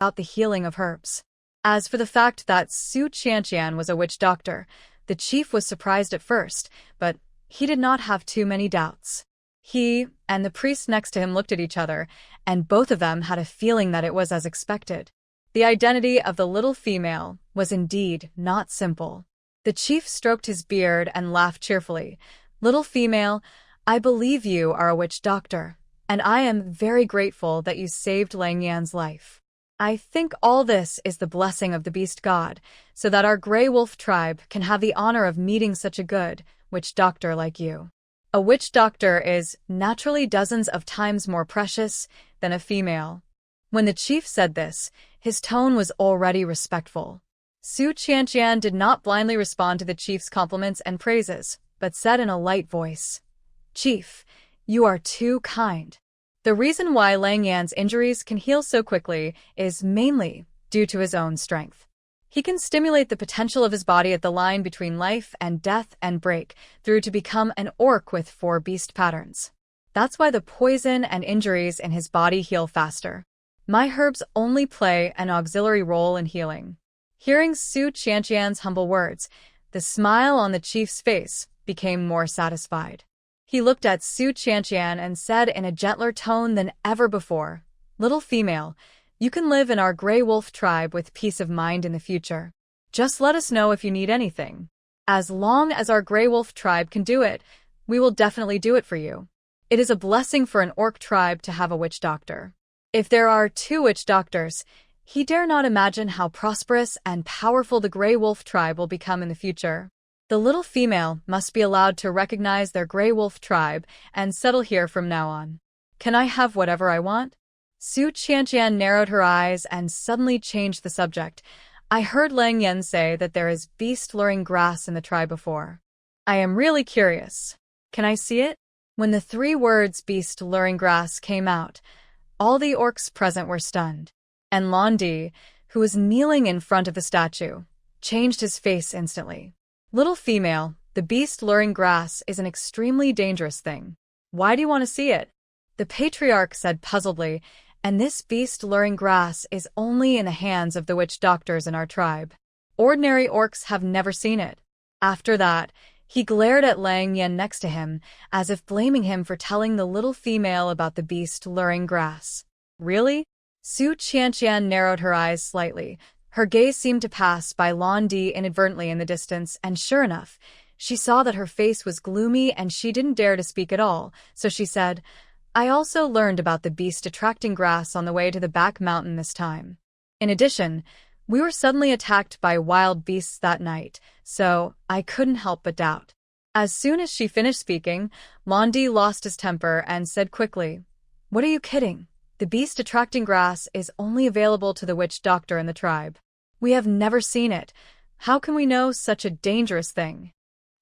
about the healing of herbs. As for the fact that Su Qianqian was a witch doctor, the chief was surprised at first, but he did not have too many doubts. He and the priest next to him looked at each other, and both of them had a feeling that it was as expected. The identity of the little female was indeed not simple. The chief stroked his beard and laughed cheerfully. "Little female, I believe you are a witch doctor, and I am very grateful that you saved Lang Yan's life. I think all this is the blessing of the beast god, so that our Grey Wolf tribe can have the honor of meeting such a good witch doctor like you." A witch doctor is naturally dozens of times more precious than a female. When the chief said this, his tone was already respectful. Su Qianqian did not blindly respond to the chief's compliments and praises, but said in a light voice, "Chief, you are too kind. The reason why Lang Yan's injuries can heal so quickly is mainly due to his own strength. He can stimulate the potential of his body at the line between life and death and break through to become an orc with 4 beast patterns. That's why the poison and injuries in his body heal faster. My herbs only play an auxiliary role in healing." Hearing Su Qianqian's humble words, the smile on the chief's face became more satisfied. He looked at Su Qianqian and said in a gentler tone than ever before, "Little female, you can live in our Grey Wolf tribe with peace of mind in the future. Just let us know if you need anything. As long as our Grey Wolf tribe can do it, we will definitely do it for you. It is a blessing for an orc tribe to have a witch doctor. If there are 2 witch doctors, he dare not imagine how prosperous and powerful the Grey Wolf tribe will become in the future. The little female must be allowed to recognize their Grey Wolf tribe and settle here from now on. Can I have whatever I want?" Su Qianqian narrowed her eyes and suddenly changed the subject. "I heard Lang Yan say that there is beast-luring grass in the tribe before. I am really curious. Can I see it?" When the 3 words beast-luring grass came out, all the orcs present were stunned. And Londi, who was kneeling in front of the statue, changed his face instantly. "Little female, the beast-luring grass is an extremely dangerous thing. Why do you want to see it?" The patriarch said puzzledly, "And this beast-luring grass is only in the hands of the witch doctors in our tribe. Ordinary orcs have never seen it." After that, he glared at Lang Yan next to him, as if blaming him for telling the little female about the beast-luring grass. "Really?" Su Qianqian narrowed her eyes slightly. Her gaze seemed to pass by Londi inadvertently in the distance, and sure enough, she saw that her face was gloomy and she didn't dare to speak at all, so she said, "I also learned about the beast attracting grass on the way to the back mountain this time. In addition, we were suddenly attacked by wild beasts that night, so I couldn't help but doubt." As soon as she finished speaking, Londi lost his temper and said quickly, "What are you kidding? The beast attracting grass is only available to the witch doctor in the tribe. We have never seen it. How can we know such a dangerous thing?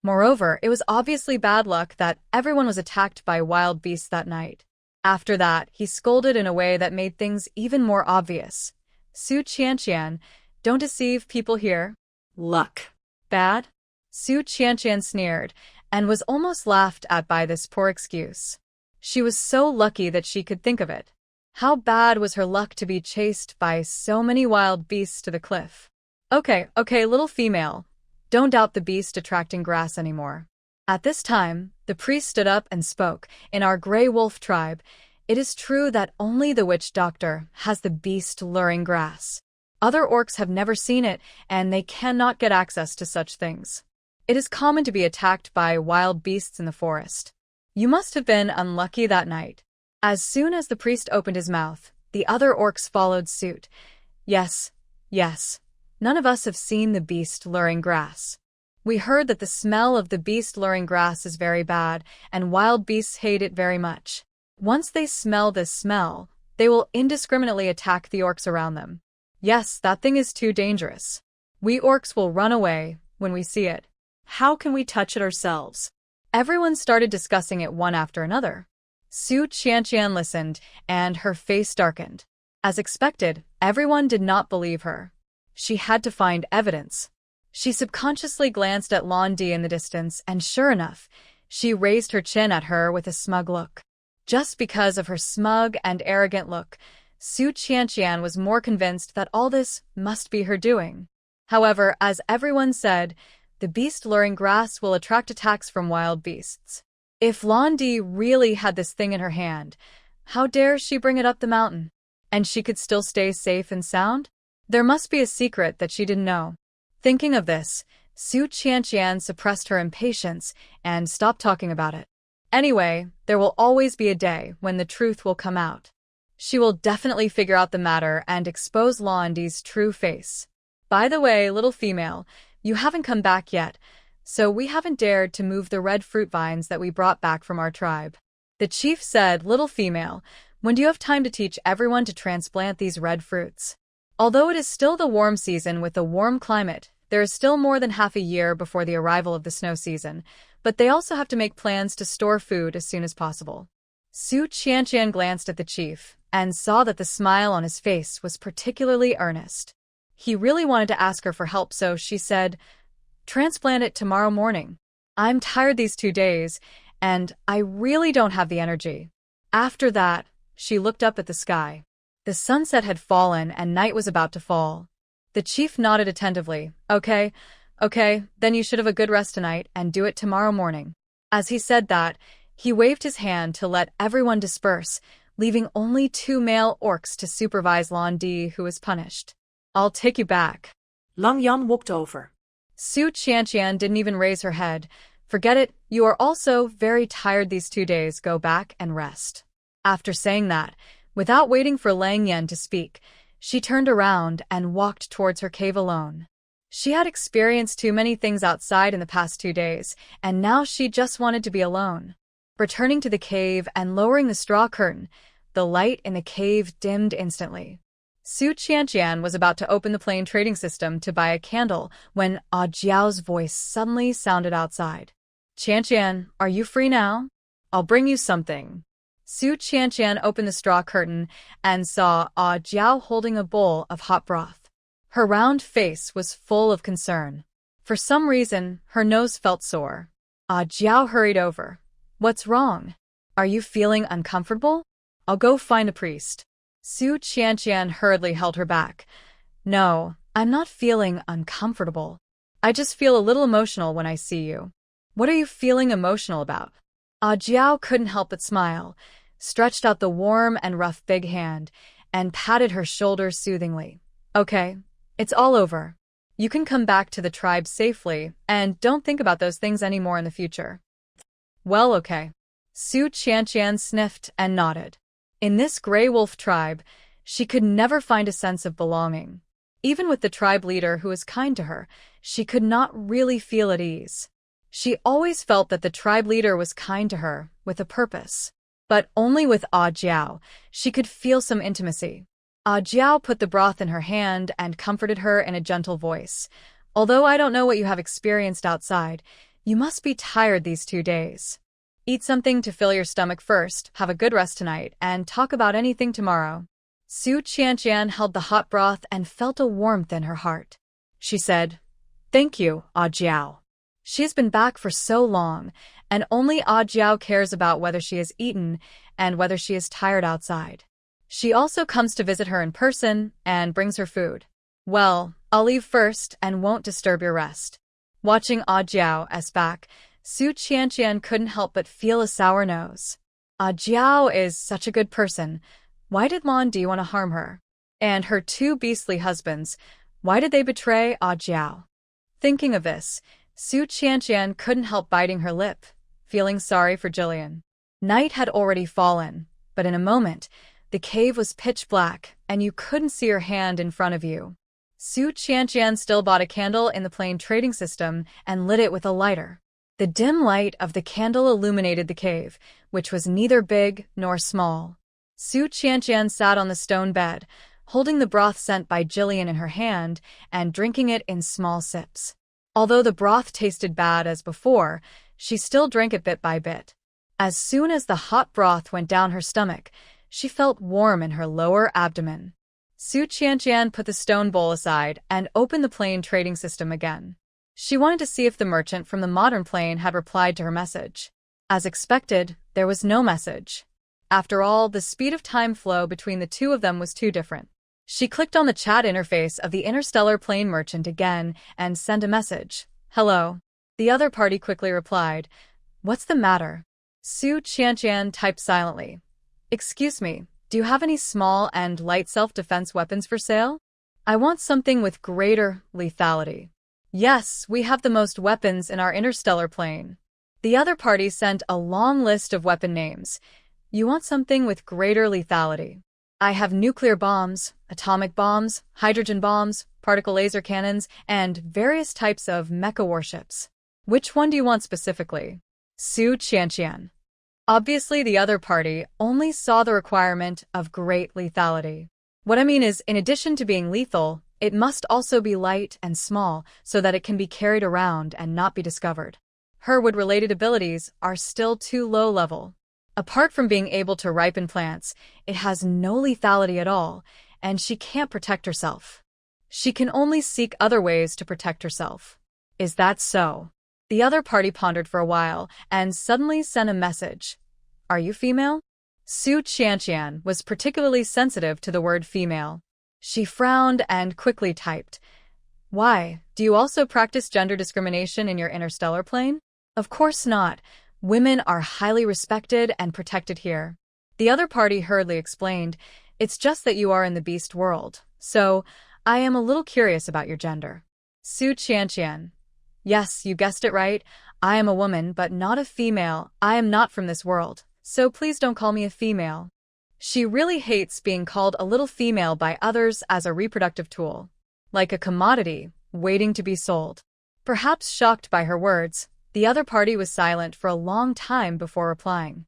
Moreover, it was obviously bad luck that everyone was attacked by wild beasts that night." After that, he scolded in a way that made things even more obvious. "Su Qianqian, don't deceive people here." "Luck. Bad?" Su Qianqian sneered, and was almost laughed at by this poor excuse. She was so lucky that she could think of it. How bad was her luck to be chased by so many wild beasts to the cliff? Okay, little female. Don't doubt the beast attracting grass anymore." At this time, the priest stood up and spoke. "In our Grey Wolf tribe, it is true that only the witch doctor has the beast-luring grass. Other orcs have never seen it, and they cannot get access to such things. It is common to be attacked by wild beasts in the forest. You must have been unlucky that night." As soon as the priest opened his mouth, the other orcs followed suit. Yes. None of us have seen the beast-luring grass. We heard that the smell of the beast-luring grass is very bad, and wild beasts hate it very much. Once they smell this smell, they will indiscriminately attack the orcs around them. Yes, that thing is too dangerous. We orcs will run away when we see it. How can we touch it ourselves?" Everyone started discussing it one after another. Su Qianqian listened, and her face darkened. As expected, everyone did not believe her. She had to find evidence. She subconsciously glanced at Londi in the distance, and sure enough, she raised her chin at her with a smug look. Just because of her smug and arrogant look, Su Qianqian was more convinced that all this must be her doing. However, as everyone said, the beast-luring grass will attract attacks from wild beasts. If Lan Di really had this thing in her hand, how dare she bring it up the mountain? And she could still stay safe and sound? There must be a secret that she didn't know. Thinking of this, Su Qianqian suppressed her impatience and stopped talking about it. Anyway, there will always be a day when the truth will come out. She will definitely figure out the matter and expose Lan Di's true face. By the way, little female, you haven't come back yet, so we haven't dared to move the red fruit vines that we brought back from our tribe. The chief said, little female, when do you have time to teach everyone to transplant these red fruits? Although it is still the warm season with a warm climate, there is still more than half a year before the arrival of the snow season, but they also have to make plans to store food as soon as possible. Su Qianqian glanced at the chief and saw that the smile on his face was particularly earnest. He really wanted to ask her for help, so she said, transplant it tomorrow morning. I'm tired these 2 days, and I really don't have the energy. After that, she looked up at the sky. The sunset had fallen and night was about to fall. The chief nodded attentively. Okay, then you should have a good rest tonight and do it tomorrow morning. As he said that, he waved his hand to let everyone disperse, leaving only 2 male orcs to supervise Lan Di, who was punished. I'll take you back. Lang Yan walked over. Su Qianqian didn't even raise her head. Forget it, you are also very tired these 2 days, go back and rest. After saying that, without waiting for Lang Yan to speak, she turned around and walked towards her cave alone. She had experienced too many things outside in the past 2 days, and now she just wanted to be alone. Returning to the cave and lowering the straw curtain, the light in the cave dimmed instantly. Su Qianqian was about to open the plain trading system to buy a candle when Jiao's voice suddenly sounded outside. Qianqian, are you free now? I'll bring you something. Su Qianqian opened the straw curtain and saw Jiao holding a bowl of hot broth. Her round face was full of concern. For some reason, her nose felt sore. Jiao hurried over. What's wrong? Are you feeling uncomfortable? I'll go find a priest. Su Qianqian hurriedly held her back. No, I'm not feeling uncomfortable. I just feel a little emotional when I see you. What are you feeling emotional about? Jiao couldn't help but smile, stretched out the warm and rough big hand, and patted her shoulder soothingly. Okay, it's all over. You can come back to the tribe safely, and don't think about those things anymore in the future. Well, okay. Su Qianqian sniffed and nodded. In this Grey Wolf tribe, she could never find a sense of belonging. Even with the tribe leader who was kind to her, she could not really feel at ease. She always felt that the tribe leader was kind to her, with a purpose. But only with Jiao, she could feel some intimacy. Jiao put the broth in her hand and comforted her in a gentle voice. Although I don't know what you have experienced outside, you must be tired these 2 days. Eat something to fill your stomach first, have a good rest tonight, and talk about anything tomorrow. Su Qianqian held the hot broth and felt a warmth in her heart. She said, Thank you, Jiao. She has been back for so long, and only Jiao cares about whether she has eaten and whether she is tired outside. She also comes to visit her in person and brings her food. Well, I'll leave first and won't disturb your rest. Watching Jiao's back, Su Qianqian couldn't help but feel a sour nose. Jiao is such a good person. Why did Lan Di want to harm her? And her 2 beastly husbands, why did they betray Jiao? Thinking of this, Su Qianqian couldn't help biting her lip, feeling sorry for Jillian. Night had already fallen, but in a moment, the cave was pitch black, and you couldn't see her hand in front of you. Su Qianqian still bought a candle in the plain trading system and lit it with a lighter. The dim light of the candle illuminated the cave, which was neither big nor small. Su Qianqian sat on the stone bed, holding the broth sent by Jillian in her hand and drinking it in small sips. Although the broth tasted bad as before, she still drank it bit by bit. As soon as the hot broth went down her stomach, she felt warm in her lower abdomen. Su Qianqian put the stone bowl aside and opened the plain trading system again. She wanted to see if the merchant from the modern plane had replied to her message. As expected, there was no message. After all, the speed of time flow between the two of them was too different. She clicked on the chat interface of the interstellar plane merchant again and sent a message. Hello. The other party quickly replied. What's the matter? Su Qianqian typed silently. Excuse me, do you have any small and light self-defense weapons for sale? I want something with greater lethality. Yes, we have the most weapons in our interstellar plane. The other party sent a long list of weapon names. You want something with greater lethality. I have nuclear bombs, atomic bombs, hydrogen bombs, particle laser cannons, and various types of mecha warships. Which one do you want specifically? Su Qianqian. Obviously, the other party only saw the requirement of great lethality. What I mean is, in addition to being lethal, it must also be light and small so that it can be carried around and not be discovered. Her wood-related abilities are still too low level. Apart from being able to ripen plants, it has no lethality at all, and she can't protect herself. She can only seek other ways to protect herself. Is that so? The other party pondered for a while and suddenly sent a message. Are you female? Su Qianqian was particularly sensitive to the word female. She frowned and quickly typed. Why, do you also practice gender discrimination in your interstellar plane? Of course not. Women are highly respected and protected here. The other party hurriedly explained. It's just that you are in the beast world. So, I am a little curious about your gender. Su Qianqian. Yes, you guessed it right. I am a woman, but not a female. I am not from this world, so please don't call me a female. She really hates being called a little female by others as a reproductive tool. Like a commodity, waiting to be sold. Perhaps shocked by her words, the other party was silent for a long time before replying.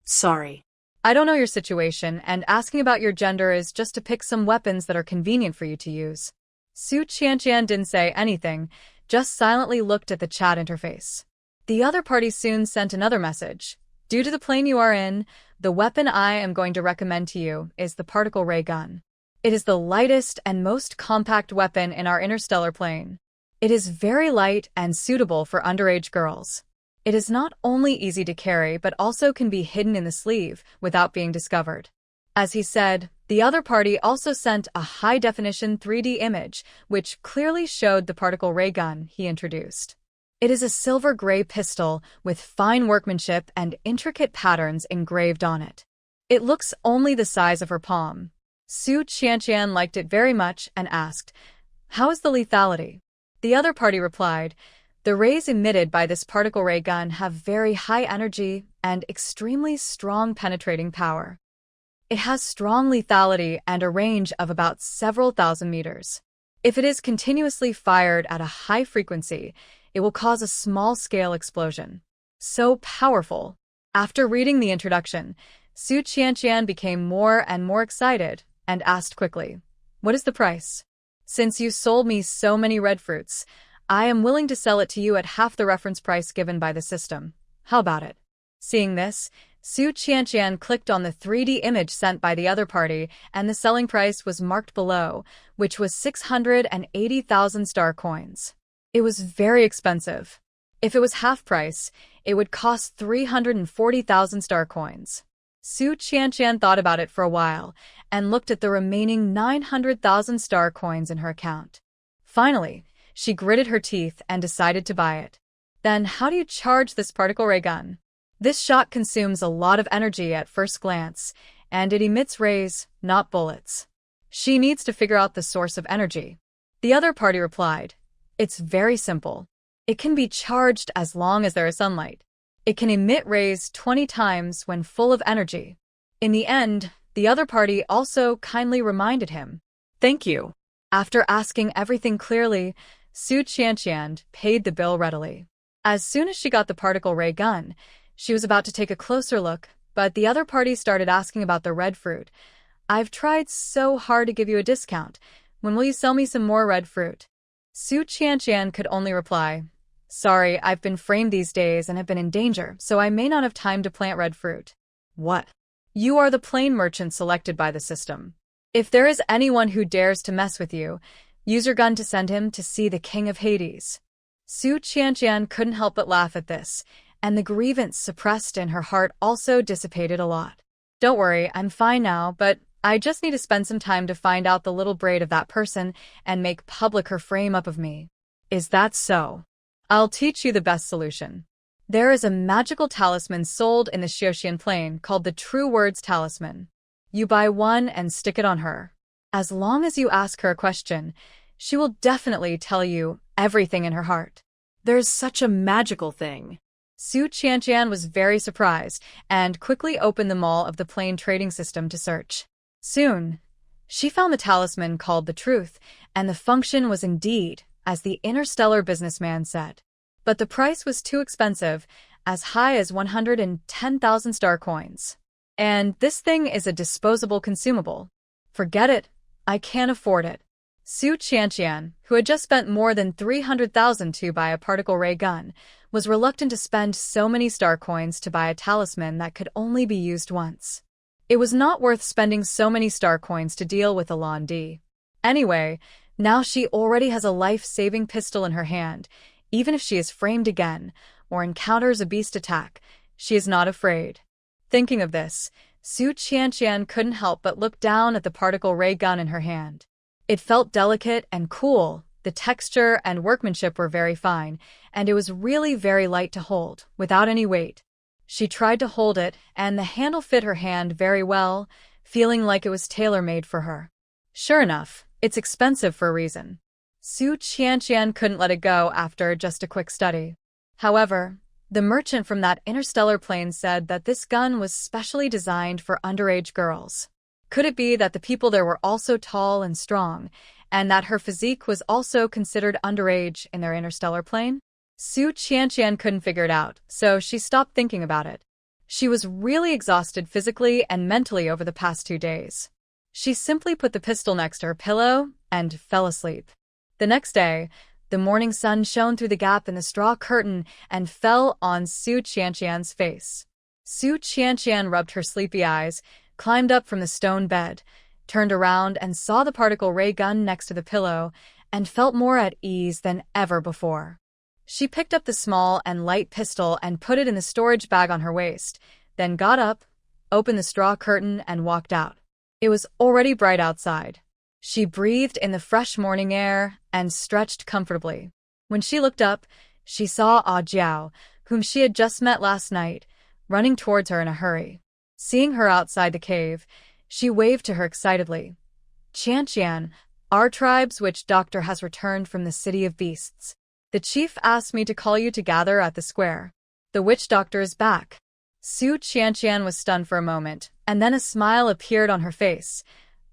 Sorry. I don't know your situation, and asking about your gender is just to pick some weapons that are convenient for you to use. Su Qianqian didn't say anything, just silently looked at the chat interface. The other party soon sent another message. Due to the plane you are in, the weapon I am going to recommend to you is the particle ray gun. It is the lightest and most compact weapon in our interstellar plane. It is very light and suitable for underage girls. It is not only easy to carry but also can be hidden in the sleeve without being discovered. As he said, the other party also sent a high-definition 3D image, which clearly showed the particle ray gun he introduced. It is a silver-gray pistol with fine workmanship and intricate patterns engraved on it. It looks only the size of her palm. Su Qianqian liked it very much and asked, How is the lethality? The other party replied, The rays emitted by this particle ray gun have very high energy and extremely strong penetrating power. It has strong lethality and a range of about several thousand meters. If it is continuously fired at a high frequency, it will cause a small-scale explosion. So powerful. After reading the introduction, Su Qianqian became more and more excited and asked quickly, What is the price? Since you sold me so many red fruits, I am willing to sell it to you at half the reference price given by the system. How about it? Seeing this, Su Qianqian clicked on the 3D image sent by the other party, and the selling price was marked below, which was 680,000 star coins. It was very expensive. If it was half price, it would cost 340,000 star coins. Su Qianqian thought about it for a while, and looked at the remaining 900,000 star coins in her account. Finally, she gritted her teeth and decided to buy it. Then how do you charge this particle ray gun? This shot consumes a lot of energy at first glance, and it emits rays, not bullets. She needs to figure out the source of energy. The other party replied, It's very simple. It can be charged as long as there is sunlight. It can emit rays 20 times when full of energy. In the end, the other party also kindly reminded him, Thank you. After asking everything clearly, Su Qianqian paid the bill readily. As soon as she got the particle ray gun, she was about to take a closer look, but the other party started asking about the red fruit. I've tried so hard to give you a discount. When will you sell me some more red fruit? Su Qianqian could only reply, Sorry, I've been framed these days and have been in danger, so I may not have time to plant red fruit. What? You are the plane merchant selected by the system. If there is anyone who dares to mess with you, use your gun to send him to see the King of Hades. Su Qianqian couldn't help but laugh at this, and the grievance suppressed in her heart also dissipated a lot. Don't worry, I'm fine now, but I just need to spend some time to find out the little braid of that person and make public her frame up of me. Is that so? I'll teach you the best solution. There is a magical talisman sold in the Xiaoxian Plain called the True Words Talisman. You buy one and stick it on her. As long as you ask her a question, she will definitely tell you everything in her heart. There's such a magical thing. Su Qianqian was very surprised and quickly opened the mall of the Plain trading system to search. Soon, she found the talisman called the Truth, and the function was indeed, as the interstellar businessman said. But the price was too expensive, as high as 110,000 star coins. And this thing is a disposable consumable. Forget it, I can't afford it. Su Qianqian, who had just spent more than 300,000 to buy a particle ray gun, was reluctant to spend so many star coins to buy a talisman that could only be used once. It was not worth spending so many star coins to deal with Alan D. Anyway, now she already has a life-saving pistol in her hand. Even if she is framed again, or encounters a beast attack, she is not afraid. Thinking of this, Su Qianqian couldn't help but look down at the particle ray gun in her hand. It felt delicate and cool, the texture and workmanship were very fine, and it was really very light to hold, without any weight. She tried to hold it, and the handle fit her hand very well, feeling like it was tailor-made for her. Sure enough, it's expensive for a reason. Su Qianqian couldn't let it go after just a quick study. However, the merchant from that interstellar plane said that this gun was specially designed for underage girls. Could it be that the people there were also tall and strong, and that her physique was also considered underage in their interstellar plane? Su Qianqian couldn't figure it out, so she stopped thinking about it. She was really exhausted physically and mentally over the past 2 days. She simply put the pistol next to her pillow and fell asleep. The next day, the morning sun shone through the gap in the straw curtain and fell on Su Qianqian's face. Su Qianqian rubbed her sleepy eyes, climbed up from the stone bed, turned around and saw the particle ray gun next to the pillow, and felt more at ease than ever before. She picked up the small and light pistol and put it in the storage bag on her waist, then got up, opened the straw curtain, and walked out. It was already bright outside. She breathed in the fresh morning air and stretched comfortably. When she looked up, she saw Ah Jiao, whom she had just met last night, running towards her in a hurry. Seeing her outside the cave, she waved to her excitedly. Qianqian, our tribe's witch doctor has returned from the city of beasts. The chief asked me to call you to gather at the square. The witch doctor is back. Su Qianqian was stunned for a moment, and then a smile appeared on her face.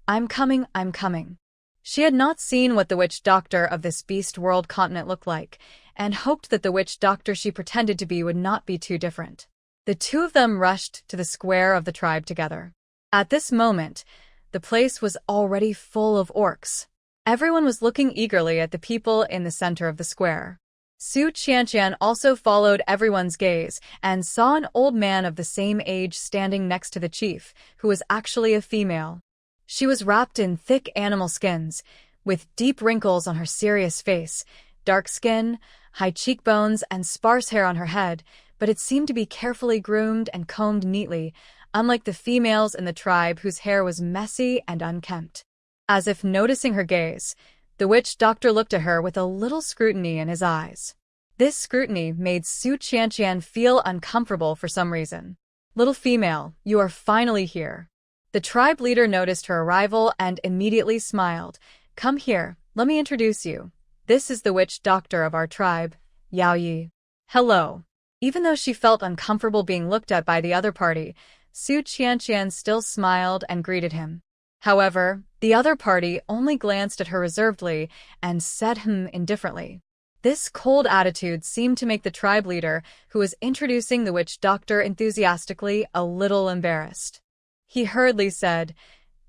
I'm coming, I'm coming. She had not seen what the witch doctor of this beast world continent looked like, and hoped that the witch doctor she pretended to be would not be too different. The two of them rushed to the square of the tribe together. At this moment, the place was already full of orcs. Everyone was looking eagerly at the people in the center of the square. Su Qianqian also followed everyone's gaze and saw an old man of the same age standing next to the chief, who was actually a female. She was wrapped in thick animal skins, with deep wrinkles on her serious face, dark skin, high cheekbones, and sparse hair on her head, but it seemed to be carefully groomed and combed neatly, unlike the females in the tribe whose hair was messy and unkempt. As if noticing her gaze, the witch doctor looked at her with a little scrutiny in his eyes. This scrutiny made Su Qianqian feel uncomfortable for some reason. Little female, you are finally here. The tribe leader noticed her arrival and immediately smiled. Come here, let me introduce you. This is the witch doctor of our tribe, Yao Yi. Hello. Even though she felt uncomfortable being looked at by the other party, Su Qianqian still smiled and greeted him. However, the other party only glanced at her reservedly and said indifferently. This cold attitude seemed to make the tribe leader, who was introducing the witch doctor enthusiastically, a little embarrassed. He hurriedly said,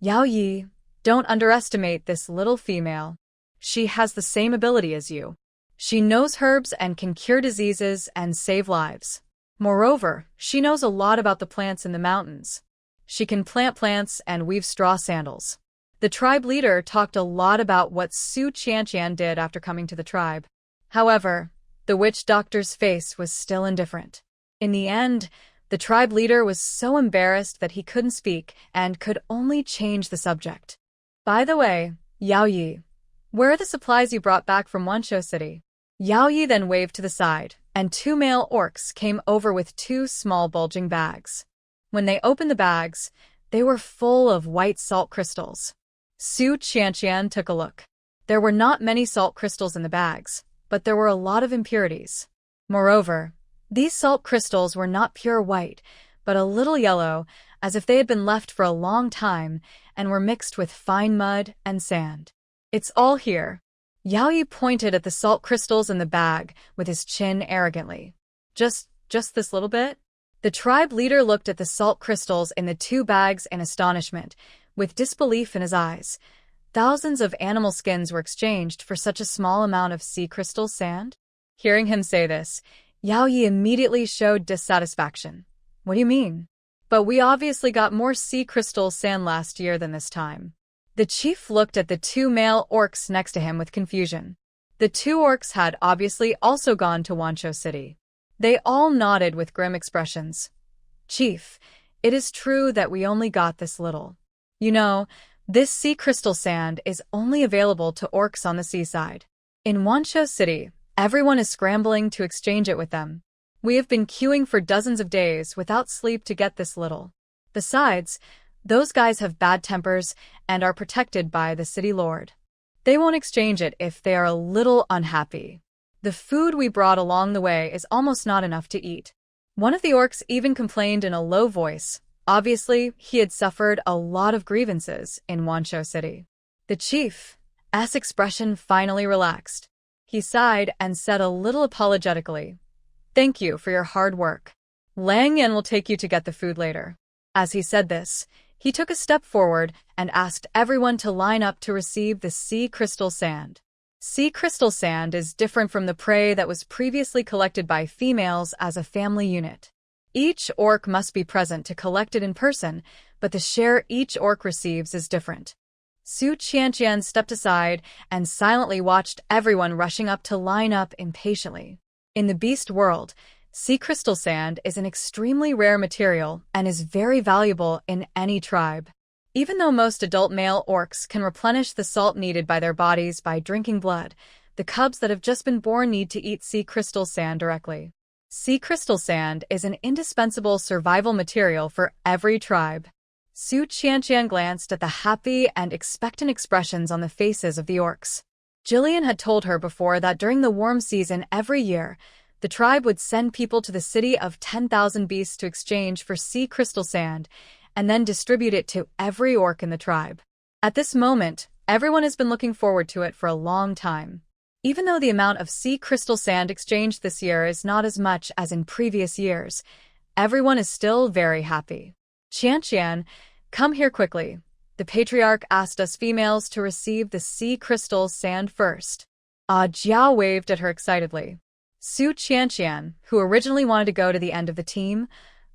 Yao Yi, don't underestimate this little female. She has the same ability as you. She knows herbs and can cure diseases and save lives. Moreover, she knows a lot about the plants in the mountains. She can plant plants and weave straw sandals. The tribe leader talked a lot about what Su Qianqian did after coming to the tribe. However, the witch doctor's face was still indifferent. In the end, The tribe leader was so embarrassed that he couldn't speak and could only change the subject. By the way, Yao Yi, where are the supplies you brought back from Wanshou City? Yao Yi then waved to the side, and two male orcs came over with two small bulging bags. When they opened the bags, they were full of white salt crystals. Su Qianqian took a look. There were not many salt crystals in the bags, but there were a lot of impurities. Moreover, these salt crystals were not pure white, but a little yellow, as if they had been left for a long time and were mixed with fine mud and sand. It's all here. Yao Yi pointed at the salt crystals in the bag with his chin arrogantly. Just this little bit? The tribe leader looked at the salt crystals in the two bags in astonishment, with disbelief in his eyes. Thousands of animal skins were exchanged for such a small amount of sea crystal sand? Hearing him say this, Yao Yi immediately showed dissatisfaction. What do you mean? But we obviously got more sea crystal sand last year than this time. The chief looked at the two male orcs next to him with confusion. The two orcs had obviously also gone to Wanshou City. They all nodded with grim expressions. Chief, it is true that we only got this little. You know, this sea crystal sand is only available to orcs on the seaside. In Wanshou City, everyone is scrambling to exchange it with them. We have been queuing for dozens of days without sleep to get this little. Besides, those guys have bad tempers and are protected by the city lord. They won't exchange it if they are a little unhappy. The food we brought along the way is almost not enough to eat. One of the orcs even complained in a low voice. Obviously, he had suffered a lot of grievances in Wanshou City. The chief's expression finally relaxed. He sighed and said a little apologetically, "Thank you for your hard work. Lang Yan will take you to get the food later." As he said this, he took a step forward and asked everyone to line up to receive the sea crystal sand. Sea crystal sand is different from the prey that was previously collected by females as a family unit. Each orc must be present to collect it in person, but the share each orc receives is different. Su Qianqian stepped aside and silently watched everyone rushing up to line up impatiently. In the beast world, sea crystal sand is an extremely rare material and is very valuable in any tribe. Even though most adult male orcs can replenish the salt needed by their bodies by drinking blood, the cubs that have just been born need to eat sea crystal sand directly. Sea crystal sand is an indispensable survival material for every tribe. Su Qianqian glanced at the happy and expectant expressions on the faces of the orcs. Jillian had told her before that during the warm season every year, the tribe would send people to the city of 10,000 beasts to exchange for sea crystal sand, and then distribute it to every orc in the tribe. At this moment, everyone has been looking forward to it for a long time. Even though the amount of sea crystal sand exchanged this year is not as much as in previous years, everyone is still very happy. Qianqian, come here quickly. The patriarch asked us females to receive the sea crystal sand first. Jiao waved at her excitedly. Su Qianqian, who originally wanted to go to the end of the team,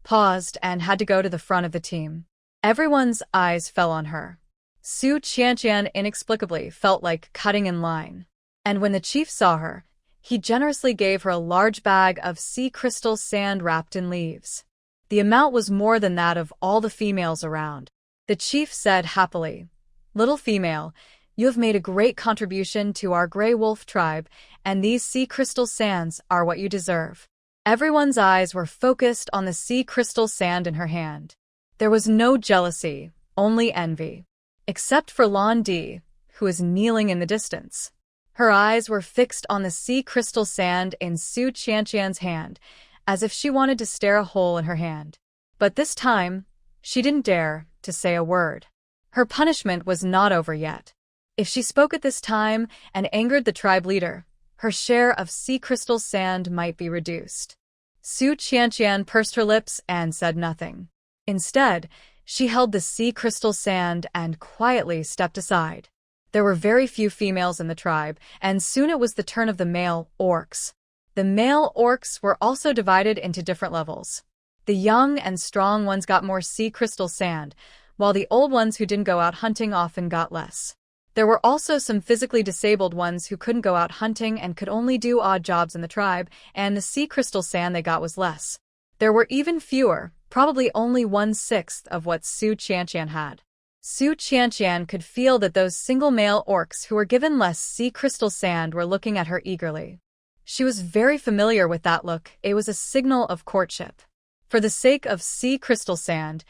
paused and had to go to the front of the team. Everyone's eyes fell on her. Su Qianqian inexplicably felt like cutting in line. And when the chief saw her, he generously gave her a large bag of sea crystal sand wrapped in leaves. The amount was more than that of all the females around. The chief said happily, "Little female, you have made a great contribution to our Grey Wolf tribe, and these sea crystal sands are what you deserve." Everyone's eyes were focused on the sea crystal sand in her hand. There was no jealousy, only envy. Except for Lan Di, who was kneeling in the distance. Her eyes were fixed on the sea crystal sand in Su Qianqian's hand, as if she wanted to stare a hole in her hand. But this time, she didn't dare to say a word. Her punishment was not over yet. If she spoke at this time and angered the tribe leader, her share of sea crystal sand might be reduced. Su Qianqian pursed her lips and said nothing. Instead, she held the sea crystal sand and quietly stepped aside. There were very few females in the tribe, and soon it was the turn of the male orcs. The male orcs were also divided into different levels. The young and strong ones got more sea crystal sand, while the old ones who didn't go out hunting often got less. There were also some physically disabled ones who couldn't go out hunting and could only do odd jobs in the tribe, and the sea crystal sand they got was less. There were even fewer, probably only 1/6 of what Su Qianqian had. Su Qianqian could feel that those single male orcs who were given less sea crystal sand were looking at her eagerly. She was very familiar with that look. It was a signal of courtship. For the sake of sea crystal sand,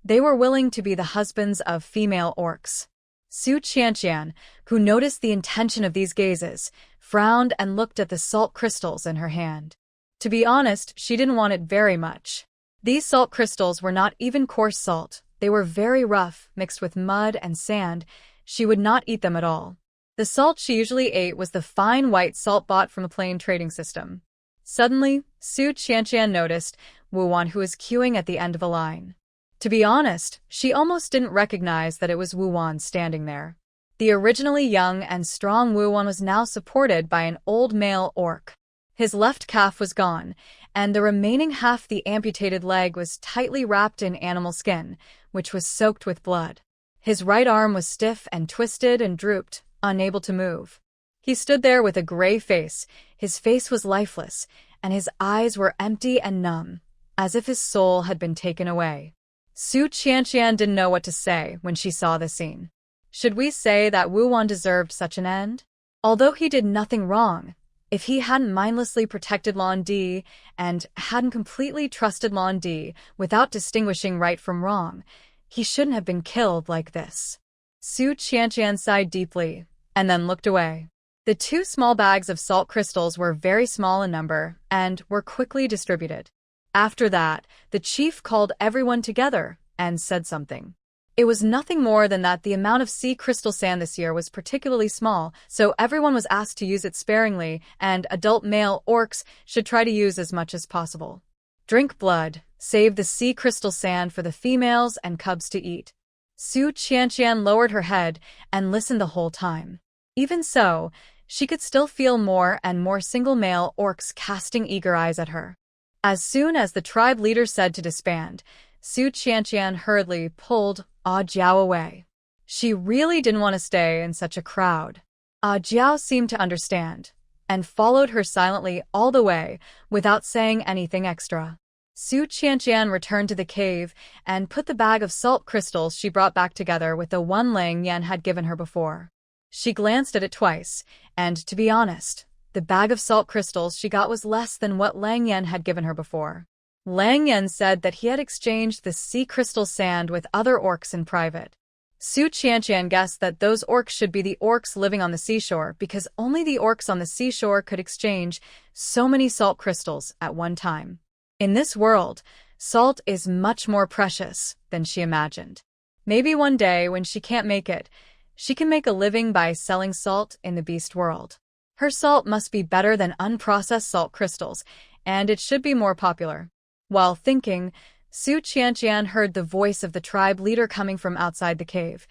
they were willing to be the husbands of female orcs. Su Qianqian, who noticed the intention of these gazes, frowned and looked at the salt crystals in her hand. To be honest, she didn't want it very much. These salt crystals were not even coarse salt. They were very rough, mixed with mud and sand. She would not eat them at all. The salt she usually ate was the fine white salt bought from a plain trading system. Suddenly, Su Qianqian noticed Wuwan, who was queuing at the end of a line. To be honest, she almost didn't recognize that it was Wuwan standing there. The originally young and strong Wuwan was now supported by an old male orc. His left calf was gone, and the remaining half the amputated leg was tightly wrapped in animal skin, which was soaked with blood. His right arm was stiff and twisted and drooped, unable to move. He stood there with a gray face. His face was lifeless, and his eyes were empty and numb, as if his soul had been taken away. Su Qianqian didn't know what to say when she saw the scene. Should we say that Wuwan deserved such an end? Although he did nothing wrong, if he hadn't mindlessly protected Lan Di and hadn't completely trusted Lan Di without distinguishing right from wrong, he shouldn't have been killed like this. Su Qianqian sighed deeply and then looked away. The 2 small bags of salt crystals were very small in number and were quickly distributed. After that, the chief called everyone together and said something. It was nothing more than that the amount of sea crystal sand this year was particularly small, so everyone was asked to use it sparingly, and adult male orcs should try to use as much as possible. Drink blood, save the sea crystal sand for the females and cubs to eat. Su Qianqian lowered her head and listened the whole time. Even so, she could still feel more and more single male orcs casting eager eyes at her. As soon as the tribe leader said to disband, Su Qianqian hurriedly pulled Ah Jiao away. She really didn't want to stay in such a crowd. Ah Jiao seemed to understand, and followed her silently all the way, without saying anything extra. Su Qianqian returned to the cave and put the bag of salt crystals she brought back together with the one Lang Yan had given her before. She glanced at it twice, and to be honest, the bag of salt crystals she got was less than what Lang Yan had given her before. Lang Yan said that he had exchanged the sea crystal sand with other orcs in private. Su Qianqian guessed that those orcs should be the orcs living on the seashore because only the orcs on the seashore could exchange so many salt crystals at one time. In this world, salt is much more precious than she imagined. Maybe one day, when she can't make it, she can make a living by selling salt in the beast world. Her salt must be better than unprocessed salt crystals, and it should be more popular. While thinking, Su Qianqian heard the voice of the tribe leader coming from outside the cave.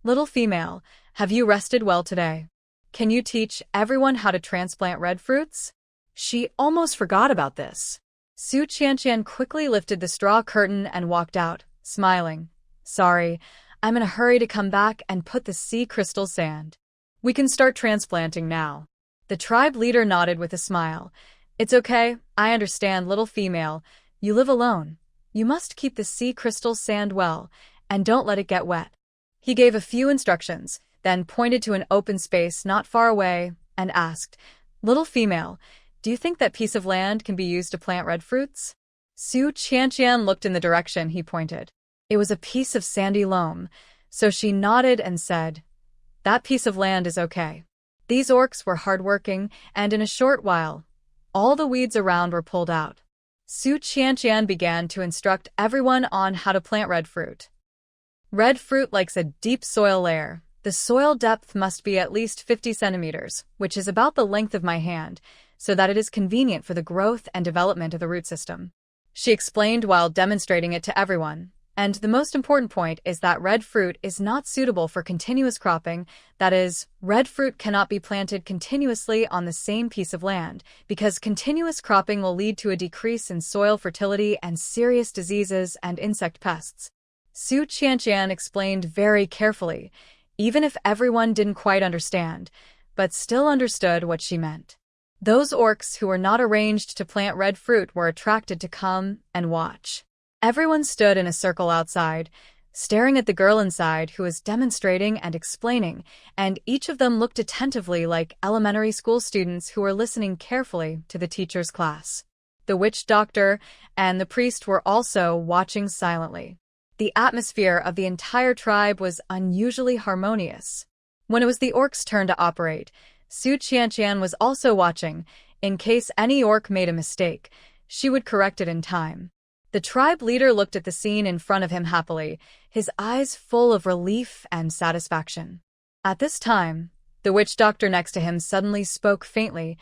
"Little female, have you rested well today? Can you teach everyone how to transplant red fruits?" She almost forgot about this. Su Qianqian quickly lifted the straw curtain and walked out, smiling. "Sorry, I'm in a hurry to come back and put the sea crystal sand. We can start transplanting now." The tribe leader nodded with a smile. "It's okay, I understand, little female. You live alone. You must keep the sea crystal sand well, and don't let it get wet." He gave a few instructions, then pointed to an open space not far away, and asked, "Little female, do you think that piece of land can be used to plant red fruits?" Su Qianqian looked in the direction he pointed. It was a piece of sandy loam, so she nodded and said, "That piece of land is okay." These orcs were hardworking, and in a short while, all the weeds around were pulled out. Su Qianqian began to instruct everyone on how to plant red fruit. Red fruit likes a deep soil layer. The soil depth must be at least 50 centimeters, which is about the length of my hand, so that it is convenient for the growth and development of the root system. She explained while demonstrating it to everyone. And the most important point is that red fruit is not suitable for continuous cropping. That is, red fruit cannot be planted continuously on the same piece of land, because continuous cropping will lead to a decrease in soil fertility and serious diseases and insect pests. Su Qianqian explained very carefully, even if everyone didn't quite understand, but still understood what she meant. Those orcs who were not arranged to plant red fruit were attracted to come and watch. Everyone stood in a circle outside, staring at the girl inside who was demonstrating and explaining, and each of them looked attentively like elementary school students who were listening carefully to the teacher's class. The witch doctor and the priest were also watching silently. The atmosphere of the entire tribe was unusually harmonious. When it was the orc's turn to operate, Su Qianqian was also watching. In case any orc made a mistake, she would correct it in time. The tribe leader looked at the scene in front of him happily, his eyes full of relief and satisfaction. At this time, the witch doctor next to him suddenly spoke faintly.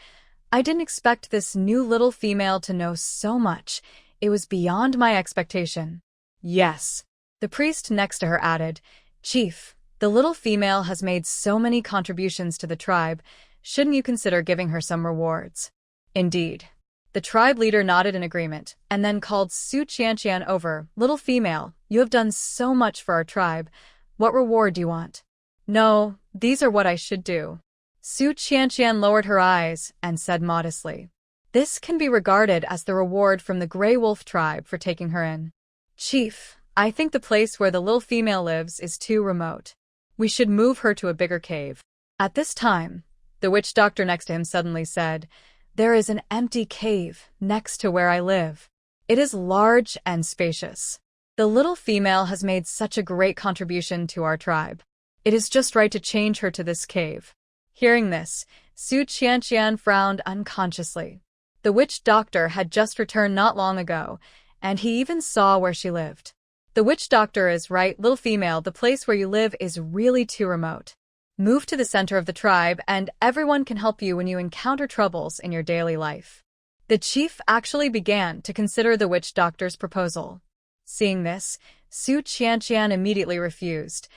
"I didn't expect this new little female to know so much. It was beyond my expectation." "Yes," the priest next to her added. "Chief, the little female has made so many contributions to the tribe. Shouldn't you consider giving her some rewards?" "Indeed." The tribe leader nodded in agreement, and then called Su Qianqian over. "Little female, you have done so much for our tribe. What reward do you want?" "No, these are what I should do." Su Qianqian lowered her eyes and said modestly, "This can be regarded as the reward from the Grey Wolf tribe for taking her in." "Chief, I think the place where the little female lives is too remote. We should move her to a bigger cave." At this time, the witch doctor next to him suddenly said, "There is an empty cave next to where I live. It is large and spacious. The little female has made such a great contribution to our tribe. It is just right to change her to this cave." Hearing this, Su Qianqian frowned unconsciously. The witch doctor had just returned not long ago, and he even saw where she lived. "The witch doctor is right, little female, the place where you live is really too remote. Move to the center of the tribe, and everyone can help you when you encounter troubles in your daily life." The chief actually began to consider the witch doctor's proposal. Seeing this, Su Qianqian immediately refused.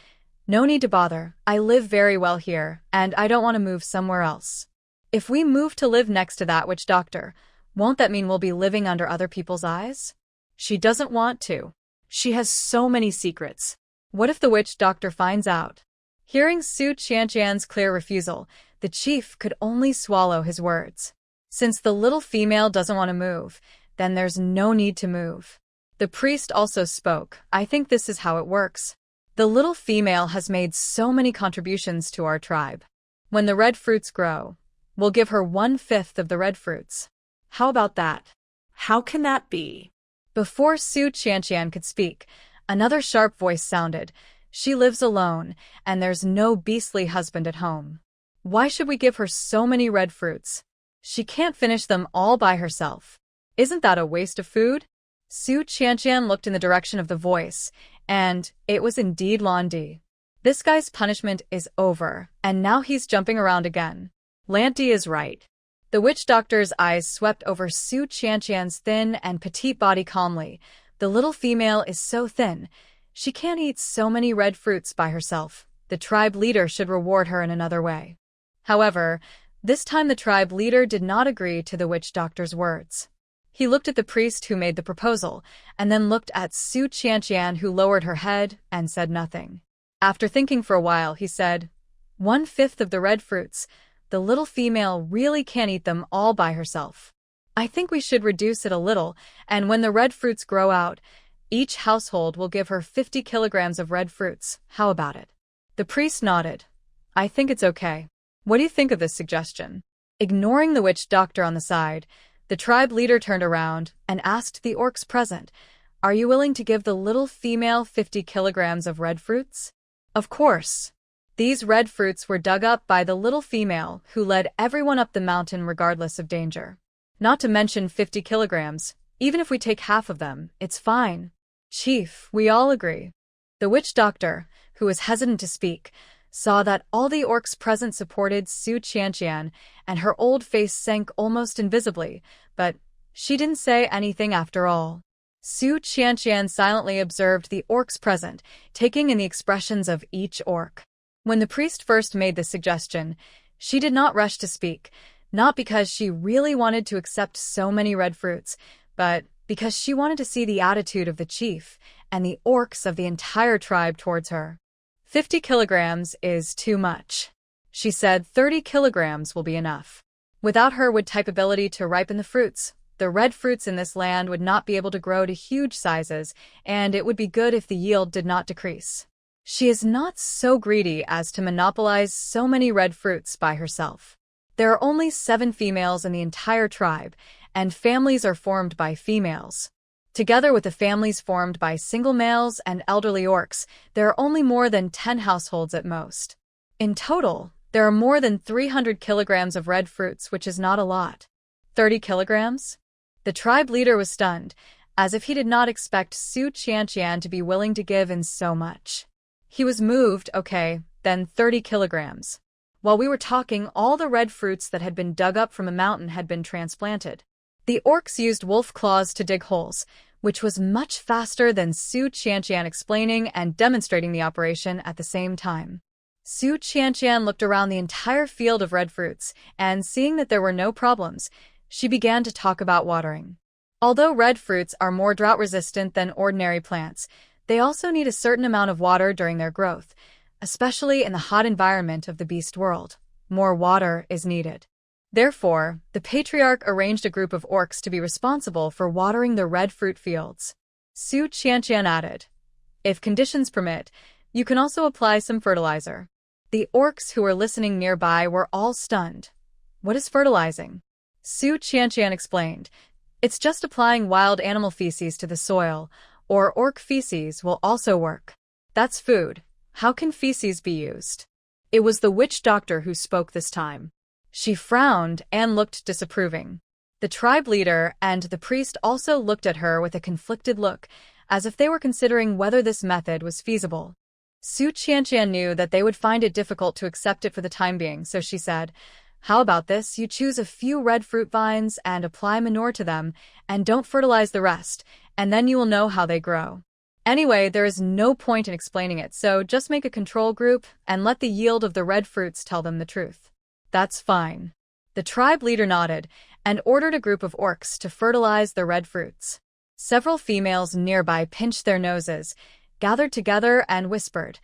"No need to bother, I live very well here, and I don't want to move somewhere else." "If we move to live next to that witch doctor, won't that mean we'll be living under other people's eyes?" "She doesn't want to. She has so many secrets." "What if the witch doctor finds out?" Hearing Su Qianqian's clear refusal, the chief could only swallow his words. Since the little female doesn't want to move, then there's no need to move. The priest also spoke. "I think this is how it works. The little female has made so many contributions to our tribe. When the red fruits grow, we'll give her 1/5 of the red fruits. How about that?" "How can that be?" Before Su Qianqian could speak, another sharp voice sounded. "She lives alone, and there's no beastly husband at home. Why should we give her so many red fruits? She can't finish them all by herself. Isn't that a waste of food?" Su Qianqian looked in the direction of the voice, and it was indeed Lanti. This guy's punishment is over, and now he's jumping around again. Lanti is right. The witch doctor's eyes swept over Su Qianqian's thin and petite body calmly. The little female is so thin, she can't eat so many red fruits by herself. The tribe leader should reward her in another way. However, this time the tribe leader did not agree to the witch doctor's words. He looked at the priest who made the proposal, and then looked at Su Qianqian, who lowered her head and said nothing. After thinking for a while, he said, 1/5 of the red fruits. The little female really can't eat them all by herself. I think we should reduce it a little, and when the red fruits grow out, each household will give her 50 kilograms of red fruits. How about it?" The priest nodded. "I think it's okay. What do you think of this suggestion?" Ignoring the witch doctor on the side, the tribe leader turned around and asked the orcs present, "Are you willing to give the little female 50 kilograms of red fruits?" Of course. These red fruits were dug up by the little female, who led everyone up the mountain regardless of danger. Not to mention 50 kilograms. Even if we take half of them, it's fine. "Chief, we all agree." The witch doctor, who was hesitant to speak, saw that all the orcs present supported Su Qianqian, and her old face sank almost invisibly, but she didn't say anything after all. Su Qianqian silently observed the orcs present, taking in the expressions of each orc. When the priest first made the suggestion, she did not rush to speak, not because she really wanted to accept so many red fruits, but because she wanted to see the attitude of the chief and the orcs of the entire tribe towards her. 50 kilograms is too much. She said 30 kilograms will be enough. Without her wood-type ability to ripen the fruits, the red fruits in this land would not be able to grow to huge sizes, and it would be good if the yield did not decrease. She is not so greedy as to monopolize so many red fruits by herself. There are only 7 females in the entire tribe, and families are formed by females. Together with the families formed by single males and elderly orcs, there are only more than 10 households at most. In total, there are more than 300 kilograms of red fruits, which is not a lot. 30 kilograms? The tribe leader was stunned, as if he did not expect Su Qianqian to be willing to give in so much. He was moved. Okay, then 30 kilograms. While we were talking, all the red fruits that had been dug up from a mountain had been transplanted. The orcs used wolf claws to dig holes, which was much faster than Su Qianqian explaining and demonstrating the operation at the same time. Su Qianqian looked around the entire field of red fruits, and seeing that there were no problems, she began to talk about watering. Although red fruits are more drought-resistant than ordinary plants, they also need a certain amount of water during their growth, especially in the hot environment of the beast world. More water is needed. Therefore, the patriarch arranged a group of orcs to be responsible for watering the red fruit fields. Su Qianqian added, "If conditions permit, you can also apply some fertilizer." The orcs who were listening nearby were all stunned. "What is fertilizing?" Su Qianqian explained, "It's just applying wild animal feces to the soil, or orc feces will also work. That's food. How can feces be used?" It was the witch doctor who spoke this time. She frowned and looked disapproving. The tribe leader and the priest also looked at her with a conflicted look, as if they were considering whether this method was feasible. Su Qianqian knew that they would find it difficult to accept it for the time being, so she said, "How about this? You choose a few red fruit vines and apply manure to them, and don't fertilize the rest, and then you will know how they grow. Anyway, there is no point in explaining it, so just make a control group and let the yield of the red fruits tell them the truth." "That's fine." The tribe leader nodded and ordered a group of orcs to fertilize the red fruits. Several females nearby pinched their noses, gathered together and whispered,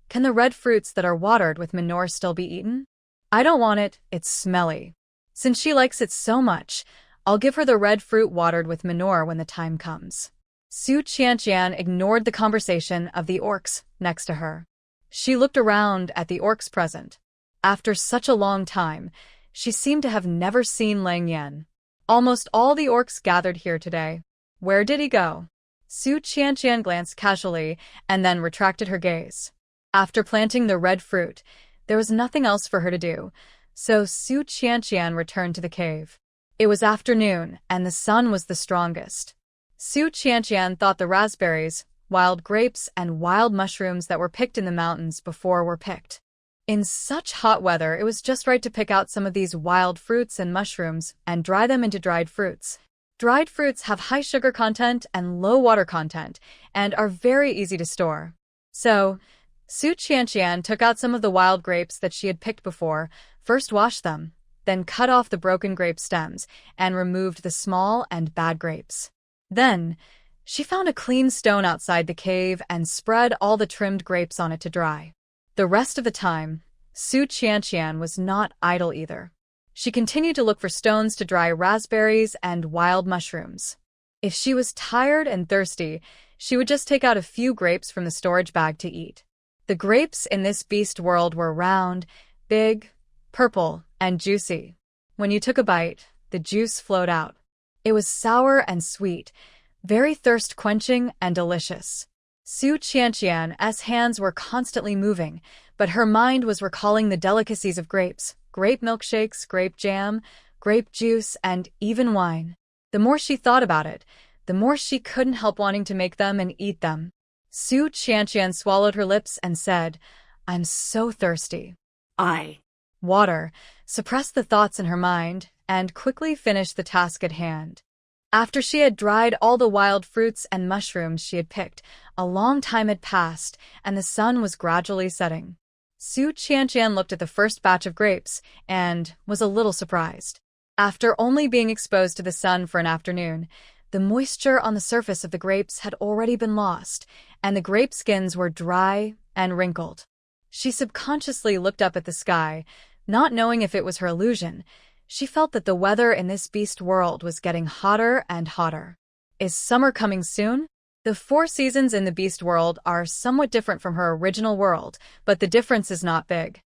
"Can the red fruits that are watered with manure still be eaten?" "I don't want it, it's smelly." "Since she likes it so much, I'll give her the red fruit watered with manure when the time comes." Su Qianqian ignored the conversation of the orcs next to her. She looked around at the orcs present. After such a long time, she seemed to have never seen Lang Yan. Almost all the orcs gathered here today. Where did he go? Su Qianqian glanced casually and then retracted her gaze. After planting the red fruit, there was nothing else for her to do, so Su Qianqian returned to the cave. It was afternoon, and the sun was the strongest. Su Qianqian thought the raspberries, wild grapes, and wild mushrooms that were picked in the mountains before were picked. In such hot weather, it was just right to pick out some of these wild fruits and mushrooms and dry them into dried fruits. Dried fruits have high sugar content and low water content and are very easy to store. So, Su Qianqian took out some of the wild grapes that she had picked before, first washed them, then cut off the broken grape stems and removed the small and bad grapes. Then, she found a clean stone outside the cave and spread all the trimmed grapes on it to dry. The rest of the time, Su Qianqian was not idle either. She continued to look for stones to dry raspberries and wild mushrooms. If she was tired and thirsty, she would just take out a few grapes from the storage bag to eat. The grapes in this beast world were round, big, purple, and juicy. When you took a bite, the juice flowed out. It was sour and sweet, very thirst-quenching and delicious. Su Qianqian's hands were constantly moving, but her mind was recalling the delicacies of grapes, grape milkshakes, grape jam, grape juice, and even wine. The more she thought about it, the more she couldn't help wanting to make them and eat them. Su Qianqian swallowed her lips and said, "I'm so thirsty." Water suppressed the thoughts in her mind and quickly finished the task at hand. After she had dried all the wild fruits and mushrooms she had picked, a long time had passed, and the sun was gradually setting. Su Qianqian looked at the first batch of grapes and was a little surprised. After only being exposed to the sun for an afternoon, the moisture on the surface of the grapes had already been lost, and the grape skins were dry and wrinkled. She subconsciously looked up at the sky, not knowing if it was her illusion. She felt that the weather in this beast world was getting hotter and hotter. Is summer coming soon? The 4 seasons in the beast world are somewhat different from her original world, but the difference is not big.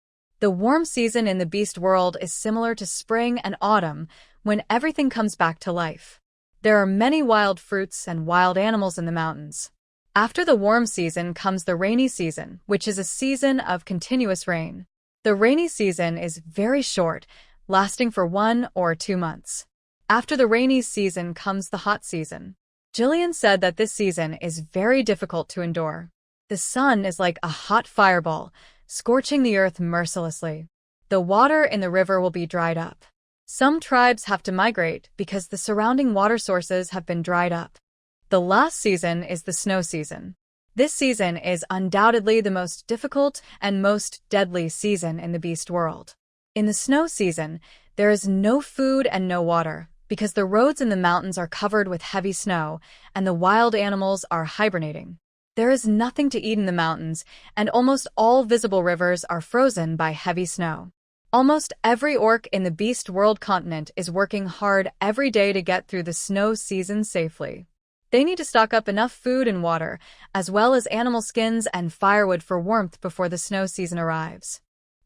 The warm season in the beast world is similar to spring and autumn, when everything comes back to life. There are many wild fruits and wild animals in the mountains. After the warm season comes the rainy season, which is a season of continuous rain. The rainy season is very short, lasting for 1 or 2 months. After the rainy season comes the hot season. Jillian said that this season is very difficult to endure. The sun is like a hot fireball, scorching the earth mercilessly. The water in the river will be dried up. Some tribes have to migrate because the surrounding water sources have been dried up. The last season is the snow season. This season is undoubtedly the most difficult and most deadly season in the beast world. In the snow season, there is no food and no water, because the roads in the mountains are covered with heavy snow, and the wild animals are hibernating. There is nothing to eat in the mountains, and almost all visible rivers are frozen by heavy snow. Almost every orc in the beast world continent is working hard every day to get through the snow season safely. They need to stock up enough food and water, as well as animal skins and firewood for warmth before the snow season arrives.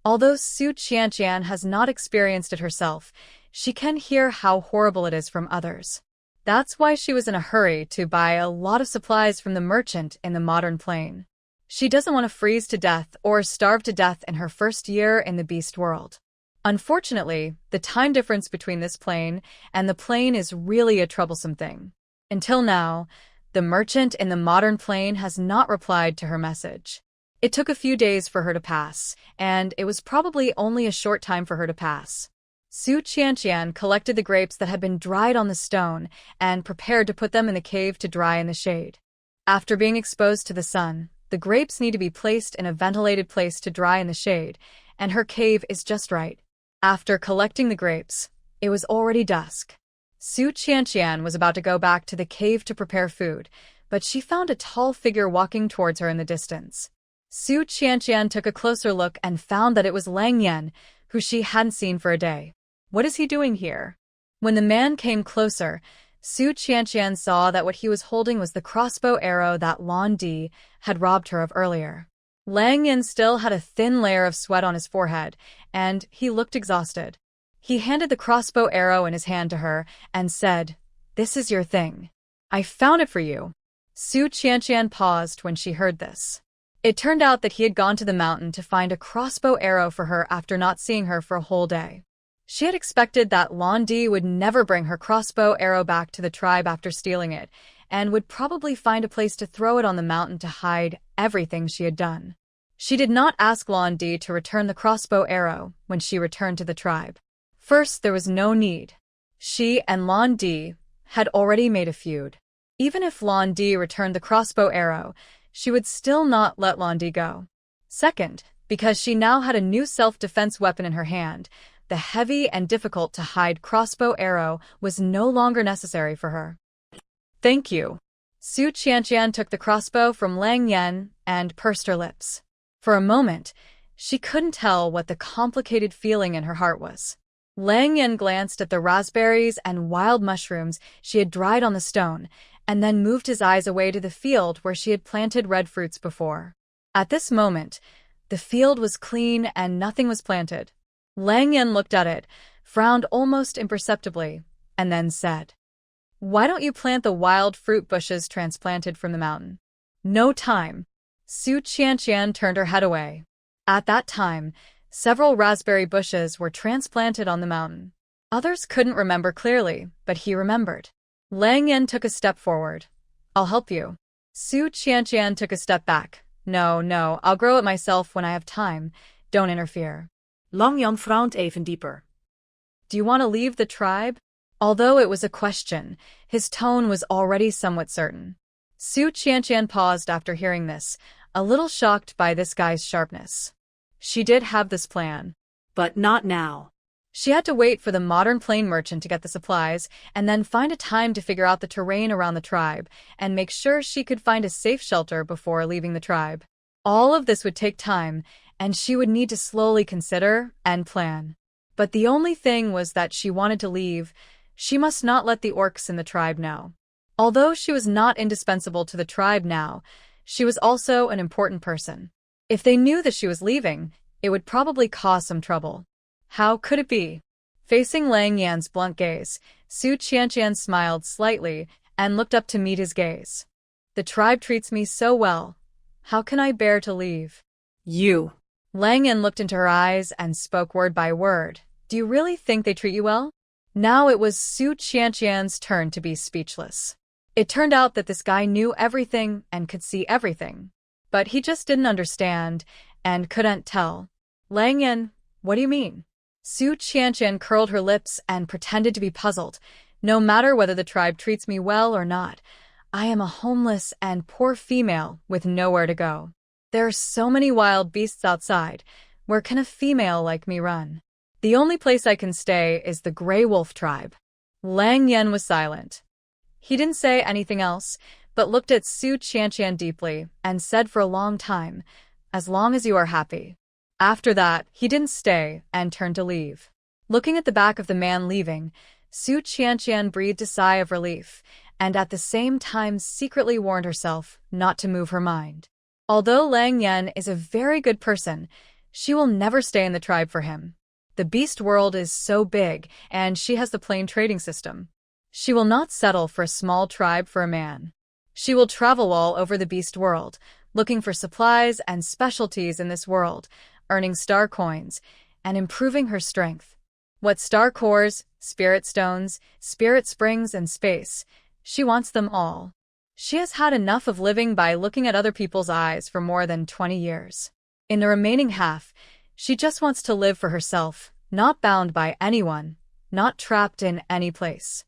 Although Su Qianqian has not experienced it herself, she can hear how horrible it is from others. That's why she was in a hurry to buy a lot of supplies from the merchant in the modern plain. She doesn't want to freeze to death or starve to death in her first year in the beast world. Unfortunately, the time difference between this plane and the plane is really a troublesome thing. Until now, the merchant in the modern plane has not replied to her message. It took a few days for her to pass, and it was probably only a short time for her to pass. Su Qianqian collected the grapes that had been dried on the stone and prepared to put them in the cave to dry in the shade. After being exposed to the sun, the grapes need to be placed in a ventilated place to dry in the shade, and her cave is just right. After collecting the grapes, it was already dusk. Su Qianqian was about to go back to the cave to prepare food, but she found a tall figure walking towards her in the distance. Su Qianqian took a closer look and found that it was Lang Yan, who she hadn't seen for a day. What is he doing here? When the man came closer, Su Qianqian saw that what he was holding was the crossbow arrow that Lan Di had robbed her of earlier. Lang Yan still had a thin layer of sweat on his forehead, and he looked exhausted. He handed the crossbow arrow in his hand to her and said, "This is your thing. I found it for you." Su Qianqian paused when she heard this. It turned out that he had gone to the mountain to find a crossbow arrow for her after not seeing her for a whole day. She had expected that Lan Di would never bring her crossbow arrow back to the tribe after stealing it, and would probably find a place to throw it on the mountain to hide everything she had done. She did not ask Lan Di to return the crossbow arrow when she returned to the tribe. First, there was no need. She and Lan Di had already made a feud. Even if Lan Di returned the crossbow arrow, she would still not let Lan Di go. Second, because she now had a new self-defense weapon in her hand, the heavy and difficult-to-hide crossbow arrow was no longer necessary for her. "Thank you." Su Qianqian took the crossbow from Lang Yan and pursed her lips. For a moment, she couldn't tell what the complicated feeling in her heart was. Lang Yan glanced at the raspberries and wild mushrooms she had dried on the stone, and then moved his eyes away to the field where she had planted red fruits before. At this moment, the field was clean and nothing was planted. Lang Yan looked at it, frowned almost imperceptibly, and then said, "Why don't you plant the wild fruit bushes transplanted from the mountain?" "No time." Su Qianqian turned her head away. At that time, several raspberry bushes were transplanted on the mountain. Others couldn't remember clearly, but he remembered. Lang Yan took a step forward. "I'll help you." Su Qianqian took a step back. No, I'll grow it myself when I have time. Don't interfere." Lang Yan frowned even deeper. "Do you want to leave the tribe?" Although it was a question, his tone was already somewhat certain. Su Qianqian paused after hearing this, a little shocked by this guy's sharpness. She did have this plan. But not now. She had to wait for the modern plain merchant to get the supplies, and then find a time to figure out the terrain around the tribe, and make sure she could find a safe shelter before leaving the tribe. All of this would take time, and she would need to slowly consider and plan. But the only thing was that she wanted to leave. She must not let the orcs in the tribe know. Although she was not indispensable to the tribe now, she was also an important person. If they knew that she was leaving, it would probably cause some trouble. How could it be? Facing Lang Yan's blunt gaze, Su Qianqian smiled slightly and looked up to meet his gaze. The tribe treats me so well. How can I bear to leave? You. Lang Yan looked into her eyes and spoke word by word. Do you really think they treat you well? Now it was Su Qianqian's turn to be speechless. It turned out that this guy knew everything and could see everything. But he just didn't understand and couldn't tell. Lang Yan, what do you mean? Su Qianqian curled her lips and pretended to be puzzled. No matter whether the tribe treats me well or not, I am a homeless and poor female with nowhere to go. There are so many wild beasts outside. Where can a female like me run? The only place I can stay is the Grey Wolf tribe. Lang Yan was silent. He didn't say anything else, but looked at Su Qianqian deeply and said for a long time, "As long as you are happy." After that, he didn't stay and turned to leave. Looking at the back of the man leaving, Su Qianqian breathed a sigh of relief and at the same time secretly warned herself not to move her mind. Although Lang Yan is a very good person, she will never stay in the tribe for him. The beast world is so big, and she has the plain trading system. She will not settle for a small tribe for a man. She will travel all over the beast world, looking for supplies and specialties in this world, earning star coins, and improving her strength. What star cores, spirit stones, spirit springs, and space, she wants them all. She has had enough of living by looking at other people's eyes for more than 20 years. In the remaining half, she just wants to live for herself, not bound by anyone, not trapped in any place.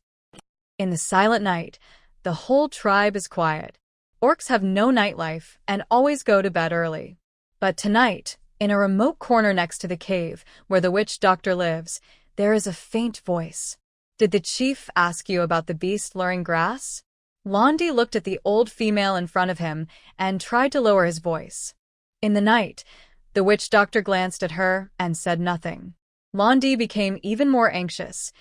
In the silent night, the whole tribe is quiet. Orcs have no nightlife and always go to bed early. But tonight, in a remote corner next to the cave where the witch doctor lives, there is a faint voice. Did the chief ask you about the beast luring grass? Londi looked at the old female in front of him and tried to lower his voice. In the night, the witch doctor glanced at her and said nothing. Londi became even more anxious.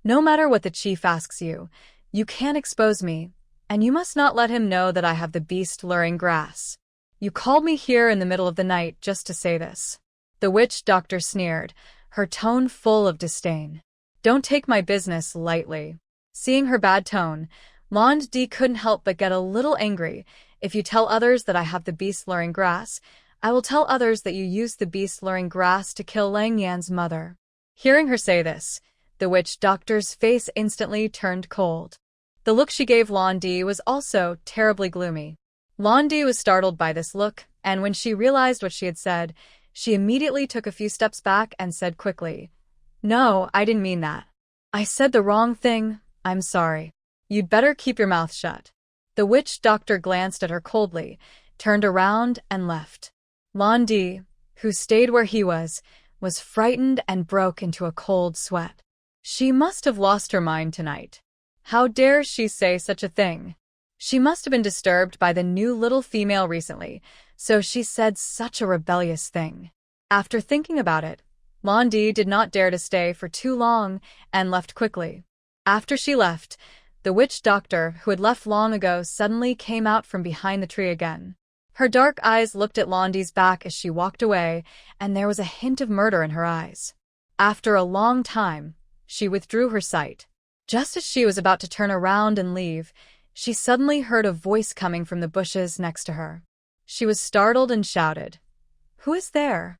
No matter what the chief asks you, you can't expose me, and you must not let him know that I have the beast luring grass. You called me here in the middle of the night just to say this. The witch doctor sneered, her tone full of disdain. Don't take my business lightly. Seeing her bad tone, Londi couldn't help but get a little angry. If you tell others that I have the beast luring grass, I will tell others that you used the beast luring grass to kill Lang Yan's mother. Hearing her say this, the witch doctor's face instantly turned cold. The look she gave Londi was also terribly gloomy. Londi was startled by this look, and when she realized what she had said, she immediately took a few steps back and said quickly, "No, I didn't mean that. I said the wrong thing. I'm sorry. You'd better keep your mouth shut." The witch doctor glanced at her coldly, turned around and left. Londi, who stayed where he was frightened and broke into a cold sweat. She must have lost her mind tonight. How dare she say such a thing? She must have been disturbed by the new little female recently, so she said such a rebellious thing. After thinking about it, Londi did not dare to stay for too long and left quickly. After she left, the witch doctor, who had left long ago, suddenly came out from behind the tree again. Her dark eyes looked at Londi's back as she walked away, and there was a hint of murder in her eyes. After a long time, she withdrew her sight. Just as she was about to turn around and leave, she suddenly heard a voice coming from the bushes next to her. She was startled and shouted, "Who is there?"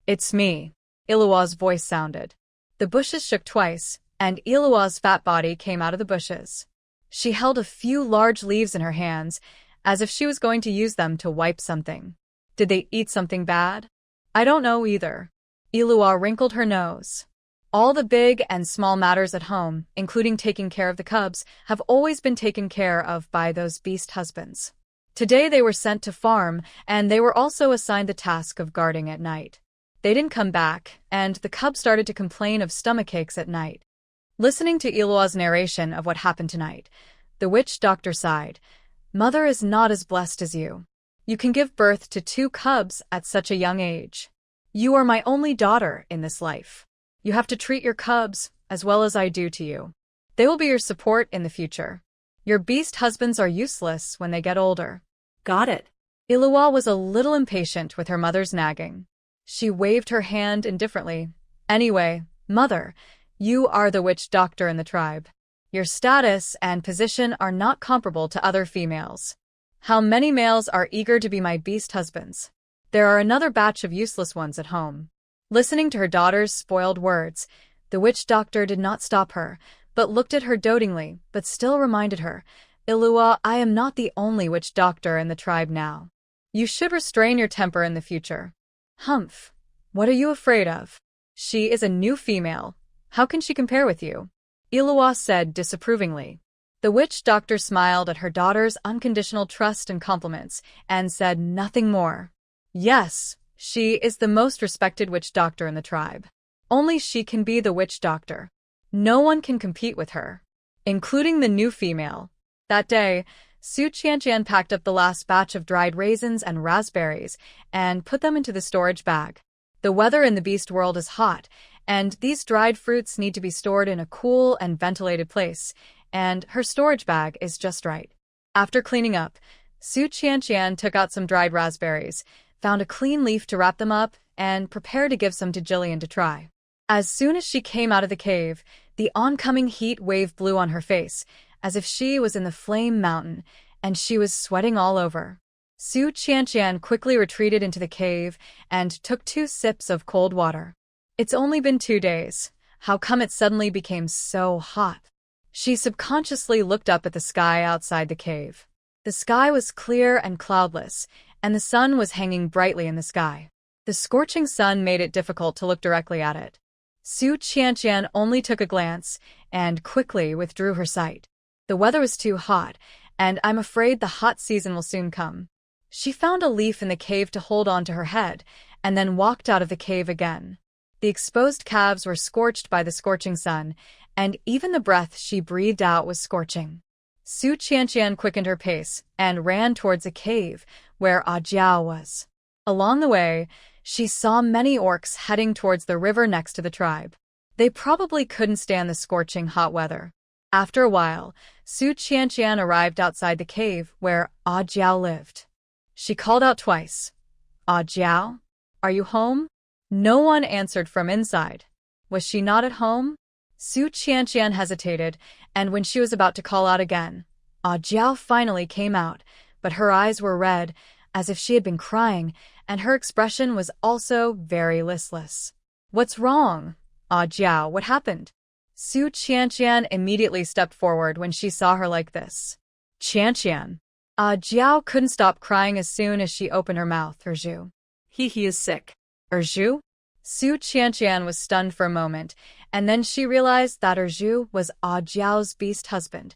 "It's me," Ilua's voice sounded. The bushes shook twice, and Ilua's fat body came out of the bushes. She held a few large leaves in her hands, as if she was going to use them to wipe something. Did they eat something bad? I don't know either. Ilua wrinkled her nose. All the big and small matters at home, including taking care of the cubs, have always been taken care of by those beast husbands. Today they were sent to farm, and they were also assigned the task of guarding at night. They didn't come back, and the cubs started to complain of stomachaches at night. Listening to Ilua's narration of what happened tonight, the witch doctor sighed. Mother is not as blessed as you. You can give birth to 2 cubs at such a young age. You are my only daughter in this life. You have to treat your cubs as well as I do to you. They will be your support in the future. Your beast husbands are useless when they get older. Got it. Iluwa was a little impatient with her mother's nagging. She waved her hand indifferently. Anyway, mother, you are the witch doctor in the tribe. Your status and position are not comparable to other females. How many males are eager to be my beast husbands? There are another batch of useless ones at home. Listening to her daughter's spoiled words, the witch doctor did not stop her, but looked at her dotingly, but still reminded her, Iluwa, I am not the only witch doctor in the tribe now. You should restrain your temper in the future. Humph. What are you afraid of? She is a new female. How can she compare with you? Iluwa said disapprovingly. The witch doctor smiled at her daughter's unconditional trust and compliments, and said nothing more. Yes, she is the most respected witch doctor in the tribe. Only she can be the witch doctor. No one can compete with her, including the new female. That day, Su Qianqian packed up the last batch of dried raisins and raspberries and put them into the storage bag. The weather in the beast world is hot, and these dried fruits need to be stored in a cool and ventilated place, and her storage bag is just right. After cleaning up, Su Qianqian took out some dried raspberries, found a clean leaf to wrap them up, and prepared to give some to Jillian to try. As soon as she came out of the cave, the oncoming heat wave blew on her face, as if she was in the flame mountain, and she was sweating all over. Su Qianqian quickly retreated into the cave and took 2 sips of cold water. It's only been 2 days. How come it suddenly became so hot? She subconsciously looked up at the sky outside the cave. The sky was clear and cloudless, and the sun was hanging brightly in the sky. The scorching sun made it difficult to look directly at it. Su Qianqian only took a glance and quickly withdrew her sight. The weather was too hot, and I'm afraid the hot season will soon come. She found a leaf in the cave to hold on to her head, and then walked out of the cave again. The exposed calves were scorched by the scorching sun, and even the breath she breathed out was scorching. Su Qianqian quickened her pace and ran towards a cave where Jiao was. Along the way, she saw many orcs heading towards the river next to the tribe. They probably couldn't stand the scorching hot weather. After a while, Su Qianqian arrived outside the cave where Jiao lived. She called out twice. Jiao, are you home? No one answered from inside. Was she not at home? Su Qianqian hesitated, and when she was about to call out again, Jiao finally came out, but her eyes were red, as if she had been crying, and her expression was also very listless. What's wrong? Jiao, what happened? Su Qianqian immediately stepped forward when she saw her like this. Qianqian. Jiao couldn't stop crying as soon as she opened her mouth. Erju. He is sick. Erju? Su Qianqian was stunned for a moment, and then she realized that Erju was Jiao's beast husband.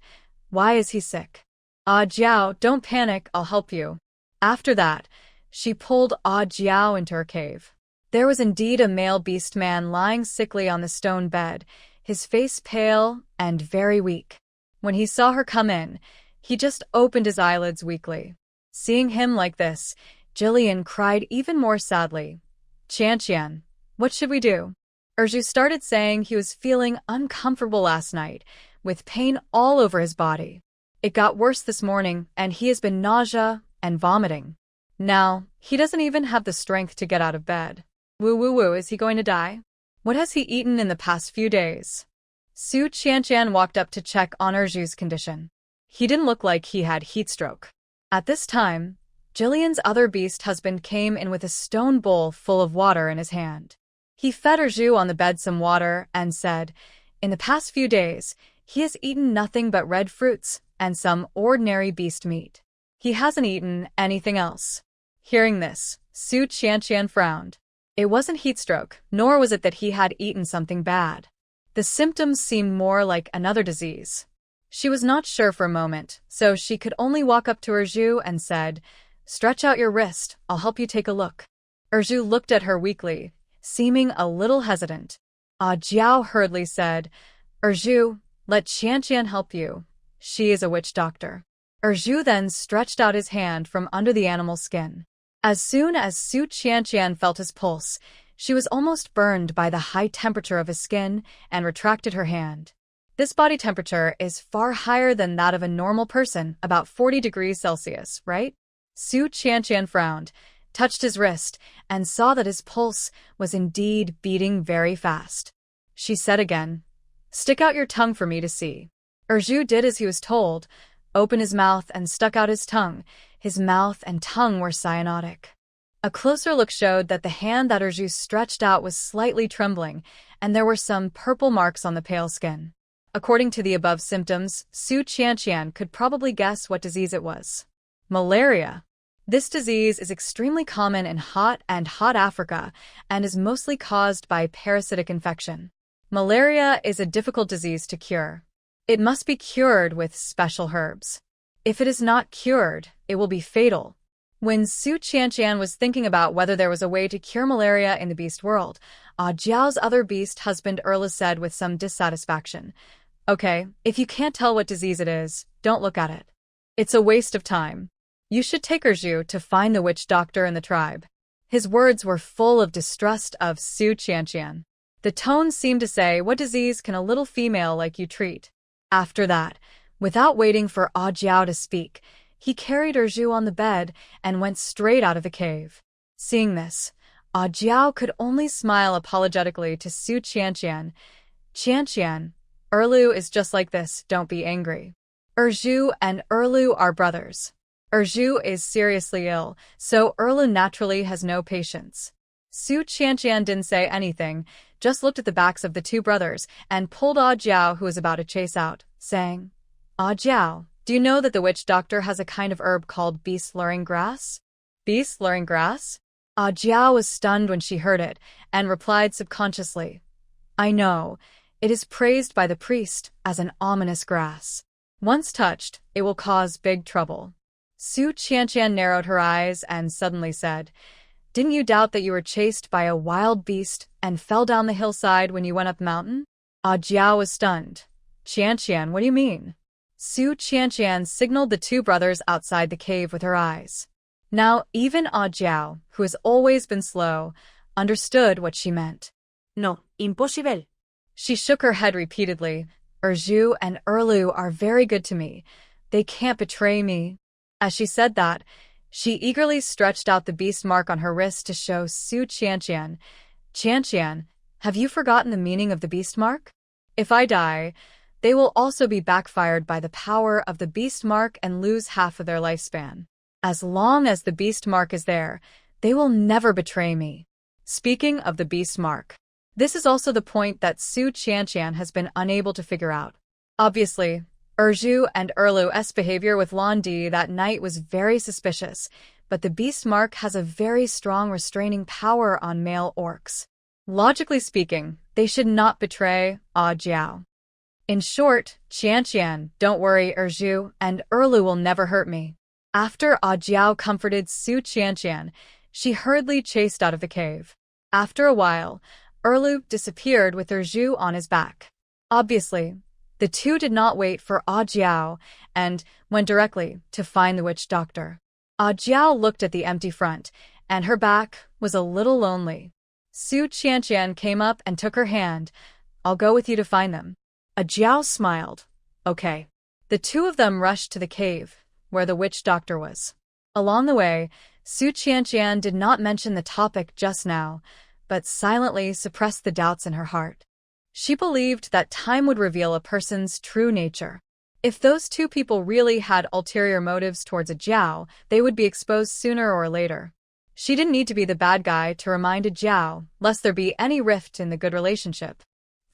Why is he sick? Jiao, don't panic, I'll help you. After that, she pulled Jiao into her cave. There was indeed a male beast man lying sickly on the stone bed, his face pale and very weak. When he saw her come in, he just opened his eyelids weakly. Seeing him like this, Jillian cried even more sadly. Qianqian, what should we do? Erju started saying he was feeling uncomfortable last night, with pain all over his body. It got worse this morning, and he has been nausea and vomiting. Now, he doesn't even have the strength to get out of bed. Woo, is he going to die? What has he eaten in the past few days? Su Qianqian walked up to check on Erju's condition. He didn't look like he had heat stroke. At this time, Jillian's other beast husband came in with a stone bowl full of water in his hand. He fed Erju on the bed some water and said, in the past few days, he has eaten nothing but red fruits and some ordinary beast meat. He hasn't eaten anything else. Hearing this, Su Qianqian frowned. It wasn't heat stroke, nor was it that he had eaten something bad. The symptoms seemed more like another disease. She was not sure for a moment, so she could only walk up to Erju and said, stretch out your wrist, I'll help you take a look. Erju looked at her weakly, seeming a little hesitant. Jiao hurriedly said, Erju, let Qianqian help you. She is a witch doctor. Erju then stretched out his hand from under the animal's skin. As soon as Su Qianqian felt his pulse, She was almost burned by the high temperature of his skin and retracted her hand. This body temperature is far higher than that of a normal person, about 40 degrees Celsius, right? Su Qianqian frowned, touched his wrist, and saw that his pulse was indeed beating very fast. She said again, "Stick out your tongue for me to see." Zhu did as he was told, opened his mouth and stuck out his tongue. His mouth and tongue were cyanotic. A closer look showed that the hand that Zhu stretched out was slightly trembling, and there were some purple marks on the pale skin. According to the above symptoms, Su Qianqian could probably guess what disease it was. Malaria. This disease is extremely common in hot Africa and is mostly caused by parasitic infection. Malaria is a difficult disease to cure. It must be cured with special herbs. If it is not cured, it will be fatal. When Su Qianqian was thinking about whether there was a way to cure malaria in the beast world, Jiao's other beast husband Erla said with some dissatisfaction, "Okay, if you can't tell what disease it is, don't look at it. It's a waste of time. You should take Zhu to find the witch doctor in the tribe." His words were full of distrust of Su Qianqian. The tone seemed to say, "What disease can a little female like you treat?" After that, without waiting for Jiao to speak, he carried Zhu on the bed and went straight out of the cave. Seeing this, Jiao could only smile apologetically to Su Qianqian. "Qianqian, Erlu is just like this, don't be angry. Zhu and Erlu are brothers. Zhu is seriously ill, so Erlu naturally has no patience." Su Qianqian didn't say anything, just looked at the backs of the two brothers and pulled Jiao, who was about to chase out, saying, "Jiao, do you know that the witch doctor has a kind of herb called beast-luring grass?" "Beast-luring grass?" Jiao was stunned when she heard it and replied subconsciously, "I know. It is praised by the priest as an ominous grass. Once touched, it will cause big trouble." Su Qianqian narrowed her eyes and suddenly said, "Didn't you doubt that you were chased by a wild beast and fell down the hillside when you went up the mountain?" Jiao was stunned. "Qianqian, what do you mean?" Su Qianqian signaled the two brothers outside the cave with her eyes. Now, even Jiao, who has always been slow, understood what she meant. No, impossible. She shook her head repeatedly. "Zhu and Erlu are very good to me. They can't betray me." As she said that, she eagerly stretched out the beast mark on her wrist to show Su Qianqian. "Qianqian, have you forgotten the meaning of the beast mark? If I die, they will also be backfired by the power of the beast mark and lose half of their lifespan. As long as the beast mark is there, they will never betray me." Speaking of the beast mark, this is also the point that Su Qianqian has been unable to figure out. Obviously, Zhu and Erlu's behavior with Lan Di that night was very suspicious, but the beast mark has a very strong restraining power on male orcs. Logically speaking, they should not betray Jiao. In short, "Qianqian, don't worry, Zhu and Erlu will never hurt me." After Jiao comforted Su Qianqian, she hurriedly chased out of the cave. After a while, Erlu disappeared with Zhu on his back. Obviously, the two did not wait for Jiao and went directly to find the witch doctor. Jiao looked at the empty front, and her back was a little lonely. Su Qianqian came up and took her hand. "I'll go with you to find them." Jiao smiled. "Okay." The two of them rushed to the cave, where the witch doctor was. Along the way, Su Qianqian did not mention the topic just now, but silently suppressed the doubts in her heart. She believed that time would reveal a person's true nature. If those two people really had ulterior motives towards Jiao, they would be exposed sooner or later. She didn't need to be the bad guy to remind Jiao, lest there be any rift in the good relationship.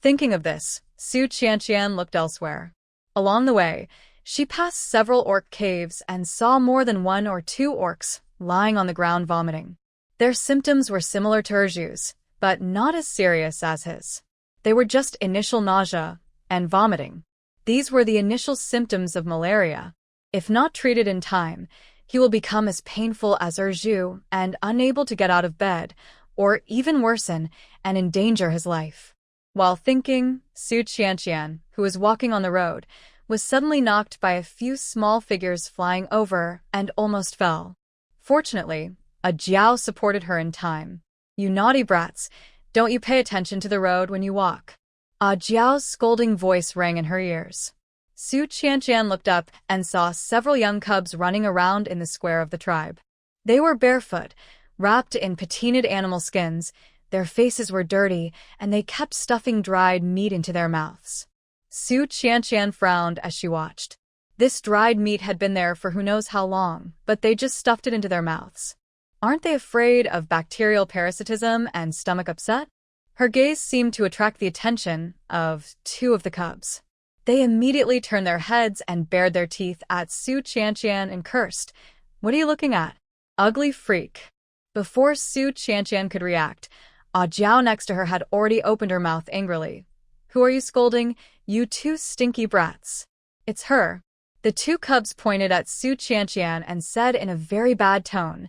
Thinking of this, Su Qianqian looked elsewhere. Along the way, she passed several orc caves and saw more than one or two orcs lying on the ground vomiting. Their symptoms were similar to Zhu's, but not as serious as his. They were just initial nausea and vomiting. These were the initial symptoms of malaria. If not treated in time, he will become as painful as Zhu and unable to get out of bed, or even worsen and endanger his life. While thinking, Su Qianqian, who was walking on the road, was suddenly knocked by a few small figures flying over and almost fell. Fortunately, Jiao supported her in time. You naughty brats, don't you pay attention to the road when you walk? Jiao's scolding voice rang in her ears. Su Qianqian looked up and saw several young cubs running around in the square of the tribe. They were barefoot, wrapped in patinaed animal skins, their faces were dirty, and they kept stuffing dried meat into their mouths. Su Qianqian frowned as she watched. This dried meat had been there for who knows how long, but they just stuffed it into their mouths. Aren't they afraid of bacterial parasitism and stomach upset? Her gaze seemed to attract the attention of two of the cubs. They immediately turned their heads and bared their teeth at Su Qianqian and cursed. "What are you looking at? Ugly freak." Before Su Qianqian could react, Jiao next to her had already opened her mouth angrily. "Who are you scolding, you two stinky brats?" "It's her." The two cubs pointed at Su Qianqian and said in a very bad tone,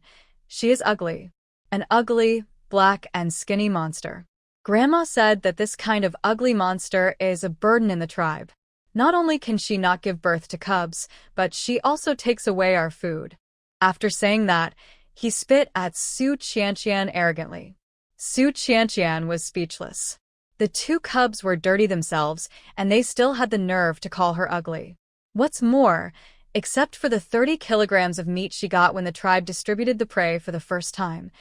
"She is ugly. An ugly, black, and skinny monster. Grandma said that this kind of ugly monster is a burden in the tribe. Not only can she not give birth to cubs, but she also takes away our food." After saying that, he spit at Su Qianqian arrogantly. Su Qianqian was speechless. The two cubs were dirty themselves, and they still had the nerve to call her ugly. What's more, except for the 30 kilograms of meat she got when the tribe distributed the prey for the first time,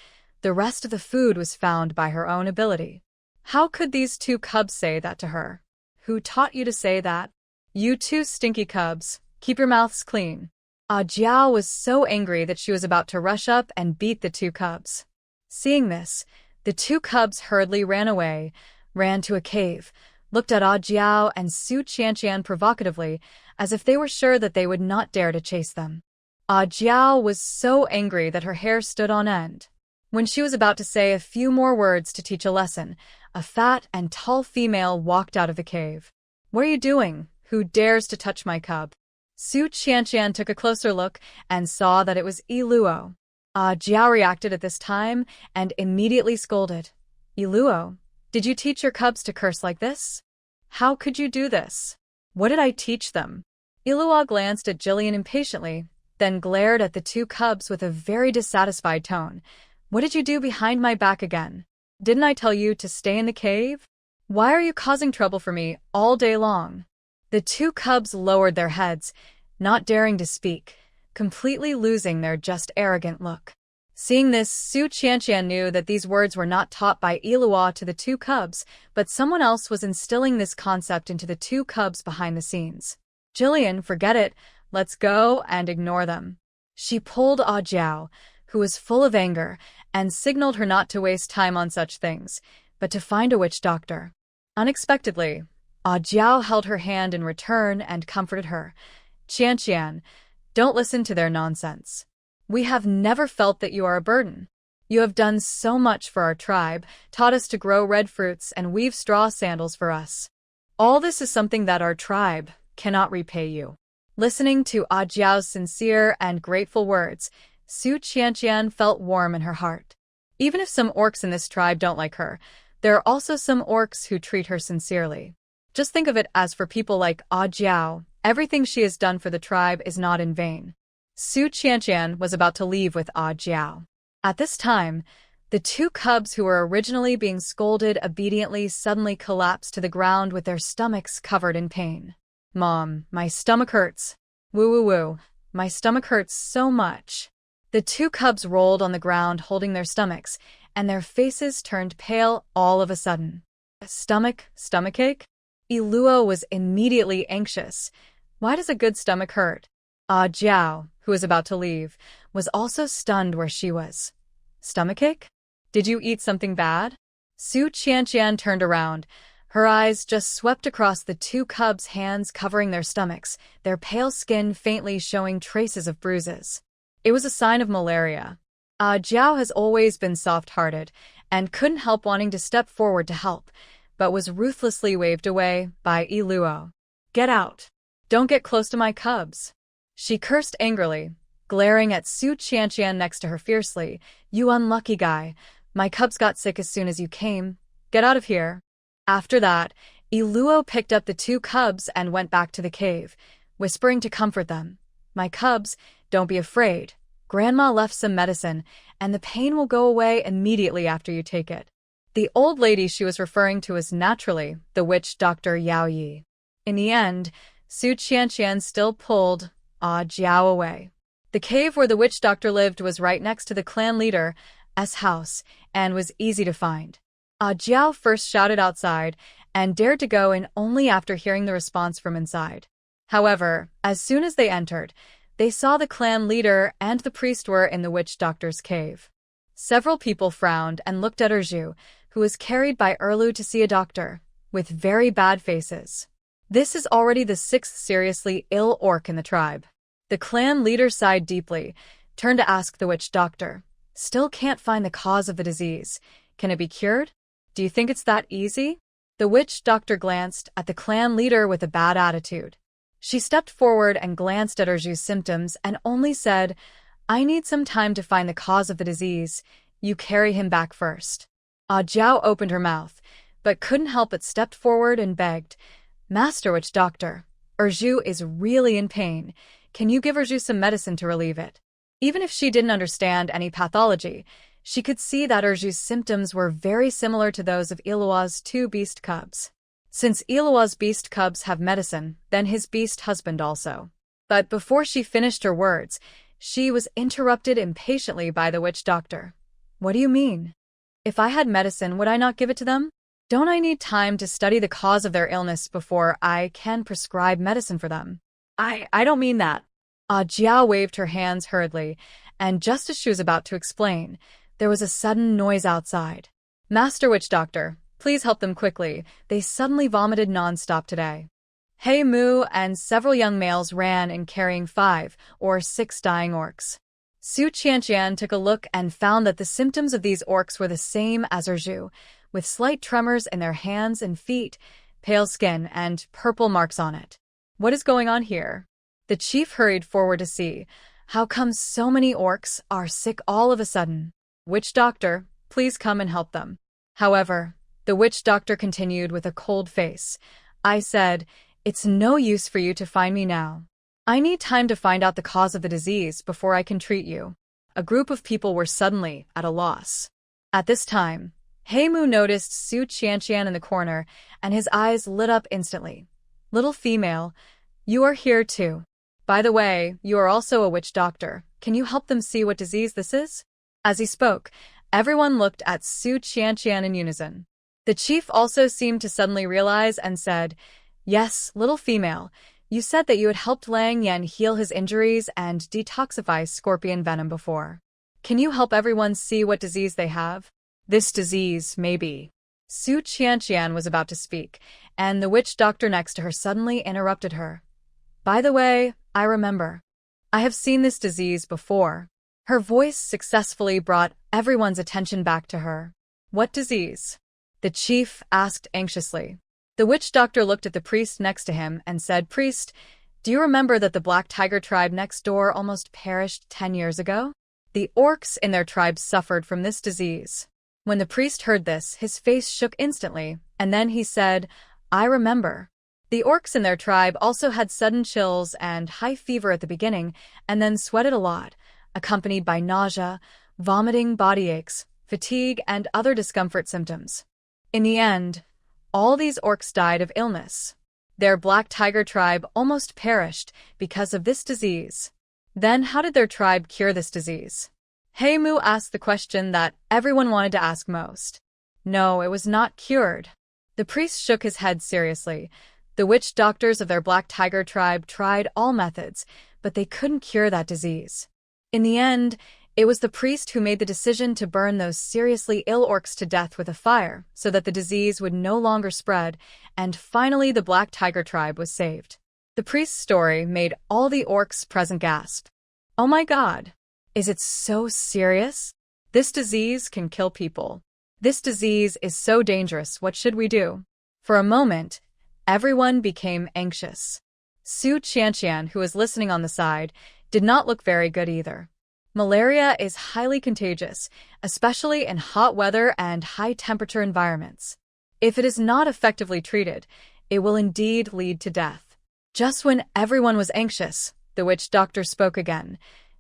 the rest of the food was found by her own ability. How could these two cubs say that to her? "Who taught you to say that? You two stinky cubs, keep your mouths clean." Jiao was so angry that she was about to rush up and beat the two cubs. Seeing this, the two cubs hurriedly ran away, ran to a cave, looked at Jiao and Su Qianqian provocatively, as if they were sure that they would not dare to chase them. Jiao was so angry that her hair stood on end. When she was about to say a few more words to teach a lesson, a fat and tall female walked out of the cave. "What are you doing? Who dares to touch my cub?" Su Qianqian took a closer look and saw that it was Luo. Jiao reacted at this time and immediately scolded. "Luo, did you teach your cubs to curse like this? How could you do this?" "What did I teach them?" Luo glanced at Jillian impatiently, then glared at the two cubs with a very dissatisfied tone. "What did you do behind my back again? Didn't I tell you to stay in the cave? Why are you causing trouble for me all day long?" The two cubs lowered their heads, not daring to speak, completely losing their just arrogant look. Seeing this, Su Qianqian knew that these words were not taught by Luo to the two cubs, but someone else was instilling this concept into the two cubs behind the scenes. "Jillian, forget it. Let's go and ignore them." She pulled Jiao, who was full of anger, and signaled her not to waste time on such things, but to find a witch doctor. Unexpectedly, Jiao held her hand in return and comforted her. "Qianqian, don't listen to their nonsense. We have never felt that you are a burden. You have done so much for our tribe, taught us to grow red fruits and weave straw sandals for us. All this is something that our tribe cannot repay you." Listening to Jiao's sincere and grateful words, Su Qianqian felt warm in her heart. Even if some orcs in this tribe don't like her, there are also some orcs who treat her sincerely. Just think of it as for people like Jiao, everything she has done for the tribe is not in vain. Su Qianqian was about to leave with Jiao. At this time, the two cubs who were originally being scolded obediently suddenly collapsed to the ground with their stomachs covered in pain. "Mom, my stomach hurts. Woo woo woo, my stomach hurts so much." The two cubs rolled on the ground holding their stomachs, and their faces turned pale all of a sudden. Stomachache? Luo was immediately anxious. Why does a good stomach hurt? Jiao, who was about to leave, was also stunned where she was. "Stomachache? Did you eat something bad?" Su Qianqian turned around. Her eyes just swept across the two cubs' hands covering their stomachs, their pale skin faintly showing traces of bruises. It was a sign of malaria. Jiao has always been soft-hearted and couldn't help wanting to step forward to help, but was ruthlessly waved away by Luo. "Get out! Don't get close to my cubs!" She cursed angrily, glaring at Su Qianqian next to her fiercely. "You unlucky guy! My cubs got sick as soon as you came. Get out of here!" After that, Luo picked up the two cubs and went back to the cave, whispering to comfort them. "My cubs, don't be afraid. Grandma left some medicine, and the pain will go away immediately after you take it. The old lady she was referring to was naturally the witch Dr. Yao Yi. In the end, Su Qianqian still pulled Jiao away. The cave where the witch doctor lived was right next to the clan leader's house and was easy to find. Jiao first shouted outside and dared to go in only after hearing the response from inside. However, as soon as they entered, they saw the clan leader and the priest were in the witch doctor's cave. Several people frowned and looked at Erju, who was carried by Erlu to see a doctor, with very bad faces. This is already the 6th seriously ill orc in the tribe. The clan leader sighed deeply, turned to ask the witch doctor, "Still can't find the cause of the disease. Can it be cured? Do you think it's that easy?" The witch doctor glanced at the clan leader with a bad attitude. She stepped forward and glanced at Erju's symptoms and only said, "I need some time to find the cause of the disease. You carry him back first." Jiao opened her mouth, but couldn't help but stepped forward and begged, "Master Witch Doctor, Erju is really in pain. Can you give Erju some medicine to relieve it?" Even if she didn't understand any pathology, she could see that Erju's symptoms were very similar to those of Ilua's 2 beast cubs. Since Ilua's beast cubs have medicine, then his beast husband also. But before she finished her words, she was interrupted impatiently by the witch doctor. "What do you mean? If I had medicine, would I not give it to them? Don't I need time to study the cause of their illness before I can prescribe medicine for them?" I don't mean that. Jiao waved her hands hurriedly, and just as she was about to explain, there was a sudden noise outside. "Master Witch Doctor, please help them quickly. They suddenly vomited non-stop today." Hey Moo and several young males ran in carrying 5 or 6 dying orcs. Su Qianqian took a look and found that the symptoms of these orcs were the same as Erju, with slight tremors in their hands and feet, pale skin, and purple marks on it. What is going on here? The chief hurried forward to see. How come so many orcs are sick all of a sudden? "Witch doctor, please come and help them." However, the witch doctor continued with a cold face. "I said, it's no use for you to find me now. I need time to find out the cause of the disease before I can treat you." A group of people were suddenly at a loss. At this time, Heimu noticed Su Qianqian in the corner, and his eyes lit up instantly. "Little female, you are here too. By the way, you are also a witch doctor. Can you help them see what disease this is?" As he spoke, everyone looked at Su Qianqian in unison. The chief also seemed to suddenly realize and said, "Yes, little female, you said that you had helped Lang Yan heal his injuries and detoxify scorpion venom before. Can you help everyone see what disease they have? This disease may be." Su Qianqian was about to speak, and the witch doctor next to her suddenly interrupted her. "By the way, I remember. I have seen this disease before." Her voice successfully brought everyone's attention back to her. "What disease?" the chief asked anxiously. The witch doctor looked at the priest next to him and said, "Priest, do you remember that the Black Tiger tribe next door almost perished 10 years ago? The orcs in their tribe suffered from this disease." When the priest heard this, his face shook instantly, and then he said, "I remember. The orcs in their tribe also had sudden chills and high fever at the beginning, and then sweated a lot, accompanied by nausea, vomiting, body aches, fatigue, and other discomfort symptoms. In the end, all these orcs died of illness. Their Black Tiger tribe almost perished because of this disease." Then how did their tribe cure this disease? Heimu asked the question that everyone wanted to ask most. "No, it was not cured." The priest shook his head seriously. The witch doctors of their Black Tiger tribe tried all methods, but they couldn't cure that disease. In the end, it was the priest who made the decision to burn those seriously ill orcs to death with a fire so that the disease would no longer spread, and finally the Black Tiger tribe was saved. The priest's story made all the orcs present gasp. "Oh my God! Is it so serious? This disease can kill people. This disease is so dangerous. What should we do?" For a moment, everyone became anxious. Su Qianqian, who was listening on the side, did not look very good either. Malaria is highly contagious, especially in hot weather and high-temperature environments. If it is not effectively treated, it will indeed lead to death. Just when everyone was anxious, the witch doctor spoke again.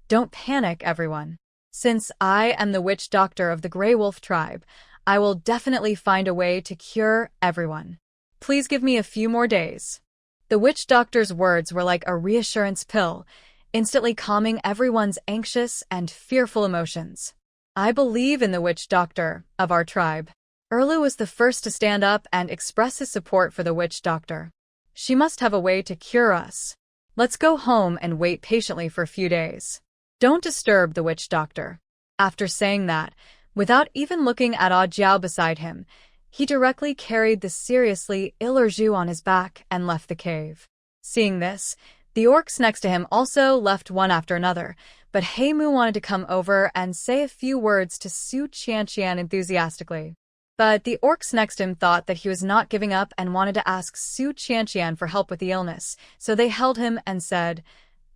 Don't panic, everyone. Since I am the witch doctor of the Grey Wolf tribe, I will definitely find a way to cure everyone. Please give me a few more days. The witch doctor's words were like a reassurance pill, instantly calming everyone's anxious and fearful emotions. I believe in the witch doctor of our tribe. Erlu was the first to stand up and express his support for the witch doctor. She must have a way to cure us. Let's go home and wait patiently for a few days. Don't disturb the witch doctor. After saying that, without even looking at Ah Jiao beside him, he directly carried the seriously ill Erju on his back and left the cave. Seeing this, the orcs next to him also left one after another, but Heimu wanted to come over and say a few words to Su Qianqian enthusiastically. But the orcs next to him thought that he was not giving up and wanted to ask Su Qianqian for help with the illness, so they held him and said,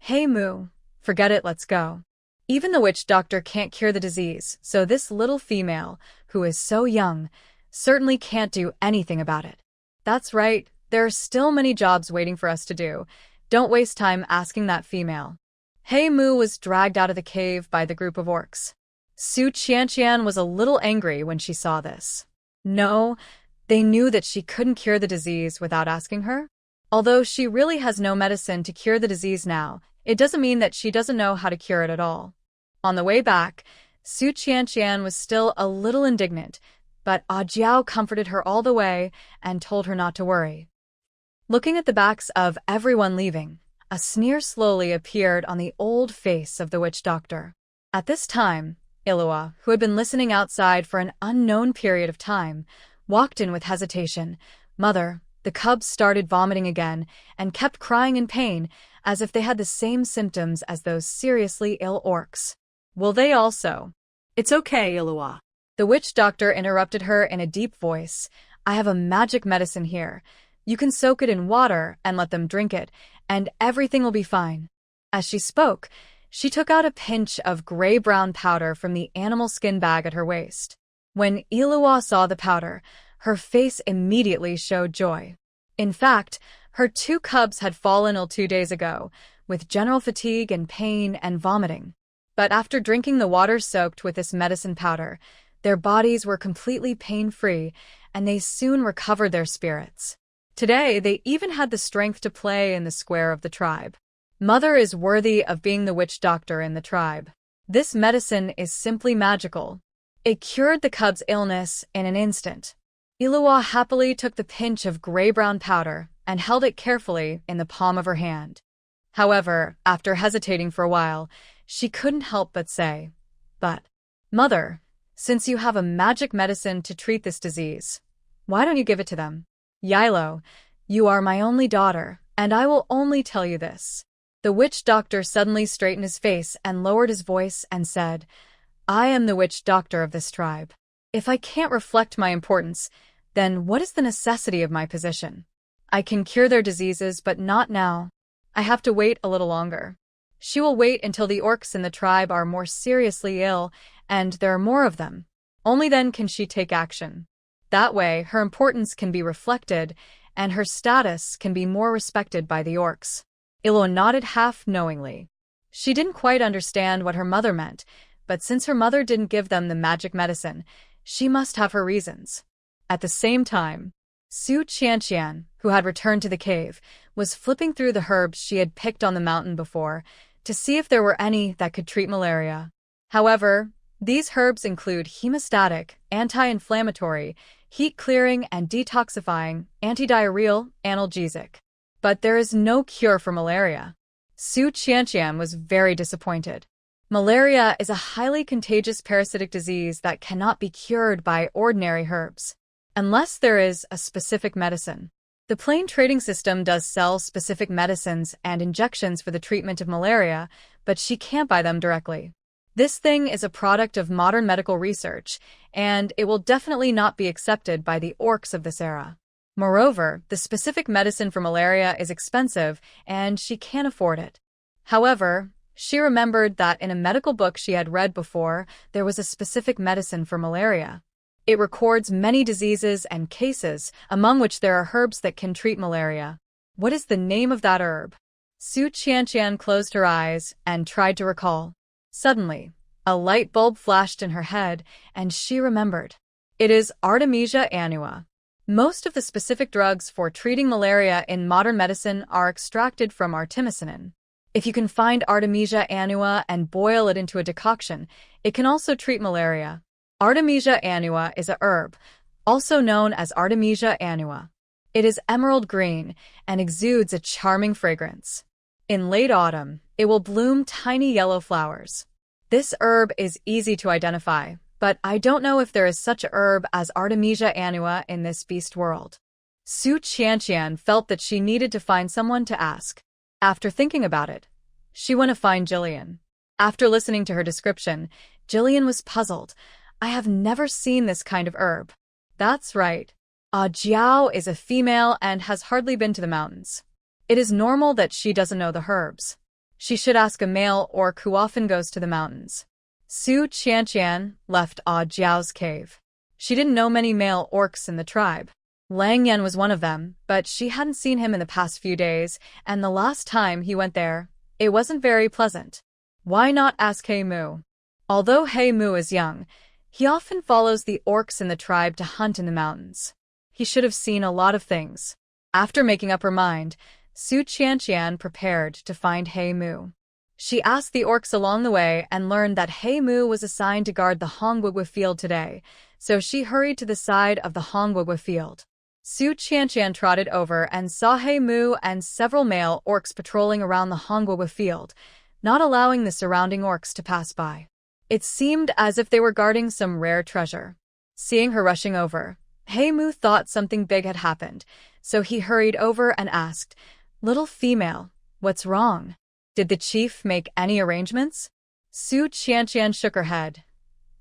Heimu, forget it, let's go. Even the witch doctor can't cure the disease, so this little female, who is so young, certainly can't do anything about it. That's right, there are still many jobs waiting for us to do. Don't waste time asking that female. Heimu was dragged out of the cave by the group of orcs. Su Qianqian was a little angry when she saw this. No, they knew that she couldn't cure the disease without asking her. Although she really has no medicine to cure the disease now, it doesn't mean that she doesn't know how to cure it at all. On the way back, Su Qianqian was still a little indignant, but Ah Jiao comforted her all the way and told her not to worry. Looking at the backs of everyone leaving, a sneer slowly appeared on the old face of the witch doctor. At this time, Ilua, who had been listening outside for an unknown period of time, walked in with hesitation. Mother, the cubs started vomiting again and kept crying in pain, as if they had the same symptoms as those seriously ill orcs. Will they also? It's okay, Ilua. The witch doctor interrupted her in a deep voice. I have a magic medicine here. You can soak it in water and let them drink it, and everything will be fine. As she spoke, she took out a pinch of gray-brown powder from the animal skin bag at her waist. When Ilua saw the powder, her face immediately showed joy. In fact, her 2 cubs had fallen ill 2 days ago, with general fatigue and pain and vomiting. But after drinking the water soaked with this medicine powder, their bodies were completely pain-free, and they soon recovered their spirits. Today, they even had the strength to play in the square of the tribe. Mother is worthy of being the witch doctor in the tribe. This medicine is simply magical. It cured the cub's illness in an instant. Ilua happily took the pinch of gray-brown powder and held it carefully in the palm of her hand. However, after hesitating for a while, she couldn't help but say, But, Mother, since you have a magic medicine to treat this disease, why don't you give it to them? Yilo, you are my only daughter, and I will only tell you this. The witch doctor suddenly straightened his face and lowered his voice and said, I am the witch doctor of this tribe. If I can't reflect my importance, then what is the necessity of my position? I can cure their diseases, but not now. I have to wait a little longer. She will wait until the orcs in the tribe are more seriously ill, and there are more of them. Only then can she take action. That way, her importance can be reflected, and her status can be more respected by the orcs. Ilua nodded half-knowingly. She didn't quite understand what her mother meant, but since her mother didn't give them the magic medicine, she must have her reasons. At the same time, Su Qianqian, who had returned to the cave, was flipping through the herbs she had picked on the mountain before to see if there were any that could treat malaria. However, these herbs include hemostatic, anti-inflammatory, heat-clearing and detoxifying, anti-diarrheal, analgesic. But there is no cure for malaria. Su Qianqian was very disappointed. Malaria is a highly contagious parasitic disease that cannot be cured by ordinary herbs, unless there is a specific medicine. The plain trading system does sell specific medicines and injections for the treatment of malaria, but she can't buy them directly. This thing is a product of modern medical research, and it will definitely not be accepted by the orcs of this era. Moreover, the specific medicine for malaria is expensive, and she can't afford it. However, she remembered that in a medical book she had read before, there was a specific medicine for malaria. It records many diseases and cases, among which there are herbs that can treat malaria. What is the name of that herb? Su Qianqian closed her eyes and tried to recall. Suddenly, a light bulb flashed in her head, and she remembered. It is Artemisia annua. Most of the specific drugs for treating malaria in modern medicine are extracted from artemisinin. If you can find Artemisia annua and boil it into a decoction, it can also treat malaria. Artemisia annua is a herb, also known as Artemisia annua. It is emerald green and exudes a charming fragrance. In late autumn, it will bloom tiny yellow flowers. This herb is easy to identify, but I don't know if there is such a herb as Artemisia annua in this beast world. Su Qianqian felt that she needed to find someone to ask. After thinking about it, she went to find Jillian. After listening to her description, Jillian was puzzled. I have never seen this kind of herb. That's right. Jiao is a female and has hardly been to the mountains. It is normal that she doesn't know the herbs. She should ask a male orc who often goes to the mountains. Su Qianqian left Jiao's cave. She didn't know many male orcs in the tribe. Lang Yan was one of them, but she hadn't seen him in the past few days, and the last time he went there, it wasn't very pleasant. Why not ask He Mu? Although He Mu is young, he often follows the orcs in the tribe to hunt in the mountains. He should have seen a lot of things. After making up her mind, Su Qianqian prepared to find He Mu. She asked the orcs along the way and learned that He Mu was assigned to guard the Hongwugwa field today, so she hurried to the side of the Hongwugwa field. Su Qianqian trotted over and saw He Mu and several male orcs patrolling around the Hongwugwa field, not allowing the surrounding orcs to pass by. It seemed as if they were guarding some rare treasure. Seeing her rushing over, He Mu thought something big had happened, so he hurried over and asked, "Little female, what's wrong? Did the chief make any arrangements?" Su Qianqian shook her head.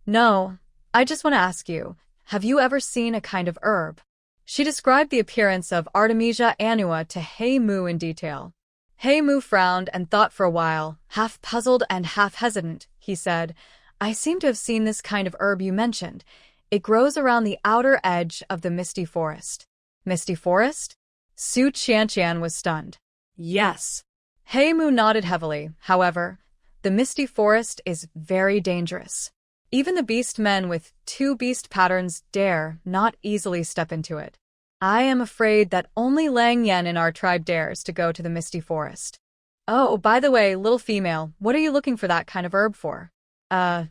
"No, I just want to ask you, have you ever seen a kind of herb?" She described the appearance of Artemisia annua to He Mu in detail. He Mu frowned and thought for a while, half puzzled and half hesitant. He said, "I seem to have seen this kind of herb you mentioned. It grows around the outer edge of the misty forest." Misty forest? Su Qianqian was stunned. Yes. He Mu nodded heavily. However, the misty forest is very dangerous. Even the beast men with 2 beast patterns dare not easily step into it. I am afraid that only Lang Yan in our tribe dares to go to the misty forest. Oh, by the way, little female, what are you looking for that kind of herb for?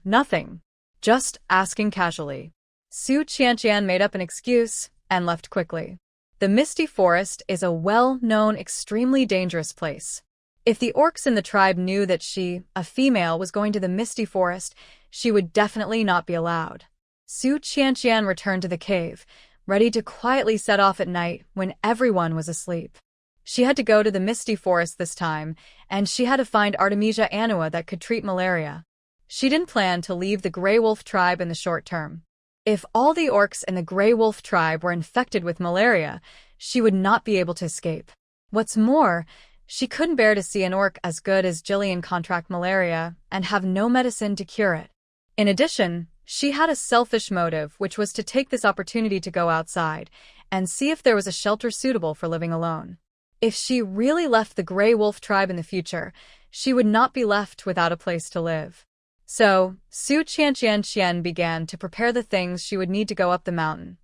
Nothing. Just asking casually. Su Qianqian made up an excuse and left quickly. The misty forest is a well-known, extremely dangerous place. If the orcs in the tribe knew that she, a female, was going to the misty forest, she would definitely not be allowed. Su Qianqian returned to the cave, ready to quietly set off at night when everyone was asleep. She had to go to the misty forest this time, and she had to find Artemisia annua that could treat malaria. She didn't plan to leave the Grey Wolf tribe in the short term. If all the orcs in the Grey Wolf tribe were infected with malaria, she would not be able to escape. What's more, she couldn't bear to see an orc as good as Jillian contract malaria and have no medicine to cure it. In addition, she had a selfish motive, which was to take this opportunity to go outside and see if there was a shelter suitable for living alone. If she really left the Grey Wolf tribe in the future, she would not be left without a place to live. So, Su Qianqian began to prepare the things she would need to go up the mountain: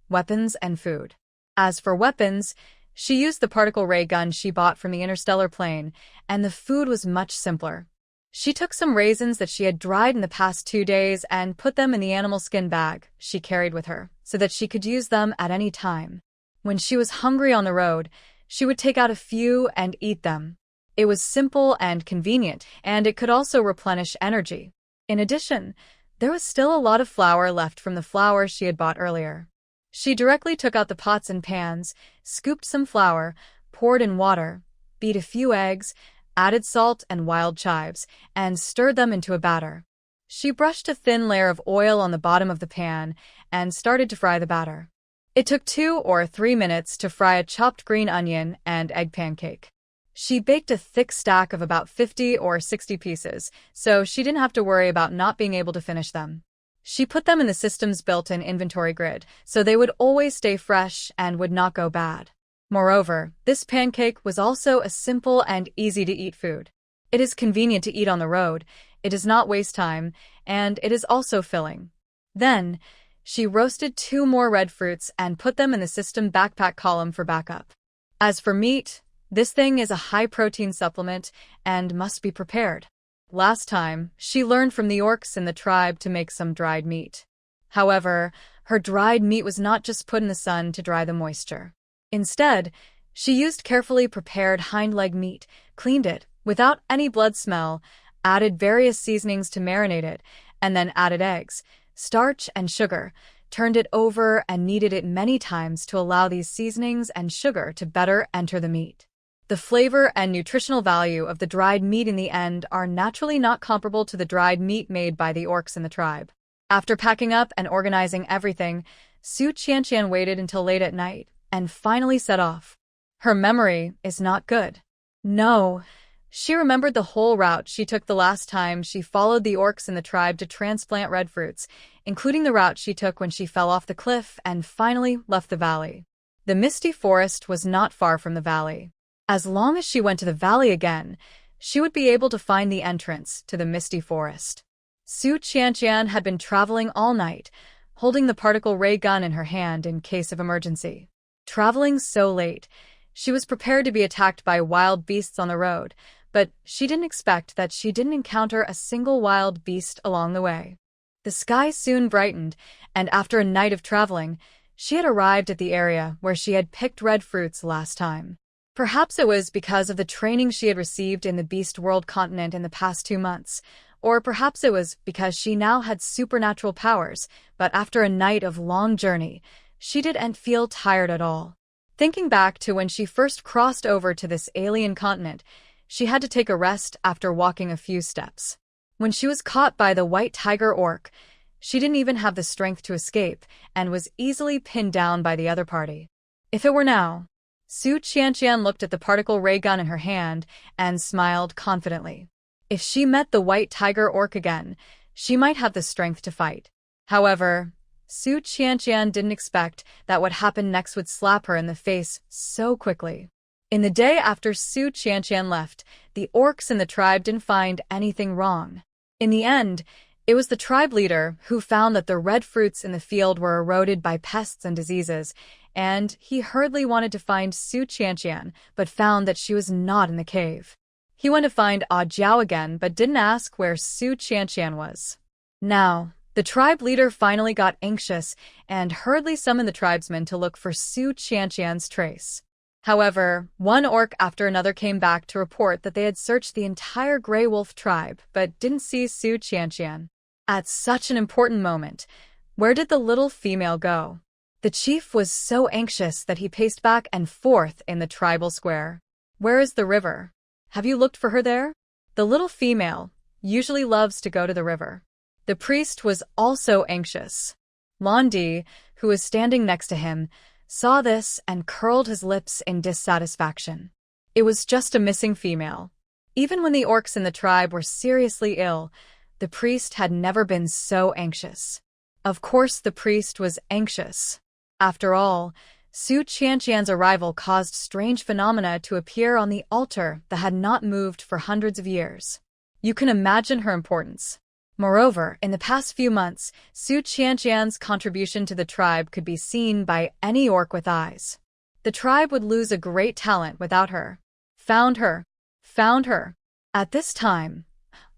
weapons and food. As for weapons, she used the particle ray gun she bought from the interstellar plane, and the food was much simpler. She took some raisins that she had dried in the past 2 days and put them in the animal skin bag she carried with her, so that she could use them at any time. When she was hungry on the road, she would take out a few and eat them. It was simple and convenient, and it could also replenish energy. In addition, there was still a lot of flour left from the flour she had bought earlier. She directly took out the pots and pans, scooped some flour, poured in water, beat a few eggs, added salt and wild chives, and stirred them into a batter. She brushed a thin layer of oil on the bottom of the pan and started to fry the batter. It took 2 or 3 minutes to fry a chopped green onion and egg pancake. She baked a thick stack of about 50 or 60 pieces, so she didn't have to worry about not being able to finish them. She put them in the system's built-in inventory grid, so they would always stay fresh and would not go bad. Moreover, this pancake was also a simple and easy-to-eat food. It is convenient to eat on the road, It does not waste time, and it is also filling. Then, she roasted 2 more red fruits and put them in the system backpack column for backup. As for meat, this thing is a high-protein supplement and must be prepared. Last time, she learned from the orcs in the tribe to make some dried meat. However, her dried meat was not just put in the sun to dry the moisture. Instead, she used carefully prepared hind leg meat, cleaned it without any blood smell, added various seasonings to marinate it, and then added eggs, starch, and sugar, turned it over and kneaded it many times to allow these seasonings and sugar to better enter the meat. The flavor and nutritional value of the dried meat in the end are naturally not comparable to the dried meat made by the orcs in the tribe. After packing up and organizing everything, Su Qianqian waited until late at night and finally set off. Her memory is not good. No, she remembered the whole route she took the last time she followed the orcs in the tribe to transplant red fruits, including the route she took when she fell off the cliff and finally left the valley. The misty forest was not far from the valley. As long as she went to the valley again, she would be able to find the entrance to the misty forest. Su Qianqian had been traveling all night, holding the particle ray gun in her hand in case of emergency. Traveling so late, she was prepared to be attacked by wild beasts on the road, but she didn't expect that she didn't encounter a single wild beast along the way. The sky soon brightened, and after a night of traveling, she had arrived at the area where she had picked red fruits last time. Perhaps it was because of the training she had received in the Beast World continent in the past 2 months, or perhaps it was because she now had supernatural powers, but after a night of long journey, she didn't feel tired at all. Thinking back to when she first crossed over to this alien continent, she had to take a rest after walking a few steps. When she was caught by the white tiger orc, she didn't even have the strength to escape and was easily pinned down by the other party. If it were now, Su Qianqian looked at the particle ray gun in her hand and smiled confidently. If she met the white tiger orc again, she might have the strength to fight. However, Su Qianqian didn't expect that what happened next would slap her in the face so quickly. In the day after Su Qianqian left, the orcs in the tribe didn't find anything wrong. In the end, it was the tribe leader who found that the red fruits in the field were eroded by pests and diseases, and he hurriedly wanted to find Su Qianqian, but found that she was not in the cave. He went to find Ah Jiao again, but didn't ask where Su Qianqian was. Now, the tribe leader finally got anxious and hurriedly summoned the tribesmen to look for Su Qianqian's trace. However, one orc after another came back to report that they had searched the entire Grey Wolf tribe but didn't see Su Qianqian. At such an important moment, where did the little female go? The chief was so anxious that he paced back and forth in the tribal square. Where is the river? Have you looked for her there? The little female usually loves to go to the river. The priest was also anxious. Londi, who was standing next to him, saw this and curled his lips in dissatisfaction. It was just a missing female. Even when the orcs in the tribe were seriously ill, the priest had never been so anxious. Of course the priest was anxious. After all, Su Qianqian's arrival caused strange phenomena to appear on the altar that had not moved for hundreds of years. You can imagine her importance. Moreover, in the past few months, Su Qianqian's contribution to the tribe could be seen by any orc with eyes. The tribe would lose a great talent without her. Found her. Found her. At this time,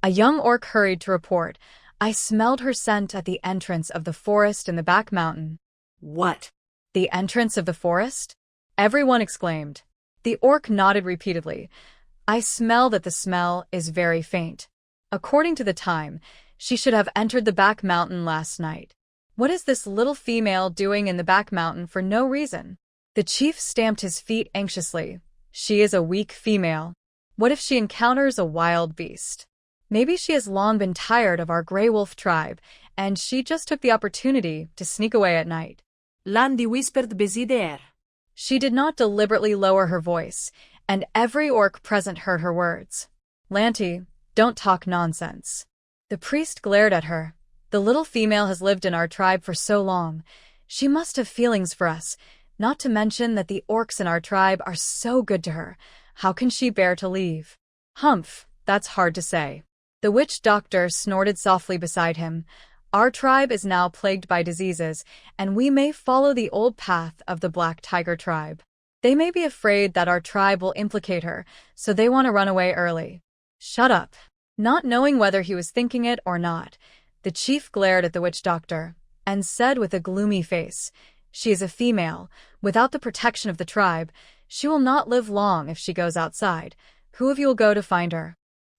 a young orc hurried to report, "I smelled her scent at the entrance of the forest in the back mountain." What? The entrance of the forest? Everyone exclaimed. The orc nodded repeatedly. "I smell that the smell is very faint. According to the time, she should have entered the back mountain last night. What is this little female doing in the back mountain for no reason?" The chief stamped his feet anxiously. She is a weak female. What if she encounters a wild beast? Maybe she has long been tired of our Grey Wolf tribe, and she just took the opportunity to sneak away at night. Landy whispered busy there. She did not deliberately lower her voice, and every orc present heard her words. "Lanty, don't talk nonsense." The priest glared at her. "The little female has lived in our tribe for so long. She must have feelings for us, not to mention that the orcs in our tribe are so good to her. How can she bear to leave?" "Humph, that's hard to say." The witch doctor snorted softly beside him. Our tribe is now plagued by diseases, and we may follow the old path of the Black Tiger tribe. They may be afraid that our tribe will implicate her, so they want to run away early. Shut up. Not knowing whether he was thinking it or not, the chief glared at the witch doctor and said with a gloomy face, "She is a female. Without the protection of the tribe, she will not live long if she goes outside. Who of you will go to find her?"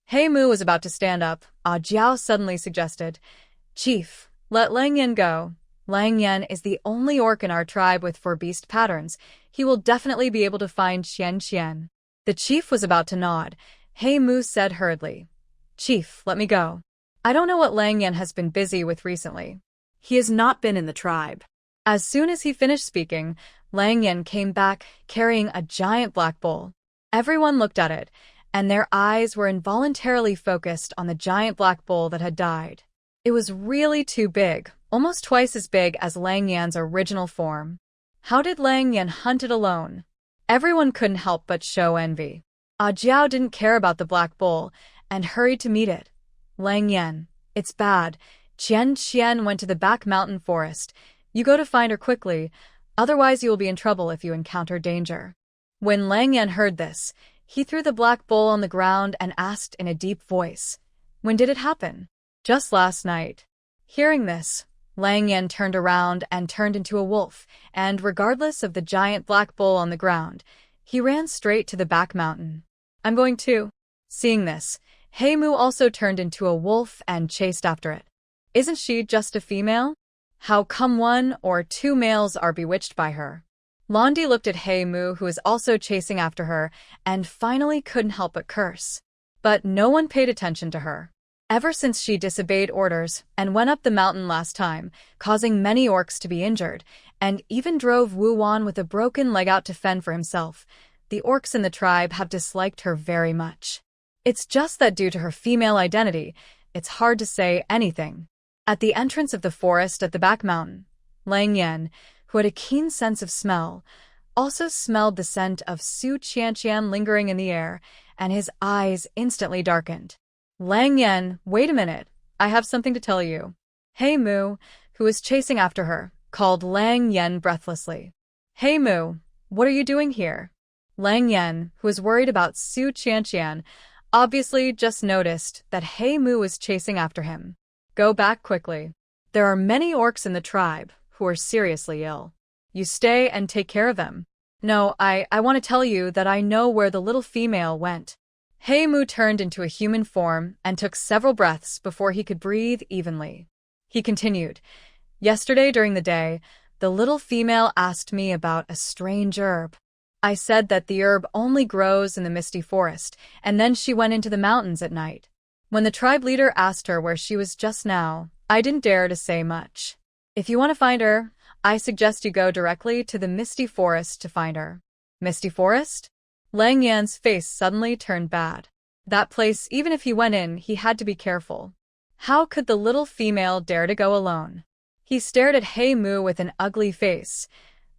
Hei Mu was about to stand up. Jiao suddenly suggested, "Chief, let Lang Yan go. Lang Yan is the only orc in our tribe with 4 beast patterns. He will definitely be able to find Qian Qian." The chief was about to nod. Hei Mu said hurriedly, "Chief, let me go. I don't know what Lang Yan has been busy with recently." He has not been in the tribe. As soon as he finished speaking, Lang Yan came back carrying a giant black bowl. Everyone looked at it, and their eyes were involuntarily focused on the giant black bowl that had died. It was really too big, almost twice as big as Lang Yan's original form. How did Lang Yan hunt it alone? Everyone couldn't help but show envy. Jiao didn't care about the black bowl and hurried to meet it. "Lang Yan, it's bad. Qian Qian went to the back mountain forest. You go to find her quickly, otherwise you will be in trouble if you encounter danger." When Lang Yan heard this, he threw the black bowl on the ground and asked in a deep voice, "When did it happen?" "Just last night." Hearing this, Lang Yan turned around and turned into a wolf, and regardless of the giant black bowl on the ground, he ran straight to the back mountain. "I'm going too." Seeing this, Hei Mu also turned into a wolf and chased after it. Isn't she just a female? How come 1 or 2 males are bewitched by her? Londi looked at Hei Mu, who was also chasing after her, and finally couldn't help but curse. But no one paid attention to her. Ever since she disobeyed orders and went up the mountain last time, causing many orcs to be injured, and even drove Wu Wan with a broken leg out to fend for himself, the orcs in the tribe have disliked her very much. It's just that due to her female identity, it's hard to say anything. At the entrance of the forest at the back mountain, Lang Yan, who had a keen sense of smell, also smelled the scent of Su Qianqian lingering in the air, and his eyes instantly darkened. "Lang Yan, wait a minute, I have something to tell you." Hei Mu, who was chasing after her, called Lang Yan breathlessly. "Hei Mu, what are you doing here?" Lang Yan, who was worried about Su Qianqian, obviously just noticed that Hei Mu was chasing after him. "Go back quickly. There are many orcs in the tribe who are seriously ill. You stay and take care of them." "No, I want to tell you that I know where the little female went." Hei Mu turned into a human form and took several breaths before he could breathe evenly. He continued, "Yesterday during the day, the little female asked me about a strange herb. I said that the herb only grows in the misty forest, and then she went into the mountains at night. When the tribe leader asked her where she was just now, I didn't dare to say much. If you want to find her, I suggest you go directly to the misty forest to find her." "Misty forest?" Lang Yan's face suddenly turned bad. That place, even if he went in, he had to be careful. How could the little female dare to go alone? He stared at Hei Mu with an ugly face.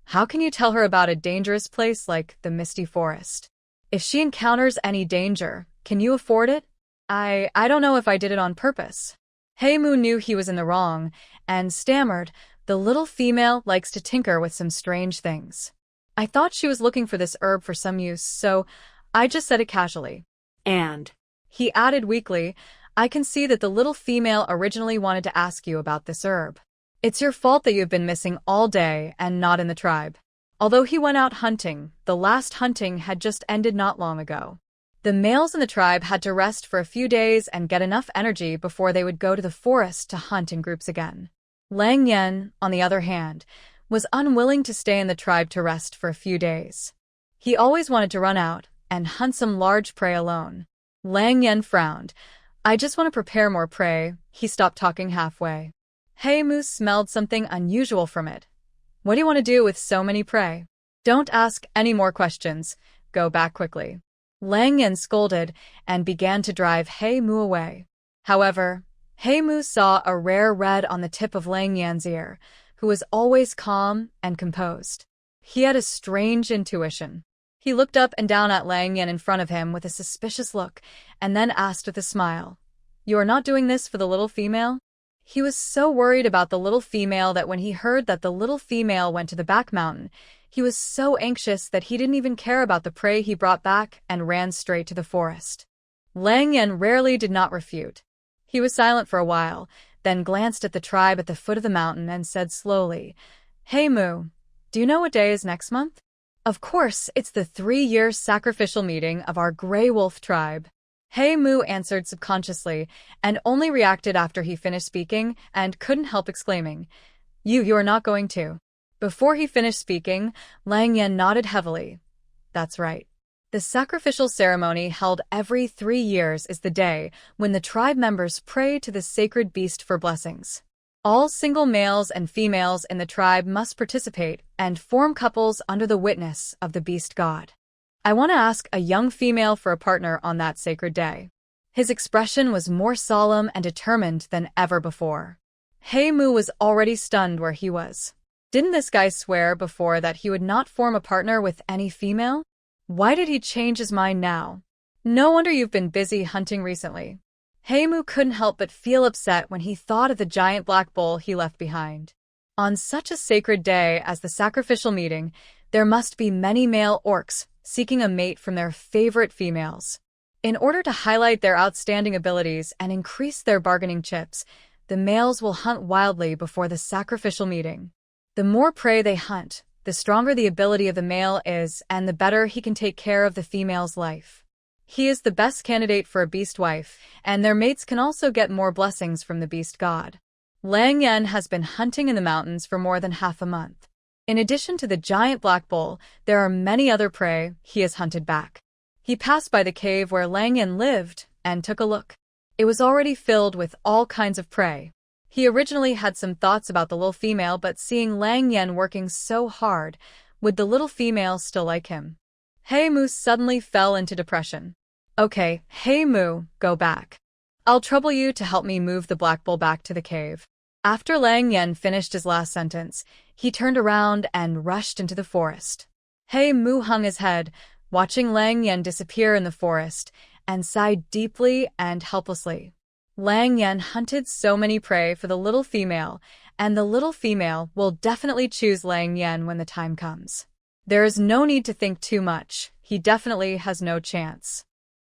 How can you tell her about a dangerous place like the misty forest? If she encounters any danger, can you afford it? I don't know if I did it on purpose." Hei Mu knew he was in the wrong, and stammered, "The little female likes to tinker with some strange things. I thought she was looking for this herb for some use, so I just said it casually." And He added weakly, "I can see that the little female originally wanted to ask you about this herb. It's your fault that you've been missing all day and not in the tribe." Although he went out hunting, the last hunting had just ended not long ago. The males in the tribe had to rest for a few days and get enough energy before they would go to the forest to hunt in groups again. Lang Yan, on the other hand, was unwilling to stay in the tribe to rest for a few days. He always wanted to run out and hunt some large prey alone. Lang Yan frowned. "I just want to prepare more prey." He stopped talking halfway. Hei Mu smelled something unusual from it. "What do you want to do with so many prey?" "Don't ask any more questions. Go back quickly." Lang Yan scolded and began to drive Hei Mu away. However, Hei Mu saw a rare red on the tip of Lang Yan's ear, who was always calm and composed. He had a strange intuition. He looked up and down at Lang Yan in front of him with a suspicious look, and then asked with a smile, You are not doing this for the little female? He was so worried about the little female that when he heard that the little female went to the back mountain, he was so anxious that he didn't even care about the prey he brought back and ran straight to the forest. Lang Yan rarely did not refute. He was silent for a while, then glanced at the tribe at the foot of the mountain and said slowly, "Hey Moo, do you know what day is next month?" "Of course, it's the 3-year sacrificial meeting of our Grey Wolf tribe." Hey Moo answered subconsciously, and only reacted after he finished speaking and couldn't help exclaiming, You are not going to." Before he finished speaking, Lang Yan nodded heavily. That's right. The sacrificial ceremony held every 3 years is the day when the tribe members pray to the sacred beast for blessings. All single males and females in the tribe must participate and form couples under the witness of the beast god. I want to ask a young female for a partner on that sacred day. His expression was more solemn and determined than ever before. Hey Moo was already stunned where he was. Didn't this guy swear before that he would not form a partner with any female? Why did he change his mind now? No wonder you've been busy hunting recently. Hey Moo couldn't help but feel upset when he thought of the giant black bull he left behind. On such a sacred day as the sacrificial meeting, there must be many male orcs seeking a mate from their favorite females. In order to highlight their outstanding abilities and increase their bargaining chips, the males will hunt wildly before the sacrificial meeting. The more prey they hunt, the stronger the ability of the male is and the better he can take care of the female's life. He is the best candidate for a beast wife, and their mates can also get more blessings from the beast god. Lang Yan has been hunting in the mountains for more than half a month. In addition to the giant black bull, there are many other prey he has hunted back. He passed by the cave where Lang Yan lived and took a look. It was already filled with all kinds of prey. He originally had some thoughts about the little female, but seeing Lang Yan working so hard, would the little female still like him? Hey Moo suddenly fell into depression. Okay, Hey Moo, go back. I'll trouble you to help me move the black bull back to the cave. After Lang Yan finished his last sentence, he turned around and rushed into the forest. Hey Moo hung his head, watching Lang Yan disappear in the forest, and sighed deeply and helplessly. Lang Yan hunted so many prey for the little female, and the little female will definitely choose Lang Yan when the time comes. There is no need to think too much, he definitely has no chance.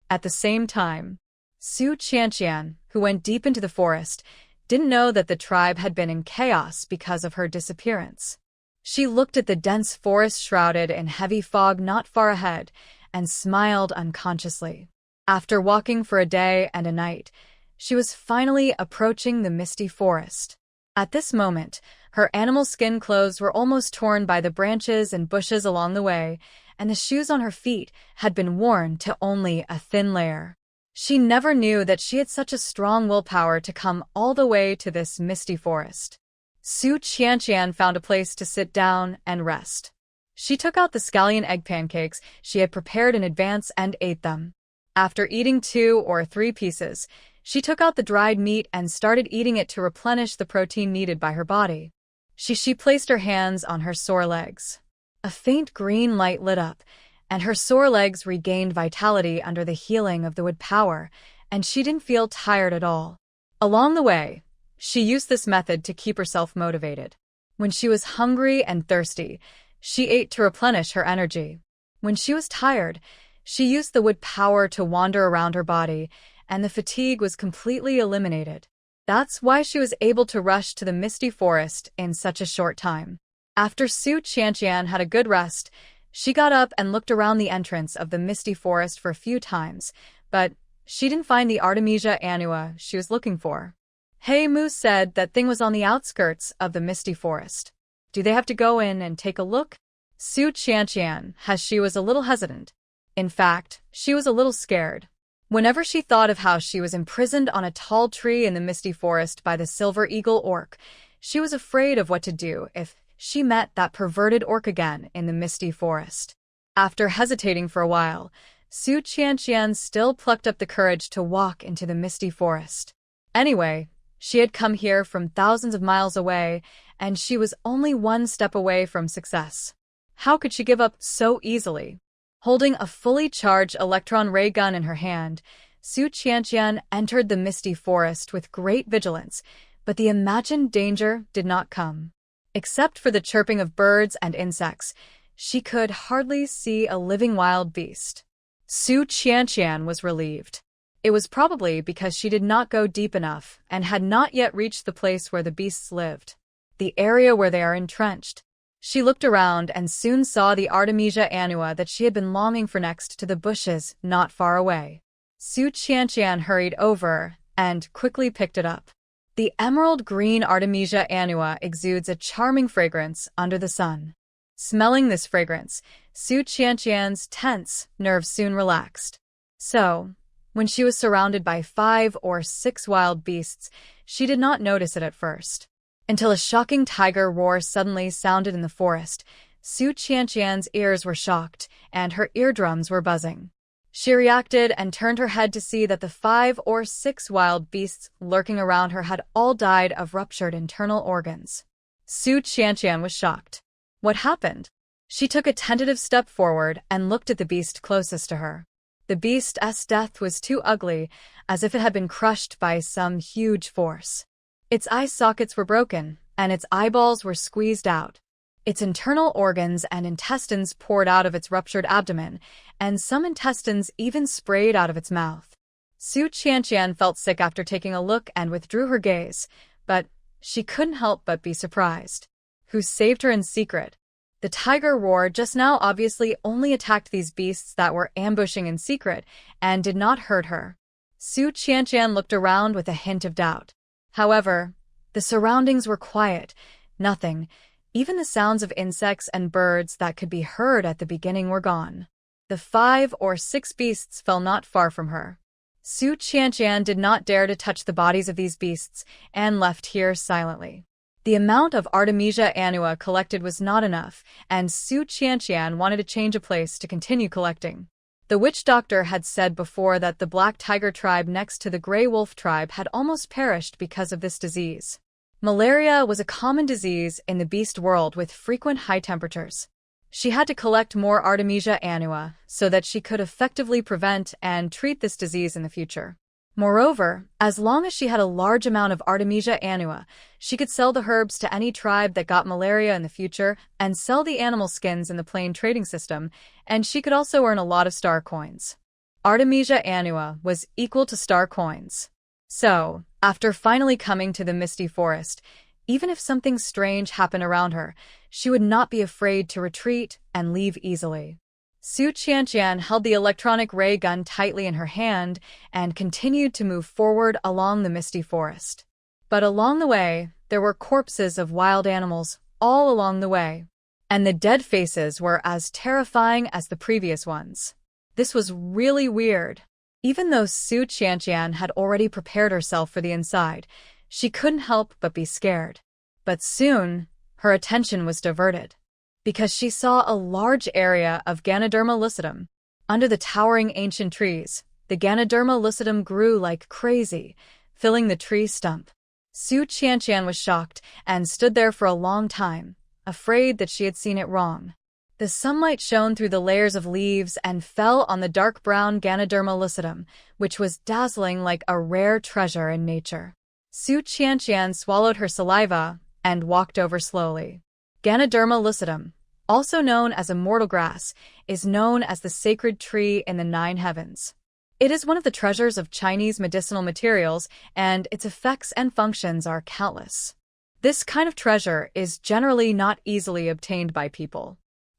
At the same time, Su Qianqian, who went deep into the forest, didn't know that the tribe had been in chaos because of her disappearance. She looked at the dense forest shrouded in heavy fog not far ahead and smiled unconsciously. After walking for a day and a night, she was finally approaching the misty forest. At this moment, her animal skin clothes were almost torn by the branches and bushes along the way, and the shoes on her feet had been worn to only a thin layer. She never knew that she had such a strong willpower to come all the way to this misty forest. Su Qianqian found a place to sit down and rest. She took out the scallion egg pancakes she had prepared in advance and ate them. After eating 2 or 3 pieces, she took out the dried meat and started eating it to replenish the protein needed by her body. She placed her hands on her sore legs. A faint green light lit up, and her sore legs regained vitality under the healing of the wood power, and she didn't feel tired at all. Along the way, she used this method to keep herself motivated. When she was hungry and thirsty, she ate to replenish her energy. When she was tired, she used the wood power to wander around her body, and the fatigue was completely eliminated. That's why she was able to rush to the misty forest in such a short time. After Su Qianqian had a good rest, she got up and looked around the entrance of the misty forest for a few times, but she didn't find the Artemisia annua she was looking for. Hey Moo said that thing was on the outskirts of the misty forest. Do they have to go in and take a look? Su Qianqian, as she was a little hesitant. In fact, she was a little scared. Whenever she thought of how she was imprisoned on a tall tree in the misty forest by the silver eagle orc, she was afraid of what to do if she met that perverted orc again in the misty forest. After hesitating for a while, Su Qianqian still plucked up the courage to walk into the misty forest. Anyway, she had come here from thousands of miles away, and she was only one step away from success. How could she give up so easily? Holding a fully charged electron ray gun in her hand, Su Qianqian entered the misty forest with great vigilance, but the imagined danger did not come. Except for the chirping of birds and insects, she could hardly see a living wild beast. Su Qianqian was relieved. It was probably because she did not go deep enough and had not yet reached the place where the beasts lived, the area where they are entrenched. She looked around and soon saw the Artemisia annua that she had been longing for next to the bushes not far away. Su Qianqian hurried over and quickly picked it up. The emerald green Artemisia annua exudes a charming fragrance under the sun. Smelling this fragrance, Su Qianqian's tense nerves soon relaxed. So, when she was surrounded by 5 or 6 wild beasts, she did not notice it at first. Until a shocking tiger roar suddenly sounded in the forest, Su Qianqian's ears were shocked, and her eardrums were buzzing. She reacted and turned her head to see that the 5 or 6 wild beasts lurking around her had all died of ruptured internal organs. Su Qianqian was shocked. What happened? She took a tentative step forward and looked at the beast closest to her. The beast's death was too ugly, as if it had been crushed by some huge force. Its eye sockets were broken, and its eyeballs were squeezed out. Its internal organs and intestines poured out of its ruptured abdomen, and some intestines even sprayed out of its mouth. Su Qianqian felt sick after taking a look and withdrew her gaze, but she couldn't help but be surprised. Who saved her in secret? The tiger roar just now obviously only attacked these beasts that were ambushing in secret and did not hurt her. Su Qianqian looked around with a hint of doubt. However, the surroundings were quiet. Nothing, even the sounds of insects and birds that could be heard at the beginning were gone. The 5 or 6 beasts fell not far from her. Su Qianqian did not dare to touch the bodies of these beasts and left here silently. The amount of Artemisia annua collected was not enough, and Su Qianqian wanted to change a place to continue collecting. The witch doctor had said before that the black tiger tribe next to the gray wolf tribe had almost perished because of this disease. Malaria was a common disease in the beast world with frequent high temperatures. She had to collect more Artemisia annua so that she could effectively prevent and treat this disease in the future. Moreover, as long as she had a large amount of Artemisia annua, she could sell the herbs to any tribe that got malaria in the future and sell the animal skins in the plain trading system, and she could also earn a lot of star coins. Artemisia annua was equal to star coins. So, after finally coming to the misty forest, even if something strange happened around her, she would not be afraid to retreat and leave easily. Su Qianqian held the electronic ray gun tightly in her hand and continued to move forward along the misty forest. But along the way, there were corpses of wild animals all along the way, and the dead faces were as terrifying as the previous ones. This was really weird. Even though Su Qianqian had already prepared herself for the inside, she couldn't help but be scared. But soon, her attention was diverted, because she saw a large area of Ganoderma lucidum. Under the towering ancient trees, the Ganoderma lucidum grew like crazy, filling the tree stump. Su Qianqian was shocked and stood there for a long time, afraid that she had seen it wrong. The sunlight shone through the layers of leaves and fell on the dark brown Ganoderma lucidum, which was dazzling like a rare treasure in nature. Su Qianqian swallowed her saliva and walked over slowly. Ganoderma lucidum, also known as immortal grass, is known as the sacred tree in the 9 heavens. It is one of the treasures of Chinese medicinal materials, and its effects and functions are countless. This kind of treasure is generally not easily obtained by people.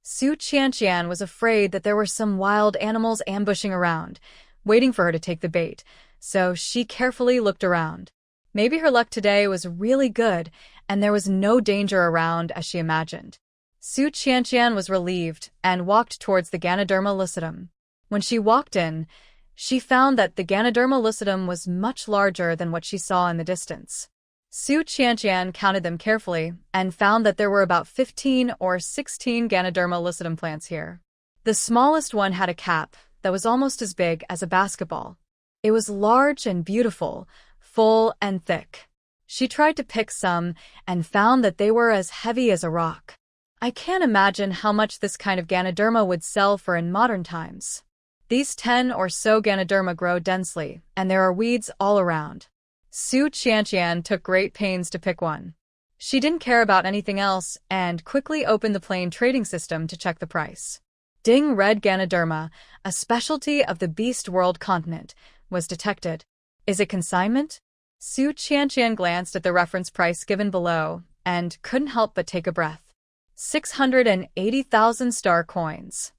Su Qianqian was afraid that there were some wild animals ambushing around, waiting for her to take the bait, so she carefully looked around. Maybe her luck today was really good, and there was no danger around as she imagined. Su Qianqian was relieved and walked towards the Ganoderma lucidum. When she walked in, she found that the Ganoderma lucidum was much larger than what she saw in the distance. Su Qianqian counted them carefully and found that there were about 15 or 16 Ganoderma lucidum plants here. The smallest one had a cap that was almost as big as a basketball. It was large and beautiful, full and thick. She tried to pick some and found that they were as heavy as a rock. I can't imagine how much this kind of Ganoderma would sell for in modern times. These 10 or so Ganoderma grow densely, and there are weeds all around. Su Qianqian took great pains to pick one. She didn't care about anything else and quickly opened the plain trading system to check the price. Ding, red Ganoderma, a specialty of the beast world continent, was detected. Is it consignment? Su Qianqian glanced at the reference price given below and couldn't help but take a breath. 680,000 star coins.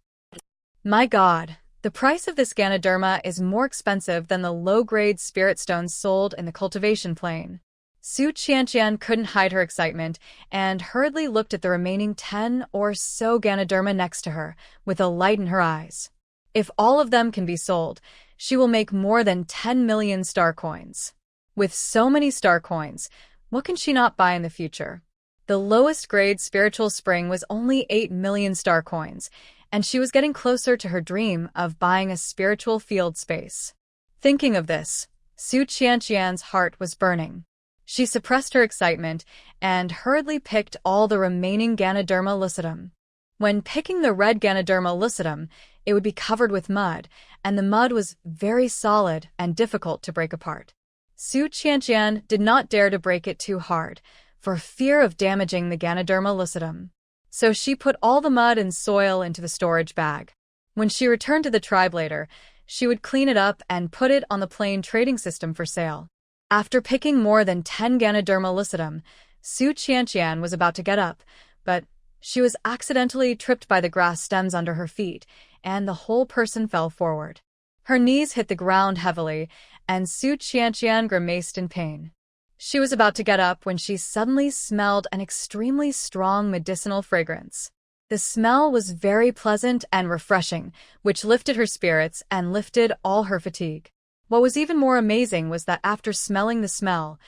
My God, the price of this Ganoderma is more expensive than the low-grade spirit stones sold in the cultivation plain. Su Qianqian couldn't hide her excitement and hurriedly looked at the remaining 10 or so Ganoderma next to her, with a light in her eyes. If all of them can be sold, she will make more than 10 million star coins. With so many star coins, what can she not buy in the future? The lowest grade spiritual spring was only 8 million star coins, and she was getting closer to her dream of buying a spiritual field space. Thinking of this, Su Qianqian's heart was burning. She suppressed her excitement and hurriedly picked all the remaining Ganoderma lucidum. When picking the red Ganoderma lucidum, it would be covered with mud, and the mud was very solid and difficult to break apart. Su Qianqian did not dare to break it too hard, for fear of damaging the Ganoderma lucidum. So she put all the mud and soil into the storage bag. When she returned to the tribe later, she would clean it up and put it on the plain trading system for sale. After picking more than 10 Ganoderma lucidum, Su Qianqian was about to get up, but she was accidentally tripped by the grass stems under her feet, and the whole person fell forward. Her knees hit the ground heavily, and Su Qianqian grimaced in pain. She was about to get up when she suddenly smelled an extremely strong medicinal fragrance. The smell was very pleasant and refreshing, which lifted her spirits and lifted all her fatigue. What was even more amazing was that after smelling the smell,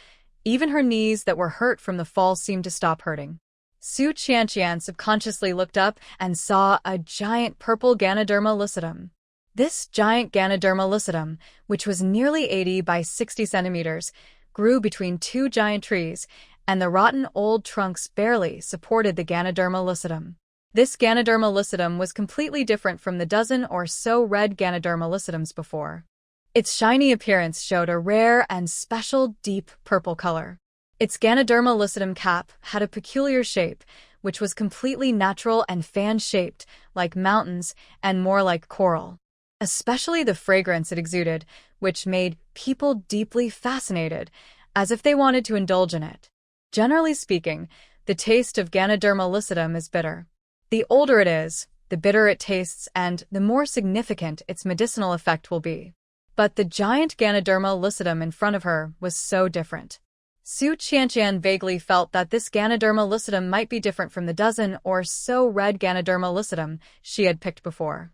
even her knees that were hurt from the fall seemed to stop hurting. Su Qianqian subconsciously looked up and saw a giant purple Ganoderma lucidum. This giant Ganoderma lucidum, which was nearly 80 by 60 centimeters, grew between two giant trees, and the rotten old trunks barely supported the Ganoderma lucidum. This Ganoderma lucidum was completely different from the dozen or so red Ganoderma lucidums before. Its shiny appearance showed a rare and special deep purple color. Its Ganoderma lucidum cap had a peculiar shape, which was completely natural and fan-shaped, like mountains and more like coral. Especially the fragrance it exuded, which made people deeply fascinated, as if they wanted to indulge in it. Generally speaking, the taste of Ganoderma lucidum is bitter. The older it is, the bitterer it tastes and the more significant its medicinal effect will be. But the giant Ganoderma lucidum in front of her was so different. Su Qianqian vaguely felt that this Ganoderma lucidum might be different from the dozen or so red Ganoderma lucidum she had picked before.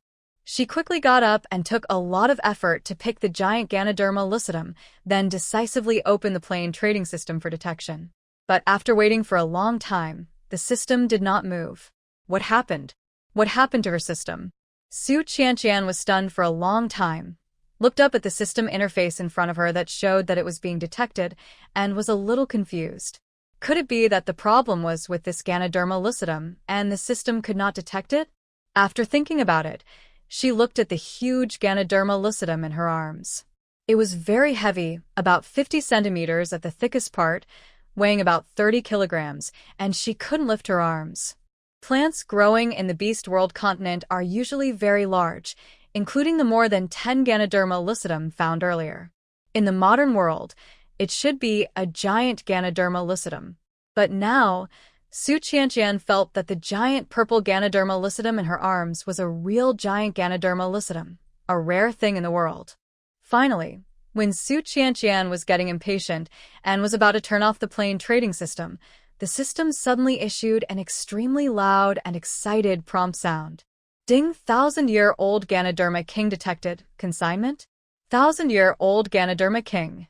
She quickly got up and took a lot of effort to pick the giant Ganoderma lucidum, then decisively opened the plain trading system for detection. But after waiting for a long time, the system did not move. What happened? What happened to her system? Su Qianqian was stunned for a long time, looked up at the system interface in front of her that showed that it was being detected, and was a little confused. Could it be that the problem was with this Ganoderma lucidum, and the system could not detect it? After thinking about it, she looked at the huge Ganoderma lucidum in her arms. It was very heavy, about 50 centimeters at the thickest part, weighing about 30 kilograms, and she couldn't lift her arms. Plants growing in the beast world continent are usually very large, including the more than 10 Ganoderma lucidum found earlier. In the modern world, it should be a giant Ganoderma lucidum. But now, Su Qianqian felt that the giant purple Ganoderma lucidum in her arms was a real giant Ganoderma lucidum, a rare thing in the world. Finally, when Su Qianqian was getting impatient and was about to turn off the plain trading system, the system suddenly issued an extremely loud and excited prompt sound. Ding, 1,000-year-old Ganoderma King detected. Consignment? 1,000-year-old Ganoderma King.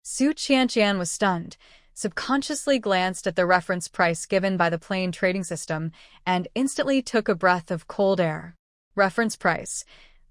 Su Qianqian was stunned, subconsciously glanced at the reference price given by the plain trading system, and instantly took a breath of cold air. Reference price.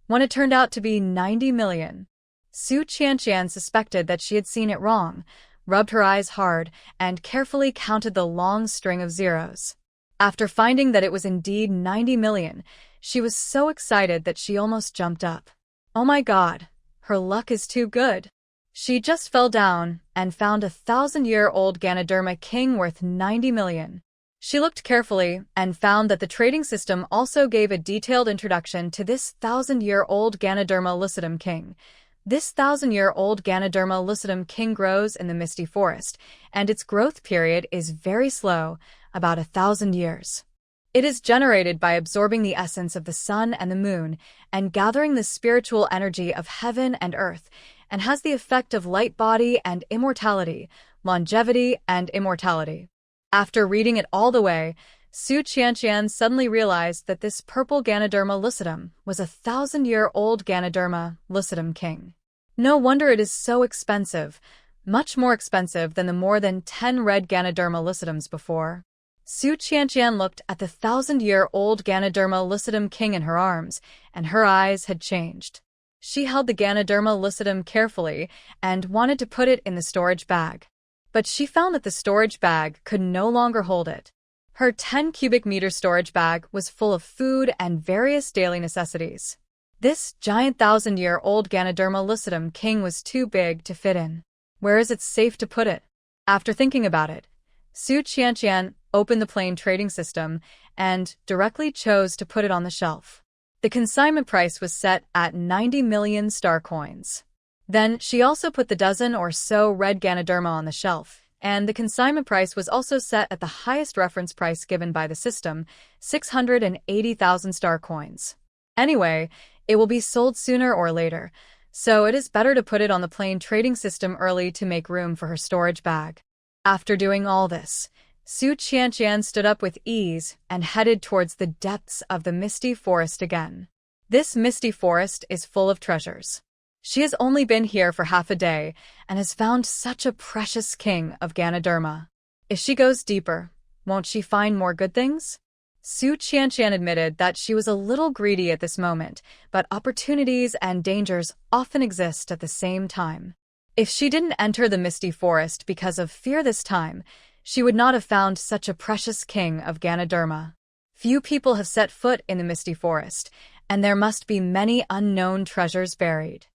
When it turned out to be 90 million. Su Qianqian suspected that she had seen it wrong, rubbed her eyes hard, and carefully counted the long string of zeros. After finding that it was indeed 90 million, She was so excited that she almost jumped up. Oh my god, her luck is too good. She just fell down and found a 1,000-year-old Ganoderma king worth 90 million. She looked carefully and found that the trading system also gave a detailed introduction to this 1,000-year-old Ganoderma lucidum king. This 1,000-year-old Ganoderma lucidum king grows in the misty forest, and its growth period is very slow, about 1,000 years. It is generated by absorbing the essence of the sun and the moon and gathering the spiritual energy of heaven and earth, and has the effect of light body and immortality, longevity and immortality. After reading it all the way, Su Qianqian suddenly realized that this purple Ganoderma lucidum was a 1,000-year-old Ganoderma lucidum king. No wonder it is so expensive, much more expensive than the more than 10 red Ganoderma lucidums before. Su Qianqian looked at the 1,000-year-old Ganoderma lucidum king in her arms, and her eyes had changed. She held the Ganoderma lucidum carefully and wanted to put it in the storage bag. But she found that the storage bag could no longer hold it. Her 10 cubic meter storage bag was full of food and various daily necessities. This giant 1,000-year-old Ganoderma lucidum king was too big to fit in. Where is it safe to put it? After thinking about it, Su Qianqian opened the plain trading system and directly chose to put it on the shelf. The consignment price was set at 90 million star coins. Then she also put the dozen or so red Ganoderma on the shelf, and the consignment price was also set at the highest reference price given by the system, 680,000 star coins. Anyway, it will be sold sooner or later, so it is better to put it on the plain trading system early to make room for her storage bag. After doing all this, Su Qianqian stood up with ease and headed towards the depths of the misty forest again. This misty forest is full of treasures. She has only been here for half a day and has found such a precious king of Ganoderma. If she goes deeper, won't she find more good things? Su Qianqian admitted that she was a little greedy at this moment, but opportunities and dangers often exist at the same time. If she didn't enter the misty forest because of fear this time, she would not have found such a precious king of Ganoderma. Few people have set foot in the misty forest, and there must be many unknown treasures buried.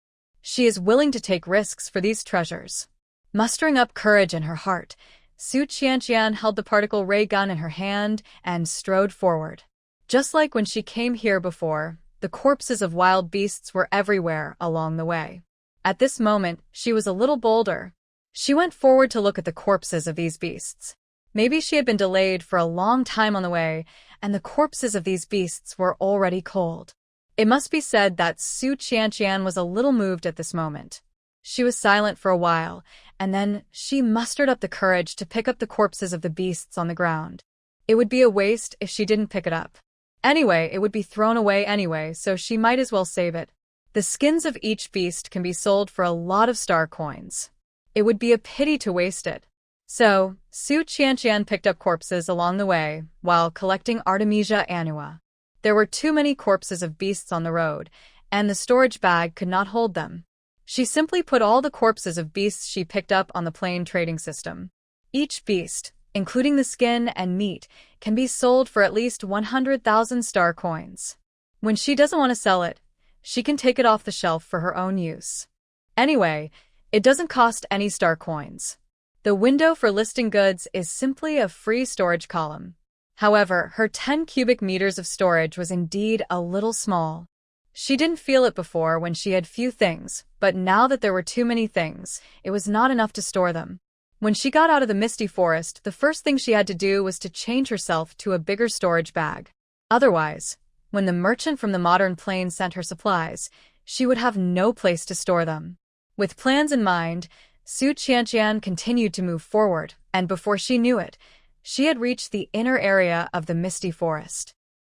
She is willing to take risks for these treasures. Mustering up courage in her heart, Su Qianqian held the particle ray gun in her hand and strode forward. Just like when she came here before, the corpses of wild beasts were everywhere along the way. At this moment, she was a little bolder. She went forward to look at the corpses of these beasts. Maybe she had been delayed for a long time on the way, and the corpses of these beasts were already cold. It must be said that Su Qianqian was a little moved at this moment. She was silent for a while, and then she mustered up the courage to pick up the corpses of the beasts on the ground. It would be a waste if she didn't pick it up. Anyway, it would be thrown away anyway, so she might as well save it. The skins of each beast can be sold for a lot of star coins. It would be a pity to waste it. So, Su Qianqian picked up corpses along the way, while collecting Artemisia annua. There were too many corpses of beasts on the road, and the storage bag could not hold them. She simply put all the corpses of beasts she picked up on the plain trading system. Each beast, including the skin and meat, can be sold for at least 100,000 star coins. When she doesn't want to sell it, she can take it off the shelf for her own use. Anyway, it doesn't cost any star coins. The window for listing goods is simply a free storage column. However, her 10 cubic meters of storage was indeed a little small. She didn't feel it before when she had few things, but now that there were too many things, it was not enough to store them. When she got out of the misty forest, the first thing she had to do was to change herself to a bigger storage bag. Otherwise, when the merchant from the modern plane sent her supplies, she would have no place to store them. With plans in mind, Su Qianqian continued to move forward, and before she knew it, she had reached the inner area of the misty forest.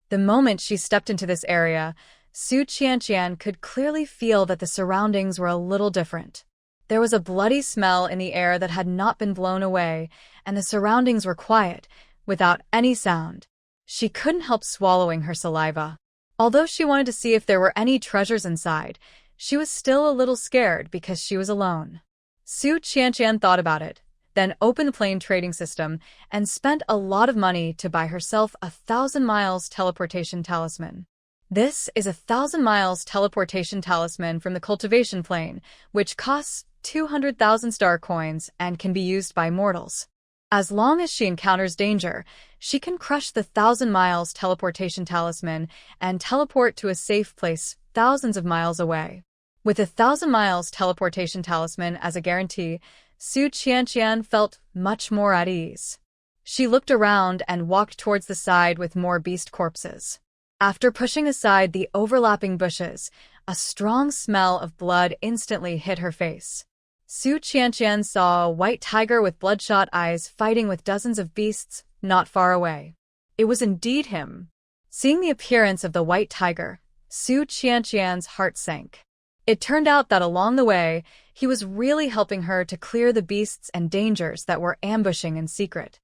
The moment she stepped into this area, Su Qianqian could clearly feel that the surroundings were a little different. There was a bloody smell in the air that had not been blown away, and the surroundings were quiet, without any sound. She couldn't help swallowing her saliva. Although she wanted to see if there were any treasures inside, she was still a little scared because she was alone. Su Qianqian thought about it, then opened the plane trading system and spent a lot of money to buy herself a 1,000 miles teleportation talisman. This is a 1,000 miles teleportation talisman from the cultivation plane, which costs 200,000 star coins and can be used by mortals. As long as she encounters danger, she can crush the 1,000 miles teleportation talisman and teleport to a safe place thousands of miles away. With a 1,000 miles teleportation talisman as a guarantee, Su Qianqian felt much more at ease. She looked around and walked towards the side with more beast corpses. After pushing aside the overlapping bushes, a strong smell of blood instantly hit her face. Su Qianqian saw a white tiger with bloodshot eyes fighting with dozens of beasts not far away. It was indeed him. Seeing the appearance of the white tiger, Su Qianqian's heart sank. It turned out that along the way, he was really helping her to clear the beasts and dangers that were ambushing in secret.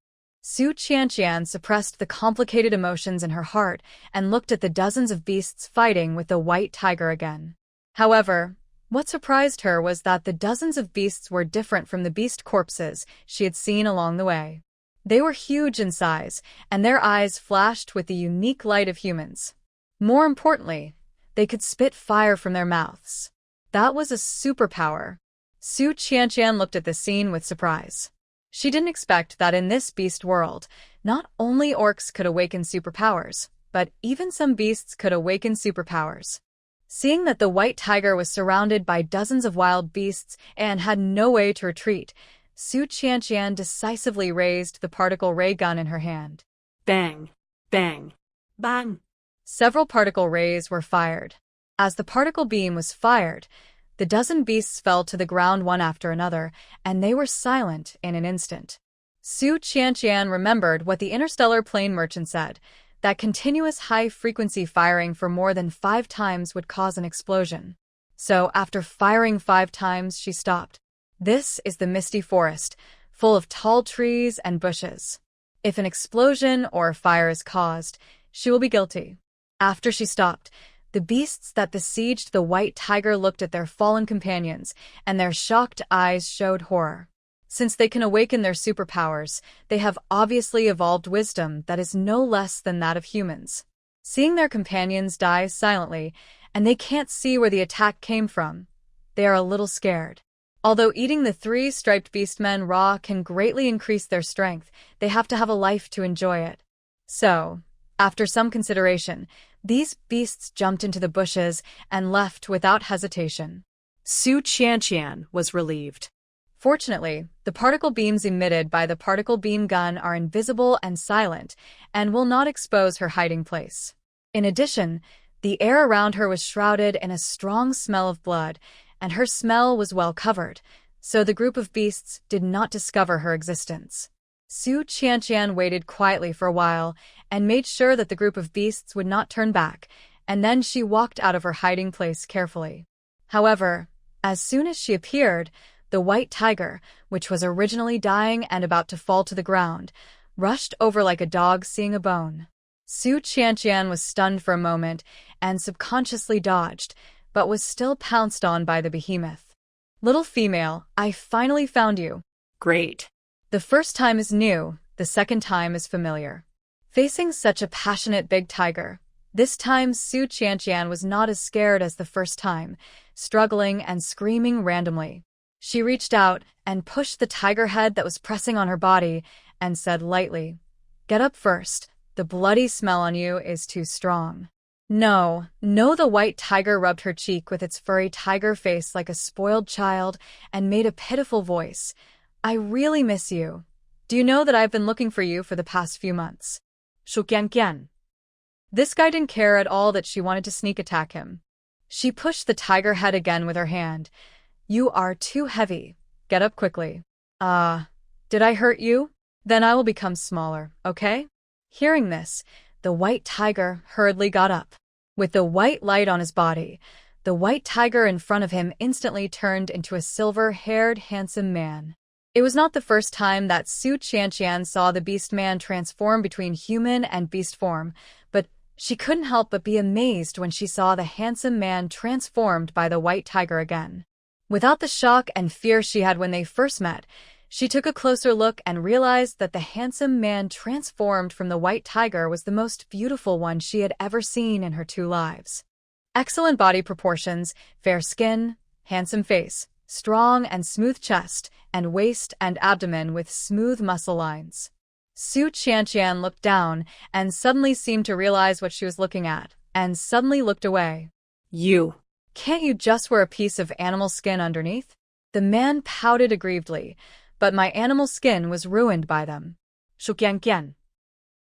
Su Qianqian suppressed the complicated emotions in her heart and looked at the dozens of beasts fighting with the white tiger again. However, what surprised her was that the dozens of beasts were different from the beast corpses she had seen along the way. They were huge in size, and their eyes flashed with the unique light of humans. More importantly, they could spit fire from their mouths. That was a superpower. Su Qianqian looked at the scene with surprise. She didn't expect that in this beast world, not only orcs could awaken superpowers, but even some beasts could awaken superpowers. Seeing that the white tiger was surrounded by dozens of wild beasts and had no way to retreat, Su Qianqian decisively raised the particle ray gun in her hand. Bang, bang, bang. Several particle rays were fired. As the particle beam was fired, the dozen beasts fell to the ground one after another, and they were silent in an instant. Su Qianqian remembered what the interstellar plane merchant said, that continuous high-frequency firing for more than 5 times would cause an explosion. So, after firing 5 times, she stopped. This is the misty forest, full of tall trees and bushes. If an explosion or fire is caused, she will be guilty. After she stopped, the beasts that besieged the white tiger looked at their fallen companions, and their shocked eyes showed horror. Since they can awaken their superpowers, they have obviously evolved wisdom that is no less than that of humans. Seeing their companions die silently, and they can't see where the attack came from, they are a little scared. Although eating the 3 striped beastmen raw can greatly increase their strength, they have to have a life to enjoy it. So, after some consideration, these beasts jumped into the bushes and left without hesitation. Su Qianqian was relieved. Fortunately, the particle beams emitted by the particle beam gun are invisible and silent, and will not expose her hiding place. In addition, the air around her was shrouded in a strong smell of blood, and her smell was well covered, so the group of beasts did not discover her existence. Su Qianqian waited quietly for a while and made sure that the group of beasts would not turn back, and then she walked out of her hiding place carefully. However, as soon as she appeared, the white tiger, which was originally dying and about to fall to the ground, rushed over like a dog seeing a bone. Su Qianqian was stunned for a moment and subconsciously dodged, but was still pounced on by the behemoth. "Little female, I finally found you." Great. The first time is new, the second time is familiar. Facing such a passionate big tiger, this time Su Qianqian was not as scared as the first time, struggling and screaming randomly. She reached out and pushed the tiger head that was pressing on her body and said lightly, "Get up first. The bloody smell on you is too strong." No, the white tiger rubbed her cheek with its furry tiger face like a spoiled child and made a pitiful voice. "I really miss you. Do you know that I've been looking for you for the past few months?" Su Qianqian. This guy didn't care at all that she wanted to sneak attack him. She pushed the tiger head again with her hand. "You are too heavy. Get up quickly." Did I hurt you? Then I will become smaller, okay?" Hearing this, the white tiger hurriedly got up. With the white light on his body, the white tiger in front of him instantly turned into a silver-haired, handsome man. It was not the first time that Su Qianqian saw the beast man transform between human and beast form, but she couldn't help but be amazed when she saw the handsome man transformed by the white tiger again. Without the shock and fear she had when they first met, She took a closer look and realized that the handsome man transformed from the white tiger was the most beautiful one she had ever seen in her 2 lives. Excellent body proportions, fair skin, handsome face, strong and smooth chest, and waist and abdomen with smooth muscle lines. Su Qianqian looked down and suddenly seemed to realize what she was looking at, and suddenly looked away. You. Can't you just wear a piece of animal skin underneath? The man pouted aggrievedly, but my animal skin was ruined by them. Shuqianqian.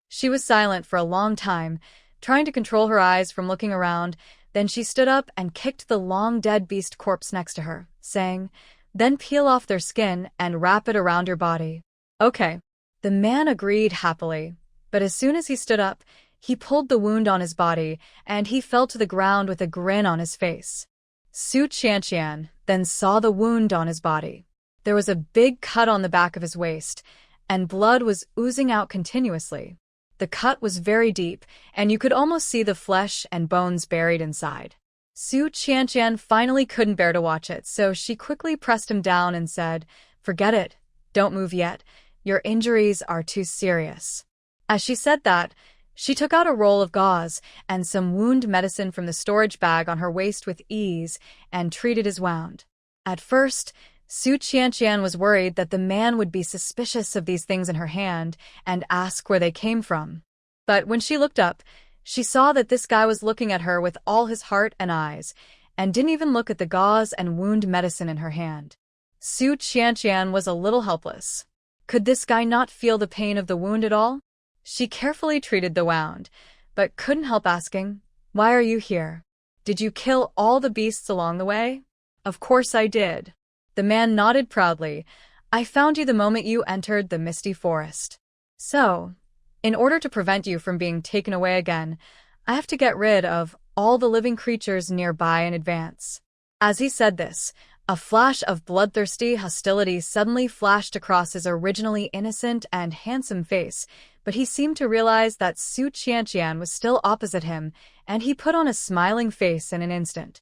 She was silent for a long time, trying to control her eyes from looking around. Then she stood up and kicked the long dead beast corpse next to her, saying, "Then peel off their skin and wrap it around your body." Okay. The man agreed happily, but as soon as he stood up, he pulled the wound on his body, and he fell to the ground with a grin on his face. Su Qianqian then saw the wound on his body. There was a big cut on the back of his waist, and blood was oozing out continuously. The cut was very deep, and you could almost see the flesh and bones buried inside. Su Qianqian finally couldn't bear to watch it, so she quickly pressed him down and said, "Forget it. Don't move yet. Your injuries are too serious." As she said that, she took out a roll of gauze and some wound medicine from the storage bag on her waist with ease and treated his wound. At first, Su Qianqian was worried that the man would be suspicious of these things in her hand and ask where they came from. But when she looked up, she saw that this guy was looking at her with all his heart and eyes, and didn't even look at the gauze and wound medicine in her hand. Su Qianqian was a little helpless. Could this guy not feel the pain of the wound at all? She carefully treated the wound, but couldn't help asking, "Why are you here? Did you kill all the beasts along the way?" "Of course I did." The man nodded proudly. "I found you the moment you entered the misty forest. So, in order to prevent you from being taken away again, I have to get rid of all the living creatures nearby in advance." As he said this, a flash of bloodthirsty hostility suddenly flashed across his originally innocent and handsome face, but he seemed to realize that Su Qianqian was still opposite him, and he put on a smiling face in an instant.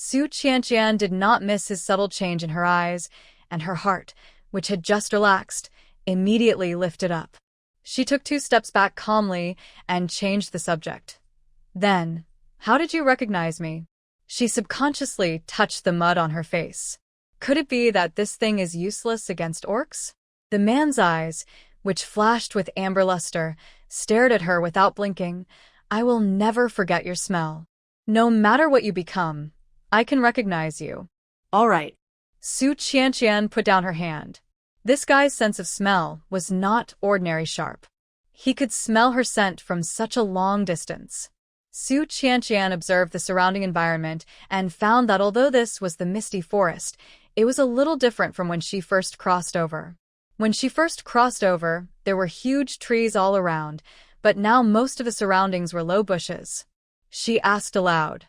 Su Qianqian did not miss his subtle change in her eyes, and her heart, which had just relaxed, immediately lifted up. She took 2 steps back calmly and changed the subject. "Then, how did you recognize me?" She subconsciously touched the mud on her face. "Could it be that this thing is useless against orcs?" The man's eyes, which flashed with amber luster, stared at her without blinking. "I will never forget your smell. No matter what you become, I can recognize you." All right. Su Qianqian put down her hand. This guy's sense of smell was not ordinary sharp. He could smell her scent from such a long distance. Su Qianqian observed the surrounding environment and found that although this was the misty forest, it was a little different from when she first crossed over. When she first crossed over, there were huge trees all around, but now most of the surroundings were low bushes. She asked aloud,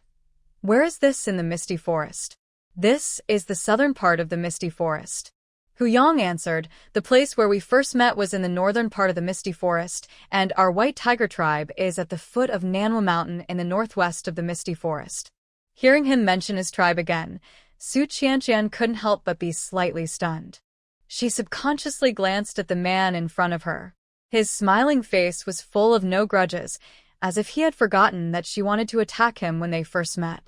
"Where is this in the misty forest?" "This is the southern part of the misty forest." Huyang answered, "The place where we first met was in the northern part of the misty forest, and our white tiger tribe is at the foot of Nanhua Mountain in the northwest of the misty forest." Hearing him mention his tribe again, Su Qianqian couldn't help but be slightly stunned. She subconsciously glanced at the man in front of her. His smiling face was full of no grudges, as if he had forgotten that she wanted to attack him when they first met.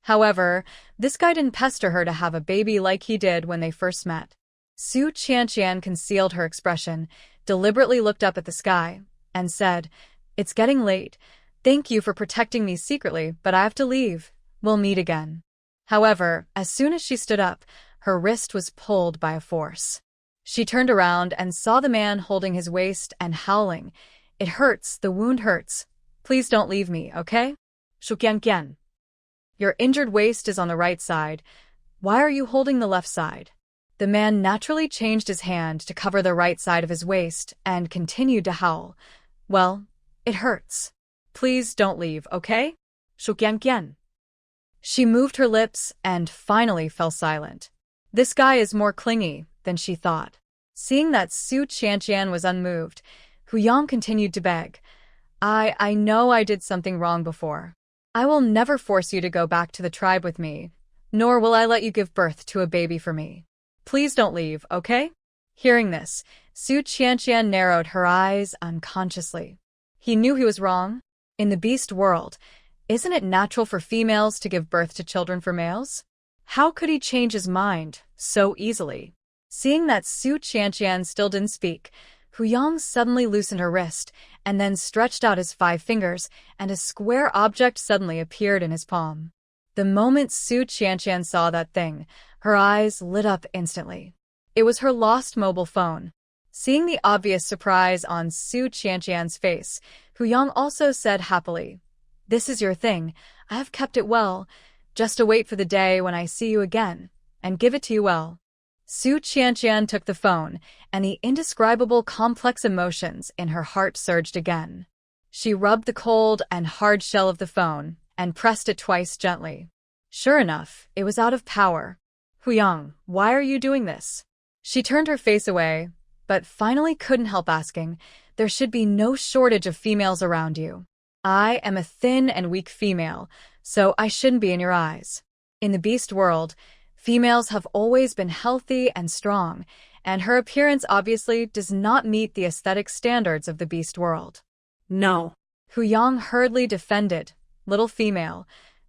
However, this guy didn't pester her to have a baby like he did when they first met. Su Qianqian concealed her expression, deliberately looked up at the sky, and said, "It's getting late. Thank you for protecting me secretly, but I have to leave. We'll meet again." However, as soon as she stood up, her wrist was pulled by a force. She turned around and saw the man holding his waist and howling, "It hurts, the wound hurts. Please don't leave me, okay?" Shuqianqian. "Your injured waist is on the right side. Why are you holding the left side?" The man naturally changed his hand to cover the right side of his waist and continued to howl, "Well, it hurts. Please don't leave, okay?" Shuqianqian. She moved her lips and finally fell silent. This guy is more clingy than she thought. Seeing that Su Qianqian was unmoved, Huyang continued to beg, I know I did something wrong before. I will never force you to go back to the tribe with me, nor will I let you give birth to a baby for me. Please don't leave, okay?" Hearing this, Su Qianqian narrowed her eyes unconsciously. He knew he was wrong. In the beast world, isn't it natural for females to give birth to children for males? How could he change his mind so easily? Seeing that Su Qianqian still didn't speak, Hu Yang suddenly loosened her wrist and then stretched out his 5 fingers, and a square object suddenly appeared in his palm. The moment Su Qianqian saw that thing, her eyes lit up instantly. It was her lost mobile phone. Seeing the obvious surprise on Su Qianqian's face, Hu Yang also said happily, "This is your thing. I have kept it well. Just await for the day when I see you again, and give it to you well." Su Qianqian took the phone, and the indescribable complex emotions in her heart surged again. She rubbed the cold and hard shell of the phone and pressed it twice gently. Sure enough, it was out of power. "Hu Yang, why are you doing this?" She turned her face away, but finally couldn't help asking, "There should be no shortage of females around you. I am a thin and weak female, so I shouldn't be in your eyes. In the beast world, females have always been healthy and strong, and her appearance obviously does not meet the aesthetic standards of the beast world." No. Hu Yang hurriedly defended, "Little female,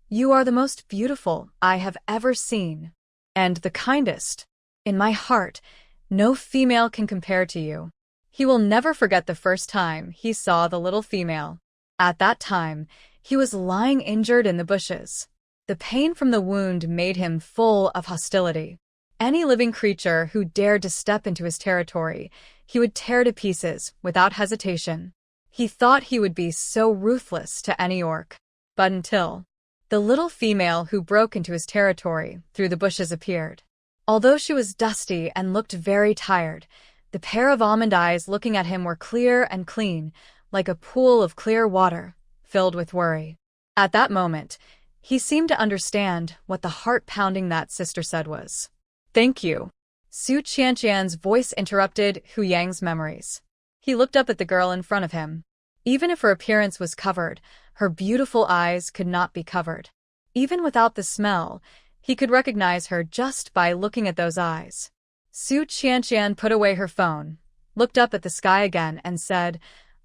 you are the most beautiful I have ever seen, and the kindest. In my heart, no female can compare to you." He will never forget the first time he saw the little female. At that time, he was lying injured in the bushes. The pain from the wound made him full of hostility. Any living creature who dared to step into his territory, he would tear to pieces without hesitation. He thought he would be so ruthless to any orc. But until the little female who broke into his territory through the bushes appeared. Although she was dusty and looked very tired, the pair of almond eyes looking at him were clear and clean, like a pool of clear water, filled with worry. At that moment, he seemed to understand what the heart-pounding that sister said was. "Thank you." Su Qianqian's voice interrupted Hu Yang's memories. He looked up at the girl in front of him. Even if her appearance was covered, her beautiful eyes could not be covered. Even without the smell, he could recognize her just by looking at those eyes. Su Qianqian put away her phone, looked up at the sky again, and said,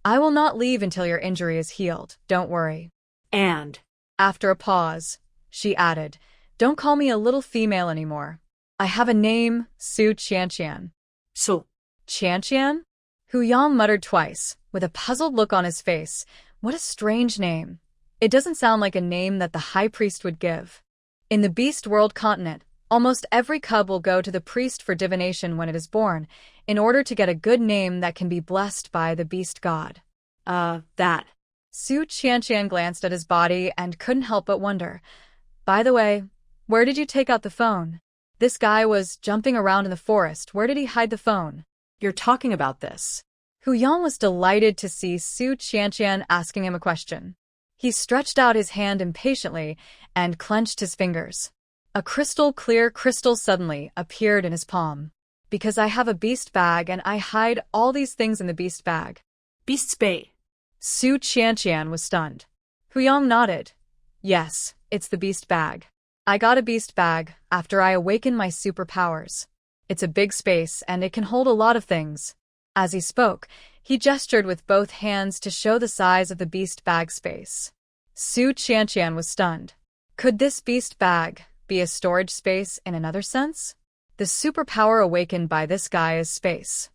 "I will not leave until your injury is healed, don't worry." And after a pause, she added, "Don't call me a little female anymore. I have a name, Su Qianqian." "So, Qianqian?" Hu Yang muttered twice, with a puzzled look on his face. What a strange name. It doesn't sound like a name that the high priest would give. In the beast world continent, almost every cub will go to the priest for divination when it is born, in order to get a good name that can be blessed by the beast god. That. Su Qianqian glanced at his body and couldn't help but wonder. "By the way, where did you take out the phone? This guy was jumping around in the forest. Where did he hide the phone?" You're talking about this. Hu Yang was delighted to see Su Qianqian asking him a question. He stretched out his hand impatiently and clenched his fingers. A crystal-clear crystal suddenly appeared in his palm. "Because I have a beast bag and I hide all these things in the beast bag." Beast's Bay. Su Qianqian was stunned. Hu Yang nodded. "Yes, it's the beast bag. I got a beast bag after I awakened my superpowers. It's a big space and it can hold a lot of things." As he spoke, he gestured with both hands to show the size of the beast bag space. Su Qianqian was stunned. Could this beast bag be a storage space in another sense? The superpower awakened by this guy is space.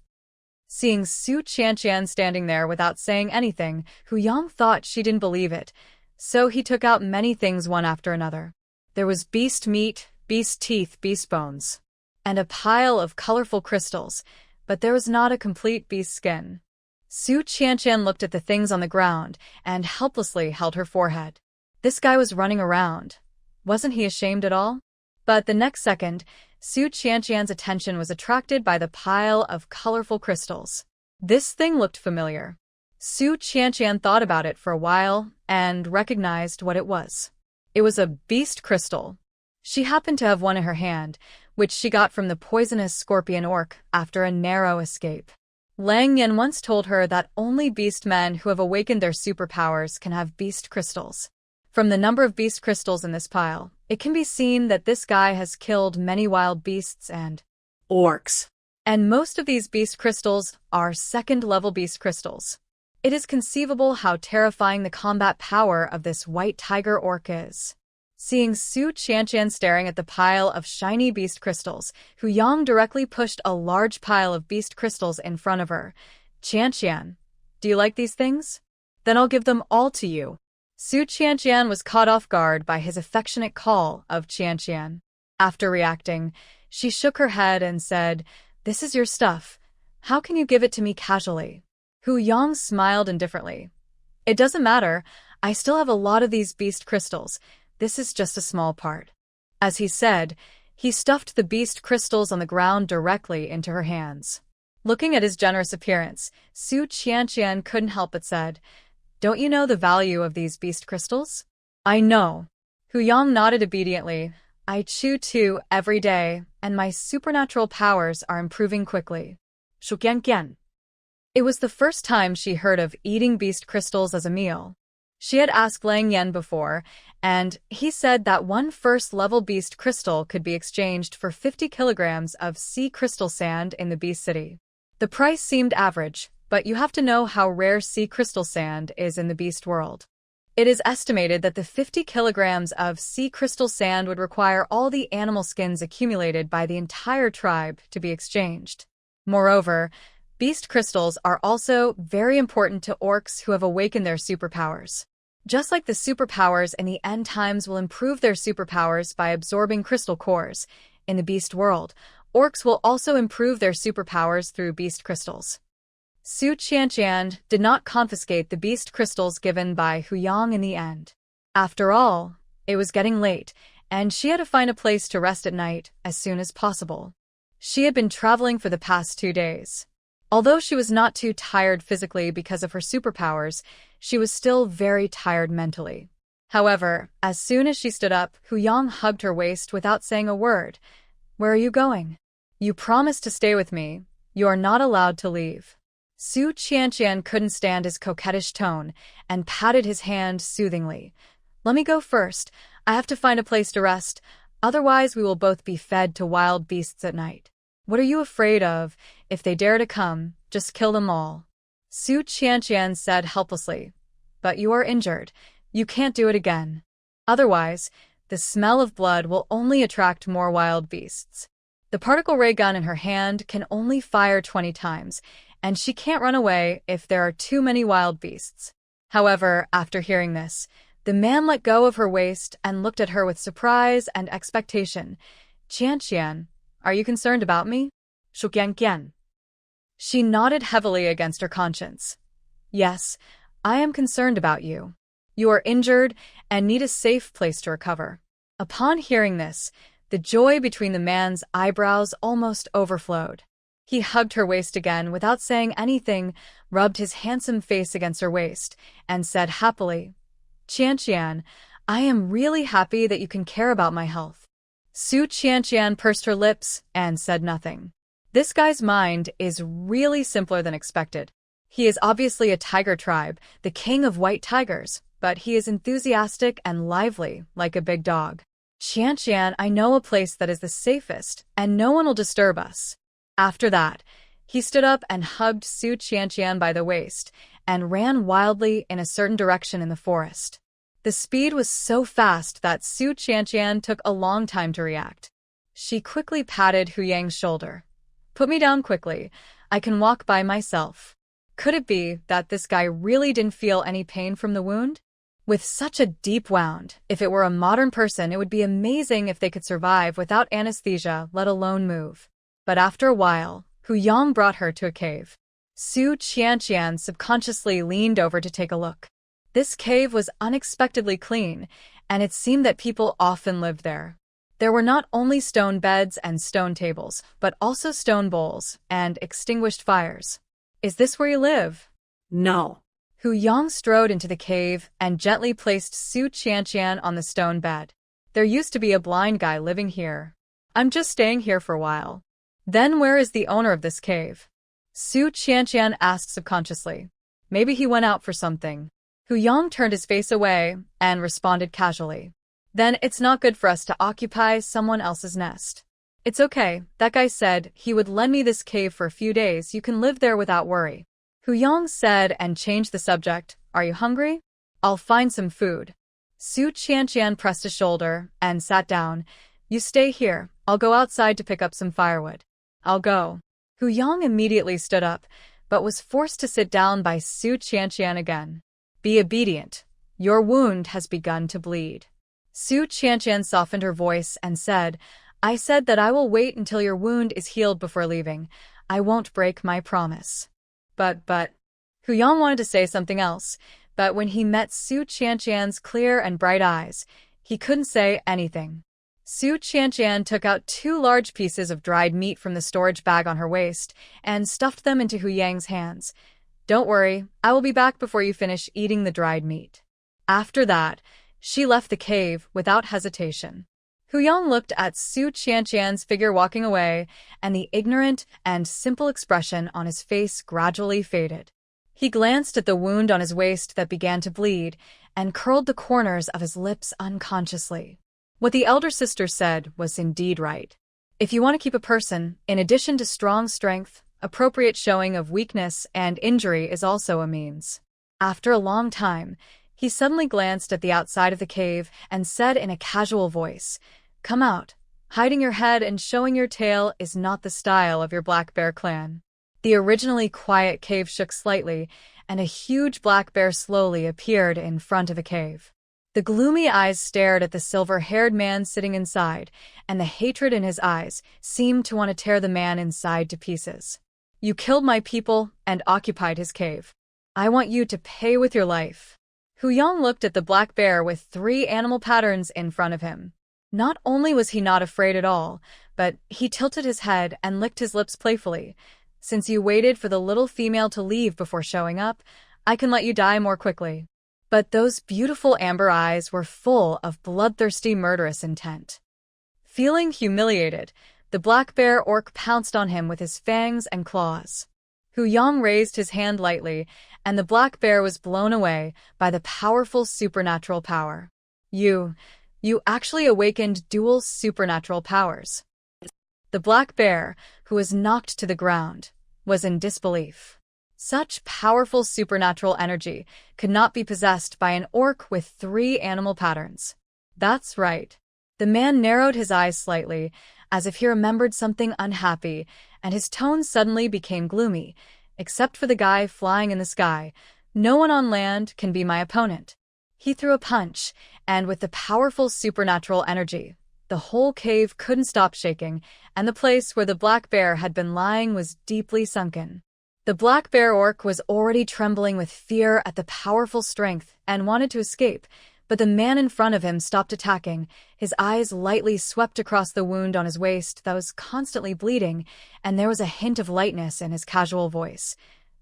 Seeing Su Qianqian standing there without saying anything, Hu Yang thought she didn't believe it, so he took out many things one after another. There was beast meat, beast teeth, beast bones, and a pile of colorful crystals, but there was not a complete beast skin. Su Qianqian looked at the things on the ground and helplessly held her forehead. This guy was running around. Wasn't he ashamed at all? But the next second, Su Qianqian's attention was attracted by the pile of colorful crystals. This thing looked familiar. Su Qianqian thought about it for a while and recognized what it was. It was a beast crystal. She happened to have one in her hand, which she got from the poisonous scorpion orc after a narrow escape. Lang Yan once told her that only beast men who have awakened their superpowers can have beast crystals. From the number of beast crystals in this pile, it can be seen that this guy has killed many wild beasts and orcs. And most of these beast crystals are second-level beast crystals. It is conceivable how terrifying the combat power of this white tiger orc is. Seeing Su Qianqian staring at the pile of shiny beast crystals, Hu Yang directly pushed a large pile of beast crystals in front of her. Qianqian, do you like these things? Then I'll give them all to you. Su Qianqian was caught off guard by his affectionate call of Qianqian. After reacting, she shook her head and said, "This is your stuff. How can you give it to me casually?" Hu Yang smiled indifferently. "It doesn't matter. I still have a lot of these beast crystals. This is just a small part." As he said, he stuffed the beast crystals on the ground directly into her hands. Looking at his generous appearance, Su Qianqian couldn't help but said, "Don't you know the value of these beast crystals?" "I know." Hu Yang nodded obediently. "I chew too every day, and my supernatural powers are improving quickly." Shuqianqian. It was the first time she heard of eating beast crystals as a meal. She had asked Lang Yen before, and he said that one first-level beast crystal could be exchanged for 50 kilograms of sea crystal sand in the Beast City. The price seemed average, but you have to know how rare sea crystal sand is in the beast world. It is estimated that the 50 kilograms of sea crystal sand would require all the animal skins accumulated by the entire tribe to be exchanged. Moreover, beast crystals are also very important to orcs who have awakened their superpowers. Just like the superpowers in the end times will improve their superpowers by absorbing crystal cores, in the beast world, orcs will also improve their superpowers through beast crystals. Su Qianqian did not confiscate the beast crystals given by Hu Yang in the end. After all, it was getting late, and she had to find a place to rest at night as soon as possible. She had been traveling for the past 2 days. Although she was not too tired physically because of her superpowers, she was still very tired mentally. However, as soon as she stood up, Hu Yang hugged her waist without saying a word. "Where are you going?" "You promised to stay with me. You are not allowed to leave." Su Qianqian couldn't stand his coquettish tone and patted his hand soothingly. "Let me go first. I have to find a place to rest. Otherwise, we will both be fed to wild beasts at night." "What are you afraid of? If they dare to come, just kill them all." Su Qianqian said helplessly. "But you are injured. You can't do it again. Otherwise, the smell of blood will only attract more wild beasts. The particle ray gun in her hand can only fire 20 times, and she can't run away if there are too many wild beasts." However, after hearing this, the man let go of her waist and looked at her with surprise and expectation. "Qianqian, are you concerned about me?" Shuqianqian. She nodded heavily against her conscience. "Yes, I am concerned about you. You are injured and need a safe place to recover." Upon hearing this, the joy between the man's eyebrows almost overflowed. He hugged her waist again without saying anything, rubbed his handsome face against her waist, and said happily, "Qianqian, I am really happy that you can care about my health." Su Qianqian pursed her lips and said nothing. This guy's mind is really simpler than expected. He is obviously a tiger tribe, the king of white tigers, but he is enthusiastic and lively, like a big dog. "Qianqian, I know a place that is the safest, and no one will disturb us." After that, he stood up and hugged Su Qianqian by the waist and ran wildly in a certain direction in the forest. The speed was so fast that Su Qianqian took a long time to react. She quickly patted Hu Yang's shoulder. "Put me down quickly. I can walk by myself." Could it be that this guy really didn't feel any pain from the wound? With such a deep wound, if it were a modern person, it would be amazing if they could survive without anesthesia, let alone move. But after a while, Hu Yang brought her to a cave. Su Qianqian subconsciously leaned over to take a look. This cave was unexpectedly clean, and it seemed that people often lived there. There were not only stone beds and stone tables, but also stone bowls and extinguished fires. "Is this where you live?" No. Hu Yang strode into the cave and gently placed Su Qianqian on the stone bed. "There used to be a blind guy living here. I'm just staying here for a while." "Then where is the owner of this cave?" Su Qianqian asked subconsciously. "Maybe he went out for something." Hu Yang turned his face away and responded casually. "Then it's not good for us to occupy someone else's nest." It's okay, that guy said he would lend me this cave for a few days. You can live there without worry. Hu Yong said and changed the subject. Are you hungry? I'll find some food. Su Qianqian pressed his shoulder and sat down. You stay here. I'll go outside to pick up some firewood. I'll go. Hu Yong immediately stood up, but was forced to sit down by Su Qianqian again. Be obedient. Your wound has begun to bleed. Su Qianqian softened her voice and said, I said that I will wait until your wound is healed before leaving. I won't break my promise. But, Hu Yong wanted to say something else, but when he met Su Qianqian's clear and bright eyes, he couldn't say anything. Su Qianqian took out 2 large pieces of dried meat from the storage bag on her waist and stuffed them into Hu Yang's hands. Don't worry, I will be back before you finish eating the dried meat. After that, she left the cave without hesitation. Hu Yong looked at Su Qianqian's figure walking away, and the ignorant and simple expression on his face gradually faded. He glanced at the wound on his waist that began to bleed and curled the corners of his lips unconsciously. What the elder sister said was indeed right. If you want to keep a person, in addition to strong strength, appropriate showing of weakness and injury is also a means. After a long time, he suddenly glanced at the outside of the cave and said in a casual voice, Come out. Hiding your head and showing your tail is not the style of your Black Bear clan. The originally quiet cave shook slightly, and a huge black bear slowly appeared in front of the cave. The gloomy eyes stared at the silver-haired man sitting inside, and the hatred in his eyes seemed to want to tear the man inside to pieces. You killed my people and occupied his cave. I want you to pay with your life. Hu Yong looked at the black bear with 3 animal patterns in front of him. Not only was he not afraid at all, but he tilted his head and licked his lips playfully. Since you waited for the little female to leave before showing up, I can let you die more quickly. But those beautiful amber eyes were full of bloodthirsty, murderous intent. Feeling humiliated, the black bear orc pounced on him with his fangs and claws. Hu Yong raised his hand lightly, and the black bear was blown away by the powerful supernatural power. You actually awakened dual supernatural powers. The black bear, who was knocked to the ground, was in disbelief. Such powerful supernatural energy could not be possessed by an orc with 3 animal patterns. That's right. The man narrowed his eyes slightly, as if he remembered something unhappy, and his tone suddenly became gloomy. Except for the guy flying in the sky, no one on land can be my opponent. He threw a punch, and with the powerful supernatural energy, the whole cave couldn't stop shaking, and the place where the black bear had been lying was deeply sunken. The black bear orc was already trembling with fear at the powerful strength and wanted to escape, but the man in front of him stopped attacking. His eyes lightly swept across the wound on his waist that was constantly bleeding, and there was a hint of lightness in his casual voice.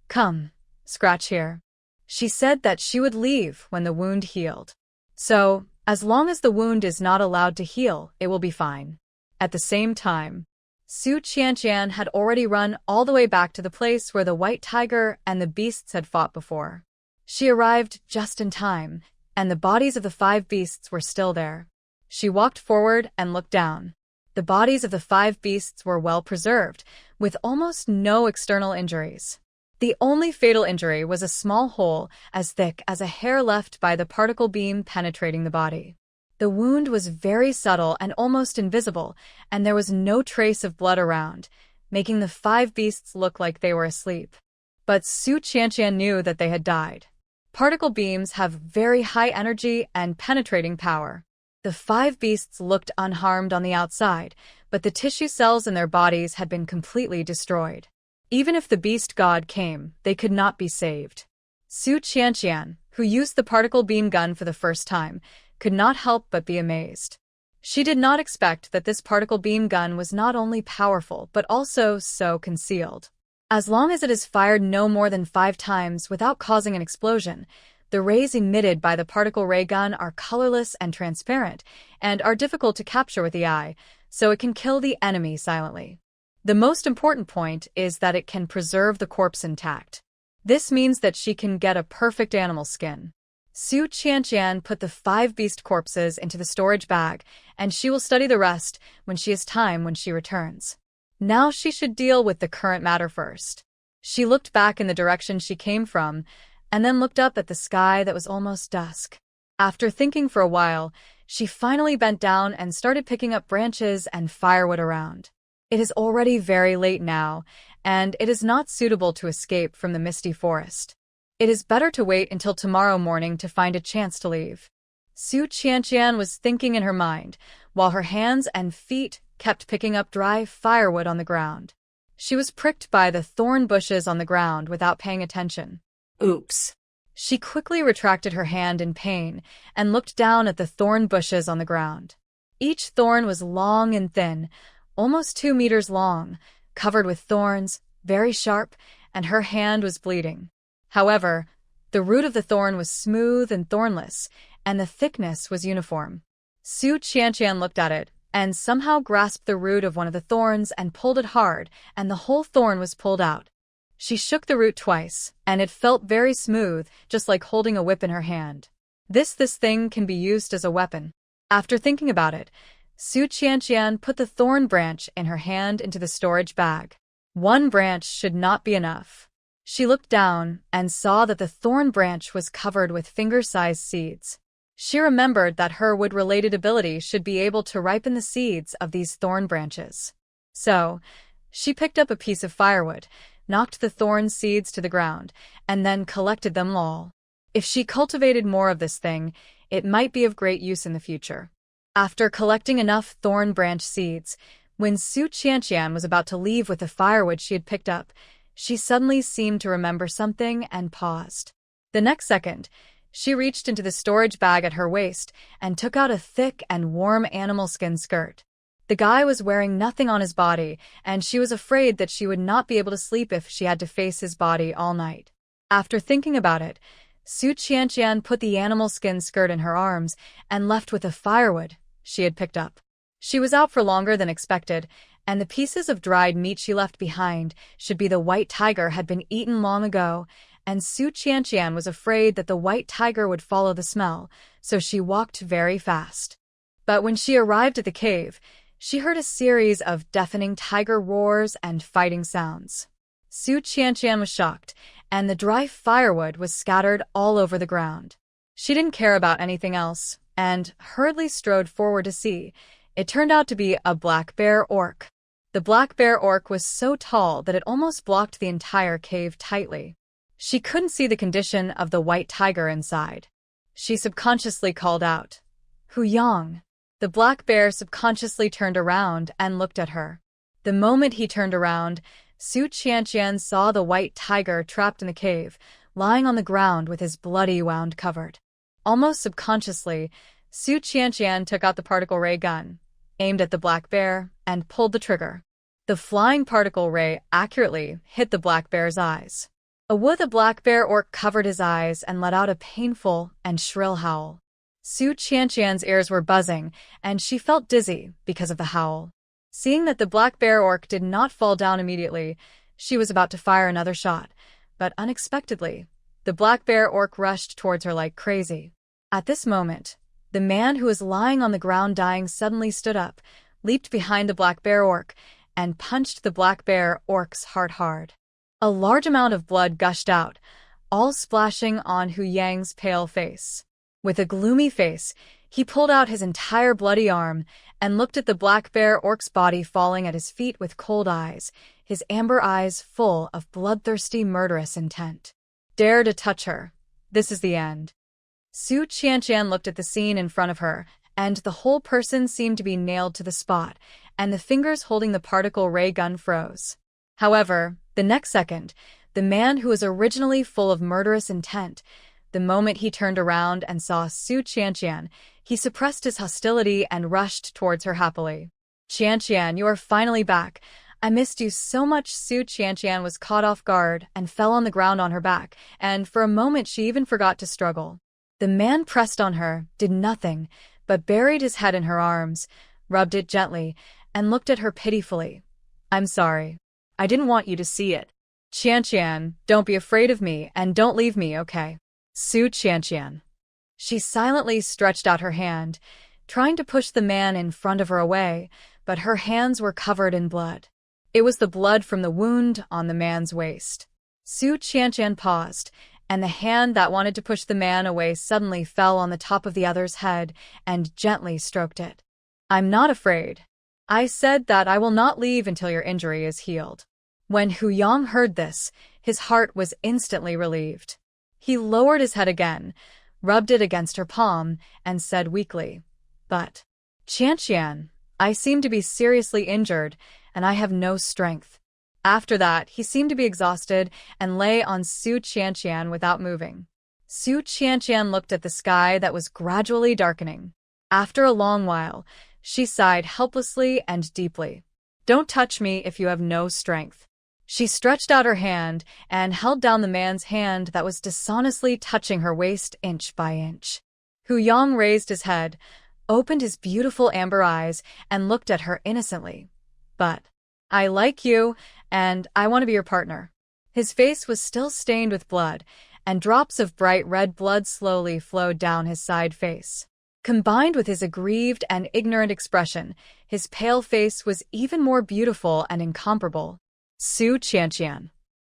Come, scratch here. She said that she would leave when the wound healed. So, as long as the wound is not allowed to heal, it will be fine. At the same time, Su Qianqian had already run all the way back to the place where the white tiger and the beasts had fought before. She arrived just in time, and the bodies of the 5 beasts were still there. She walked forward and looked down. The bodies of the 5 beasts were well preserved, with almost no external injuries. The only fatal injury was a small hole as thick as a hair left by the particle beam penetrating the body. The wound was very subtle and almost invisible, and there was no trace of blood around, making the 5 beasts look like they were asleep. But Su Qianqian knew that they had died. Particle beams have very high energy and penetrating power. The 5 beasts looked unharmed on the outside, but the tissue cells in their bodies had been completely destroyed. Even if the beast god came, they could not be saved. Su Qianqian, who used the particle beam gun for the first time, could not help but be amazed. She did not expect that this particle beam gun was not only powerful but also so concealed. As long as it is fired no more than 5 times without causing an explosion, the rays emitted by the particle ray gun are colorless and transparent and are difficult to capture with the eye, so it can kill the enemy silently. The most important point is that it can preserve the corpse intact. This means that she can get a perfect animal skin. Su Qianqian put the 5 beast corpses into the storage bag, and she will study the rest when she has time when she returns. Now she should deal with the current matter first. She looked back in the direction she came from, and then looked up at the sky that was almost dusk. After thinking for a while, she finally bent down and started picking up branches and firewood around. It is already very late now, and it is not suitable to escape from the misty forest. It is better to wait until tomorrow morning to find a chance to leave. Su Qianqian was thinking in her mind, while her hands and feet kept picking up dry firewood on the ground. She was pricked by the thorn bushes on the ground without paying attention. Oops. She quickly retracted her hand in pain and looked down at the thorn bushes on the ground. Each thorn was long and thin, almost 2 meters long, covered with thorns, very sharp, and her hand was bleeding. However, the root of the thorn was smooth and thornless, and the thickness was uniform. Su Qianqian looked at it, and somehow grasped the root of one of the thorns and pulled it hard, and the whole thorn was pulled out. She shook the root twice, and it felt very smooth, just like holding a whip in her hand. This thing can be used as a weapon. After thinking about it, Su Qianqian put the thorn branch in her hand into the storage bag. 1 branch should not be enough. She looked down and saw that the thorn branch was covered with finger-sized seeds. She remembered that her wood-related ability should be able to ripen the seeds of these thorn branches. So, she picked up a piece of firewood, knocked the thorn seeds to the ground, and then collected them all. If she cultivated more of this thing, it might be of great use in the future. After collecting enough thorn branch seeds, when Su Qianqian was about to leave with the firewood she had picked up, she suddenly seemed to remember something and paused. The next second, she reached into the storage bag at her waist and took out a thick and warm animal skin skirt. The guy was wearing nothing on his body, and she was afraid that she would not be able to sleep if she had to face his body all night. After thinking about it, Su Qianqian put the animal skin skirt in her arms and left with the firewood she had picked up. She was out for longer than expected, and the pieces of dried meat she left behind should be the white tiger had been eaten long ago, and Su Qianqian was afraid that the white tiger would follow the smell, so she walked very fast. But when she arrived at the cave, she heard a series of deafening tiger roars and fighting sounds. Su Qianqian was shocked, and the dry firewood was scattered all over the ground. She didn't care about anything else, and hurriedly strode forward to see. It turned out to be a black bear orc. The black bear orc was so tall that it almost blocked the entire cave tightly. She couldn't see the condition of the white tiger inside. She subconsciously called out, "Hu Yang." The black bear subconsciously turned around and looked at her. The moment he turned around, Su Qianqian saw the white tiger trapped in the cave, lying on the ground with his bloody wound covered. Almost subconsciously, Su Qianqian took out the particle ray gun, aimed at the black bear, and pulled the trigger. The flying particle ray accurately hit the black bear's eyes. The black bear orc covered his eyes and let out a painful and shrill howl. Su Qianqian's ears were buzzing, and she felt dizzy because of the howl. Seeing that the black bear orc did not fall down immediately, she was about to fire another shot, but unexpectedly, the black bear orc rushed towards her like crazy. At this moment, the man who was lying on the ground dying suddenly stood up, leaped behind the black bear orc, and punched the black bear orc's heart hard. A large amount of blood gushed out, all splashing on Hu Yang's pale face. With a gloomy face, he pulled out his entire bloody arm and looked at the black bear orc's body falling at his feet with cold eyes, his amber eyes full of bloodthirsty murderous intent. "Dare to touch her. This is the end." Su Qianqian looked at the scene in front of her, and the whole person seemed to be nailed to the spot, and the fingers holding the particle ray gun froze. However, the next second, the man who was originally full of murderous intent, the moment he turned around and saw Su Qianqian, he suppressed his hostility and rushed towards her happily. "Qianqian, you are finally back. I missed you so much." Su Qianqian was caught off guard and fell on the ground on her back, and for a moment she even forgot to struggle. The man pressed on her, did nothing, but buried his head in her arms, rubbed it gently, and looked at her pitifully. "I'm sorry. I didn't want you to see it. Qianqian, don't be afraid of me and don't leave me, okay?" Su Qianqian. She silently stretched out her hand, trying to push the man in front of her away, but her hands were covered in blood. It was the blood from the wound on the man's waist. Su Qianqian paused, and the hand that wanted to push the man away suddenly fell on the top of the other's head and gently stroked it. "I'm not afraid. I said that I will not leave until your injury is healed." When Hu Yang heard this, his heart was instantly relieved. He lowered his head again, rubbed it against her palm, and said weakly, "But, Qianqian, I seem to be seriously injured, and I have no strength." After that, he seemed to be exhausted and lay on Su Qianqian without moving. Su Qianqian looked at the sky that was gradually darkening. After a long while, she sighed helplessly and deeply. "Don't touch me if you have no strength." She stretched out her hand and held down the man's hand that was dishonestly touching her waist inch by inch. Hu Yang raised his head, opened his beautiful amber eyes, and looked at her innocently. "But I like you, and I want to be your partner." His face was still stained with blood, and drops of bright red blood slowly flowed down his side face. Combined with his aggrieved and ignorant expression, his pale face was even more beautiful and incomparable. Su Qianqian.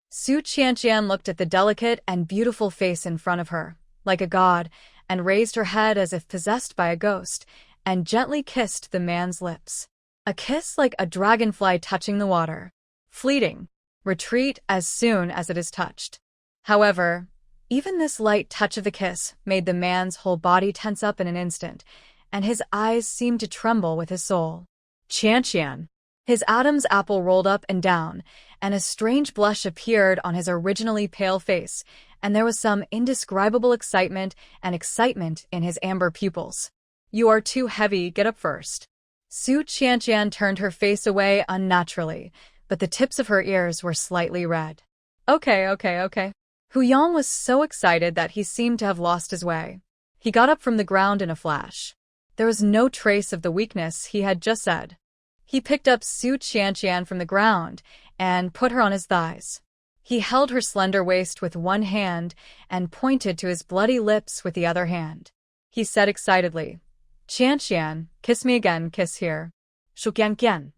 Su Qianqian looked at the delicate and beautiful face in front of her, like a god, and raised her head as if possessed by a ghost, and gently kissed the man's lips. A kiss like a dragonfly touching the water. Fleeting. Retreat as soon as it is touched. However, even this light touch of the kiss made the man's whole body tense up in an instant, and his eyes seemed to tremble with his soul. Qianqian. His Adam's apple rolled up and down, and a strange blush appeared on his originally pale face, and there was some indescribable excitement in his amber pupils. "You are too heavy, get up first." Su Qianqian turned her face away unnaturally, but the tips of her ears were slightly red. Okay. Hu Yang was so excited that he seemed to have lost his way. He got up from the ground in a flash. There was no trace of the weakness he had just said. He picked up Su Qianqian from the ground and put her on his thighs. He held her slender waist with one hand and pointed to his bloody lips with the other hand. He said excitedly, "Qianqian, kiss me again, kiss here." "Shuqianqian.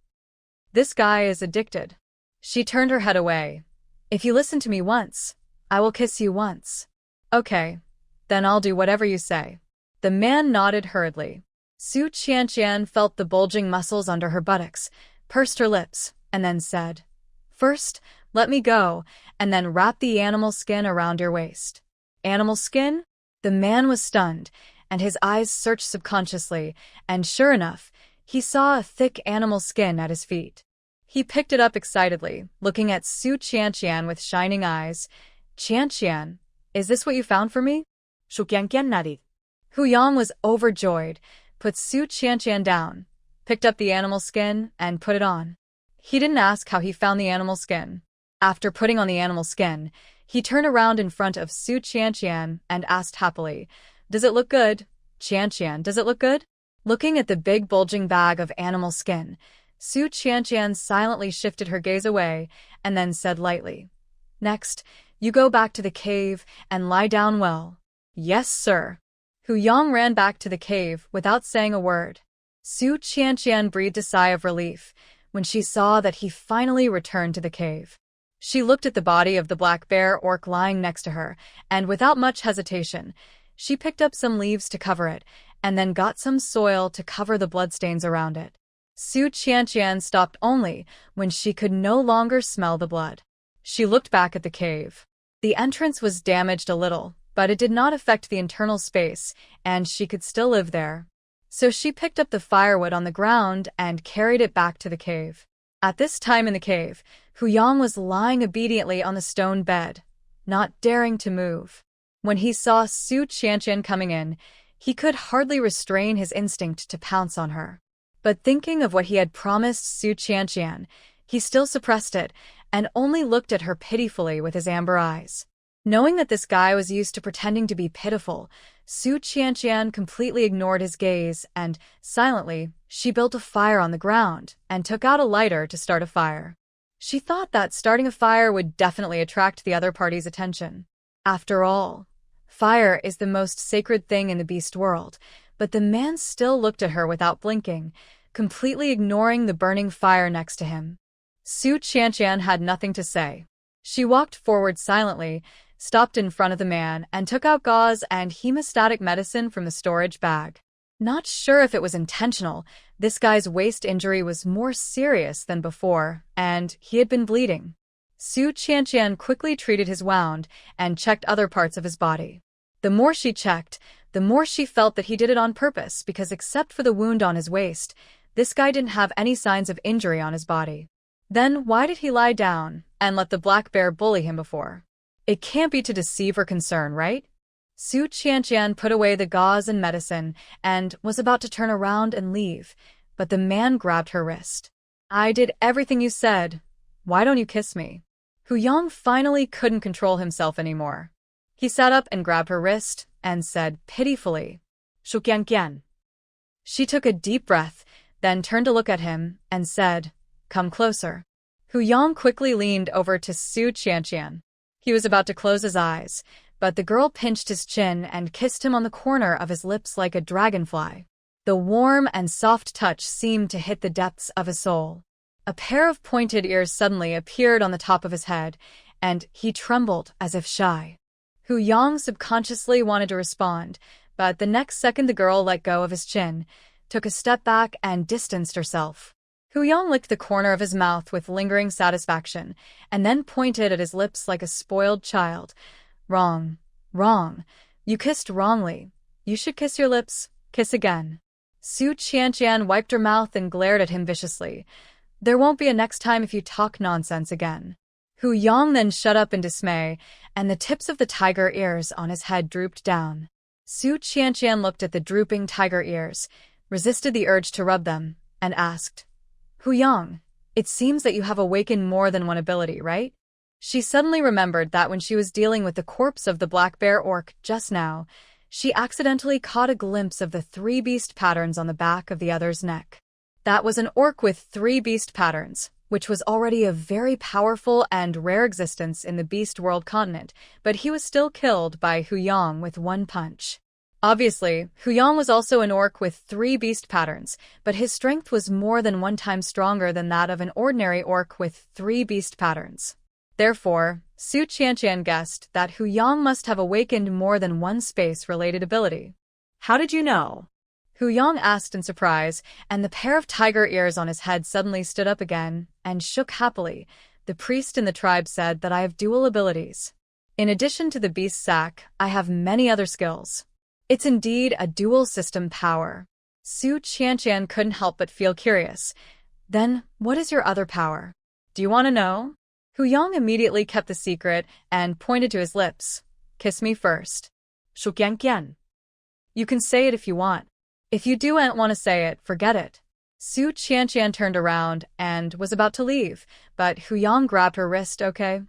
This guy is addicted." She turned her head away. "If you listen to me once, I will kiss you once." "Okay, then I'll do whatever you say." The man nodded hurriedly. Su Qianqian felt the bulging muscles under her buttocks, pursed her lips, and then said, "First, let me go, and then wrap the animal skin around your waist." "Animal skin?" The man was stunned, and his eyes searched subconsciously, and sure enough, he saw a thick animal skin at his feet. He picked it up excitedly, looking at Su Qianqian with shining eyes. "Qianqian, is this what you found for me?" "Shuqianqian nari." Hu Yang was overjoyed, put Su Qianqian down, picked up the animal skin, and put it on. He didn't ask how he found the animal skin. After putting on the animal skin, he turned around in front of Su Qianqian and asked happily, "Does it look good? Qianqian, does it look good?" Looking at the big bulging bag of animal skin, Su Qianqian silently shifted her gaze away and then said lightly, "Next, you go back to the cave and lie down well." "Yes, sir." Hu Yang ran back to the cave without saying a word. Su Qianqian breathed a sigh of relief when she saw that he finally returned to the cave. She looked at the body of the black bear orc lying next to her, and without much hesitation, she picked up some leaves to cover it, and then got some soil to cover the bloodstains around it. Su Qianqian stopped only when she could no longer smell the blood. She looked back at the cave. The entrance was damaged a little, but it did not affect the internal space, and she could still live there. So she picked up the firewood on the ground and carried it back to the cave. At this time in the cave, Hu Yang was lying obediently on the stone bed, not daring to move. When he saw Su Qianqian coming in, he could hardly restrain his instinct to pounce on her. But thinking of what he had promised Su Qianqian, he still suppressed it and only looked at her pitifully with his amber eyes. Knowing that this guy was used to pretending to be pitiful, Su Qianqian completely ignored his gaze and, silently, she built a fire on the ground and took out a lighter to start a fire. She thought that starting a fire would definitely attract the other party's attention. After all, Fire is the most sacred thing in the beast world, but the man still looked at her without blinking, completely ignoring the burning fire next to him. Su Qianqian had nothing to say. She walked forward silently, stopped in front of the man, and took out gauze and hemostatic medicine from the storage bag. Not sure if it was intentional, this guy's waist injury was more serious than before, and he had been bleeding. Su Qianqian quickly treated his wound and checked other parts of his body. The more she checked, the more she felt that he did it on purpose because except for the wound on his waist, this guy didn't have any signs of injury on his body. Then why did he lie down and let the black bear bully him before? It can't be to deceive or concern, right? Su Qianqian put away the gauze and medicine and was about to turn around and leave, but the man grabbed her wrist. I did everything you said. Why don't you kiss me? Hu Yang finally couldn't control himself anymore. He sat up and grabbed her wrist and said pitifully, "Shu Qianqian." She took a deep breath, then turned to look at him and said, "Come closer." Hu Yang quickly leaned over to Su Qianqian. He was about to close his eyes, but the girl pinched his chin and kissed him on the corner of his lips like a dragonfly. The warm and soft touch seemed to hit the depths of his soul. A pair of pointed ears suddenly appeared on the top of his head, and he trembled as if shy. Hu Yang subconsciously wanted to respond, but the next second the girl let go of his chin, took a step back and distanced herself. Hu Yang licked the corner of his mouth with lingering satisfaction, and then pointed at his lips like a spoiled child. Wrong. Wrong. You kissed wrongly. You should kiss your lips. Kiss again. Su Qianqian wiped her mouth and glared at him viciously. There won't be a next time if you talk nonsense again. Hu Yang then shut up in dismay, and the tips of the tiger ears on his head drooped down. Su Qianqian looked at the drooping tiger ears, resisted the urge to rub them, and asked, "Hu Yang, it seems that you have awakened more than one ability, right?" She suddenly remembered that when she was dealing with the corpse of the black bear orc just now, she accidentally caught a glimpse of the 3 beast patterns on the back of the other's neck. That was an orc with 3 beast patterns, which was already a very powerful and rare existence in the beast world continent, but he was still killed by Hu Yang with 1 punch. Obviously, Hu Yang was also an orc with 3 beast patterns, but his strength was more than 1 time stronger than that of an ordinary orc with 3 beast patterns. Therefore, Su Qianqian guessed that Hu Yang must have awakened more than 1 space-related ability. How did you know? Hu Yang asked in surprise, and the pair of tiger ears on his head suddenly stood up again and shook happily. The priest in the tribe said that I have dual abilities. In addition to the beast sack, I have many other skills. It's indeed a dual system power. Su Qianqian couldn't help but feel curious. Then, what is your other power? Do you want to know? Hu Yang immediately kept the secret and pointed to his lips. Kiss me first. Shu Qianqian. You can say it if you want. If you do want to say it, forget it. Su Qianqian turned around and was about to leave, but Hu Yang grabbed her wrist. Okay,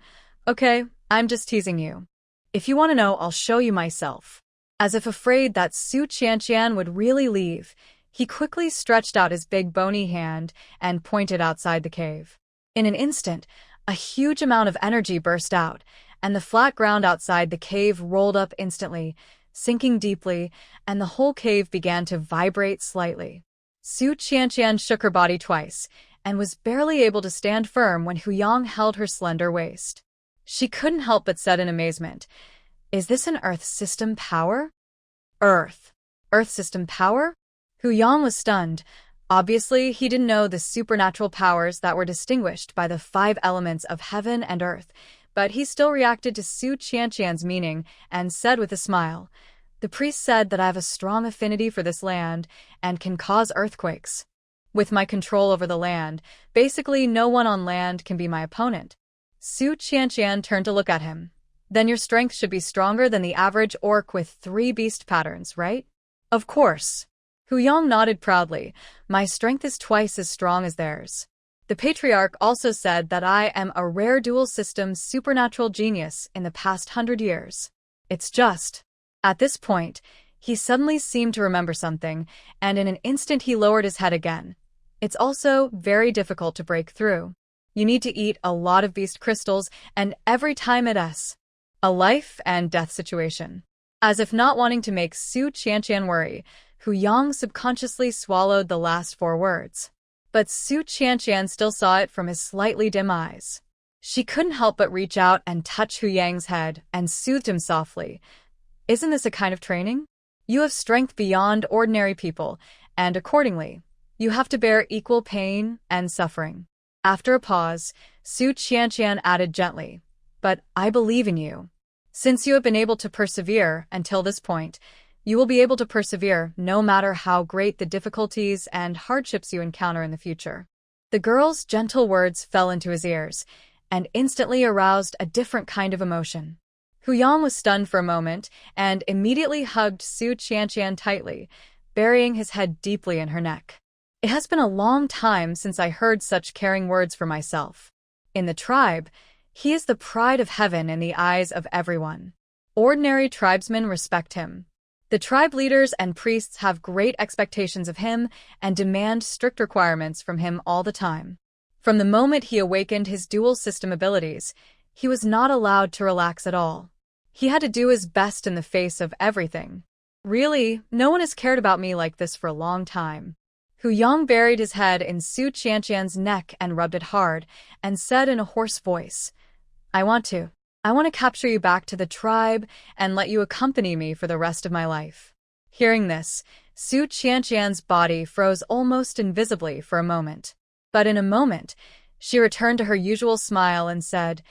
I'm just teasing you. If you want to know, I'll show you myself. As if afraid that Su Qianqian would really leave, he quickly stretched out his big bony hand and pointed outside the cave. In an instant, a huge amount of energy burst out, and the flat ground outside the cave rolled up instantly, sinking deeply, and the whole cave began to vibrate slightly. Su Qianqian shook her body twice, and was barely able to stand firm when Hu Yang held her slender waist. She couldn't help but said in amazement, "Is this an Earth system power?" Earth system power? Hu Yang was stunned. Obviously, he didn't know the supernatural powers that were distinguished by the 5 elements of heaven and earth, but he still reacted to Su Qianqian's meaning and said with a smile, "The priest said that I have a strong affinity for this land and can cause earthquakes. With my control over the land, basically no one on land can be my opponent." Su Qianqian turned to look at him. "Then your strength should be stronger than the average orc with 3 beast patterns, right?" "Of course." Hu Yang nodded proudly. "My strength is twice as strong as theirs. The patriarch also said that I am a rare dual system supernatural genius in the past 100 years. It's just..." At this point, he suddenly seemed to remember something, and in an instant he lowered his head again. "It's also very difficult to break through. You need to eat a lot of beast crystals, and every time it's a life and death situation." As if not wanting to make Su Qianqian worry, Hu Yang subconsciously swallowed the last 4 words. But Su Qianqian still saw it from his slightly dim eyes. She couldn't help but reach out and touch Hu Yang's head and soothed him softly. Isn't this a kind of training? You have strength beyond ordinary people, and accordingly, you have to bear equal pain and suffering. After a pause, Su Qianqian added gently, but I believe in you. Since you have been able to persevere until this point, you will be able to persevere no matter how great the difficulties and hardships you encounter in the future. The girl's gentle words fell into his ears and instantly aroused a different kind of emotion. Hu Yang was stunned for a moment and immediately hugged Su Qianqian tightly, burying his head deeply in her neck. It has been a long time since I heard such caring words for myself. In the tribe, he is the pride of heaven in the eyes of everyone. Ordinary tribesmen respect him. The tribe leaders and priests have great expectations of him and demand strict requirements from him all the time. From the moment he awakened his dual system abilities, he was not allowed to relax at all. He had to do his best in the face of everything. Really, no one has cared about me like this for a long time. Hu Yang buried his head in Su Qianqian's neck and rubbed it hard, and said in a hoarse voice, I want to capture you back to the tribe and let you accompany me for the rest of my life. Hearing this, Su Qianqian's body froze almost invisibly for a moment. But in a moment, she returned to her usual smile and said,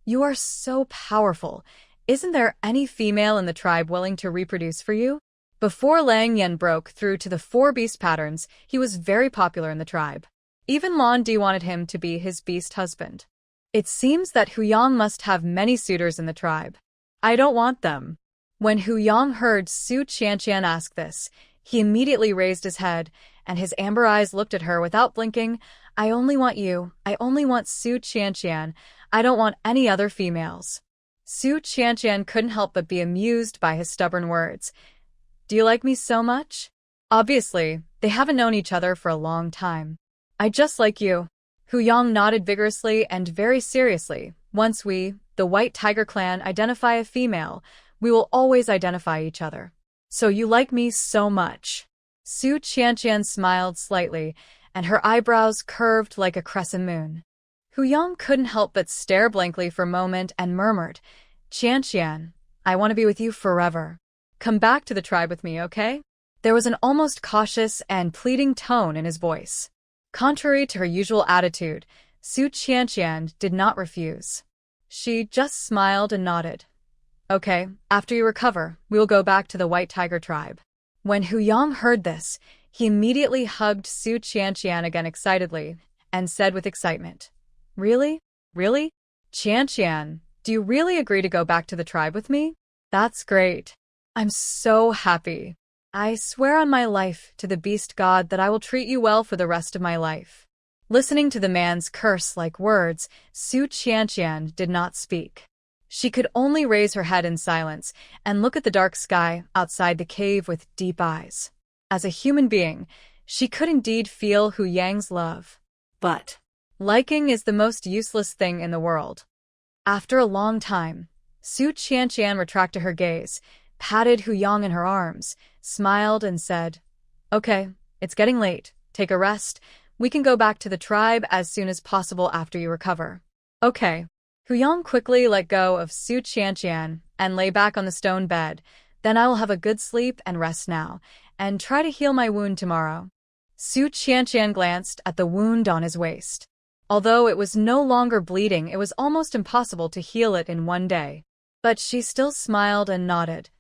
You are so powerful. Isn't there any female in the tribe willing to reproduce for you? Before Lang Yen broke through to the 4 beast patterns, he was very popular in the tribe. Even Lan Di wanted him to be his beast husband. It seems that Hu Yang must have many suitors in the tribe. I don't want them. When Hu Yang heard Su Qianqian ask this, he immediately raised his head, and his amber eyes looked at her without blinking. I only want you. I only want Su Qianqian. I don't want any other females. Su Qianqian couldn't help but be amused by his stubborn words. Do you like me so much? Obviously, they haven't known each other for a long time. I just like you. Hu Yang nodded vigorously and very seriously. Once we, the White Tiger clan, identify a female, we will always identify each other. So you like me so much. Su Qianqian smiled slightly, and her eyebrows curved like a crescent moon. Hu Yang couldn't help but stare blankly for a moment and murmured, Qianqian, I want to be with you forever. Come back to the tribe with me, okay? There was an almost cautious and pleading tone in his voice. Contrary to her usual attitude, Su Qianqian did not refuse. She just smiled and nodded. Okay, after you recover, we will go back to the White Tiger tribe. When Hu Yang heard this, he immediately hugged Su Qianqian again excitedly and said with excitement, Really? Really? Qianqian, do you really agree to go back to the tribe with me? That's great. I'm so happy. I swear on my life to the beast god that I will treat you well for the rest of my life. Listening to the man's curse-like words, Su Qianqian did not speak. She could only raise her head in silence and look at the dark sky outside the cave with deep eyes. As a human being, she could indeed feel Hu Yang's love. But liking is the most useless thing in the world. After a long time, Su Qianqian retracted her gaze, patted Hu Yang in her arms, smiled and said, Okay, it's getting late. Take a rest. We can go back to the tribe as soon as possible after you recover. Okay. Hu Yang quickly let go of Su Qianqian and lay back on the stone bed. Then I will have a good sleep and rest now, and try to heal my wound tomorrow. Su Qianqian glanced at the wound on his waist. Although it was no longer bleeding, it was almost impossible to heal it in one day. But she still smiled and nodded.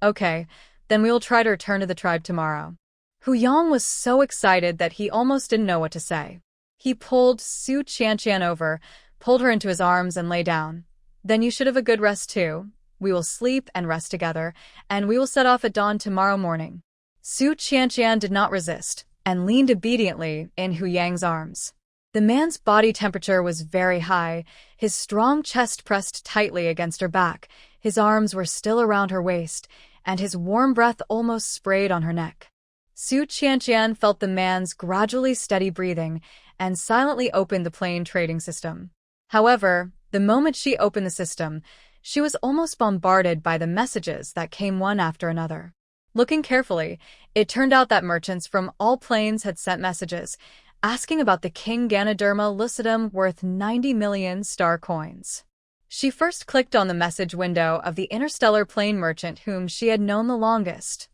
Okay, then we will try to return to the tribe tomorrow. Hu Yang was so excited that he almost didn't know what to say. He pulled Su Qianqian over, pulled her into his arms and lay down. Then you should have a good rest too. We will sleep and rest together, and we will set off at dawn tomorrow morning. Su Qianqian did not resist, and leaned obediently in Hu Yang's arms. The man's body temperature was very high, his strong chest pressed tightly against her back, his arms were still around her waist, and his warm breath almost sprayed on her neck. Su Qianqian felt the man's gradually steady breathing and silently opened the plane trading system. However, the moment she opened the system, She was almost bombarded by the messages that came one after another. Looking carefully, it turned out that merchants from all planes had sent messages asking about the King Ganoderma lucidum worth 90 million star coins. She first clicked on the message window of the interstellar plane merchant whom she had known the longest.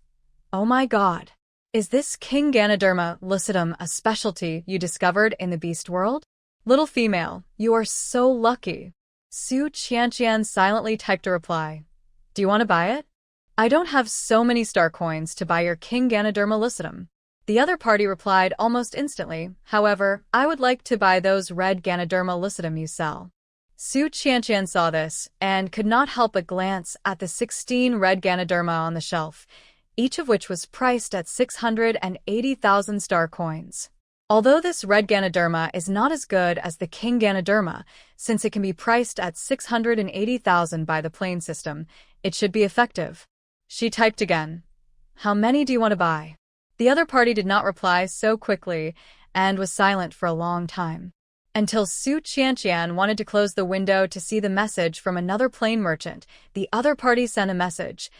Oh my god. Is this King Ganoderma lucidum a specialty you discovered in the beast world? Little female, you are so lucky. Su Qianqian silently typed a reply. Do you want to buy it? I don't have so many star coins to buy your King Ganoderma lucidum. The other party replied almost instantly. However, I would like to buy those red Ganoderma lucidum you sell. Su Qianqian saw this and could not help but glance at the 16 red Ganoderma on the shelf, each of which was priced at 680,000 star coins. Although this red Ganoderma is not as good as the King Ganoderma, since it can be priced at 680,000 by the plane system, it should be effective. She typed again. How many do you want to buy? The other party did not reply so quickly and was silent for a long time. Until Su Qianqian wanted to close the window to see the message from another plane merchant, the other party sent a message.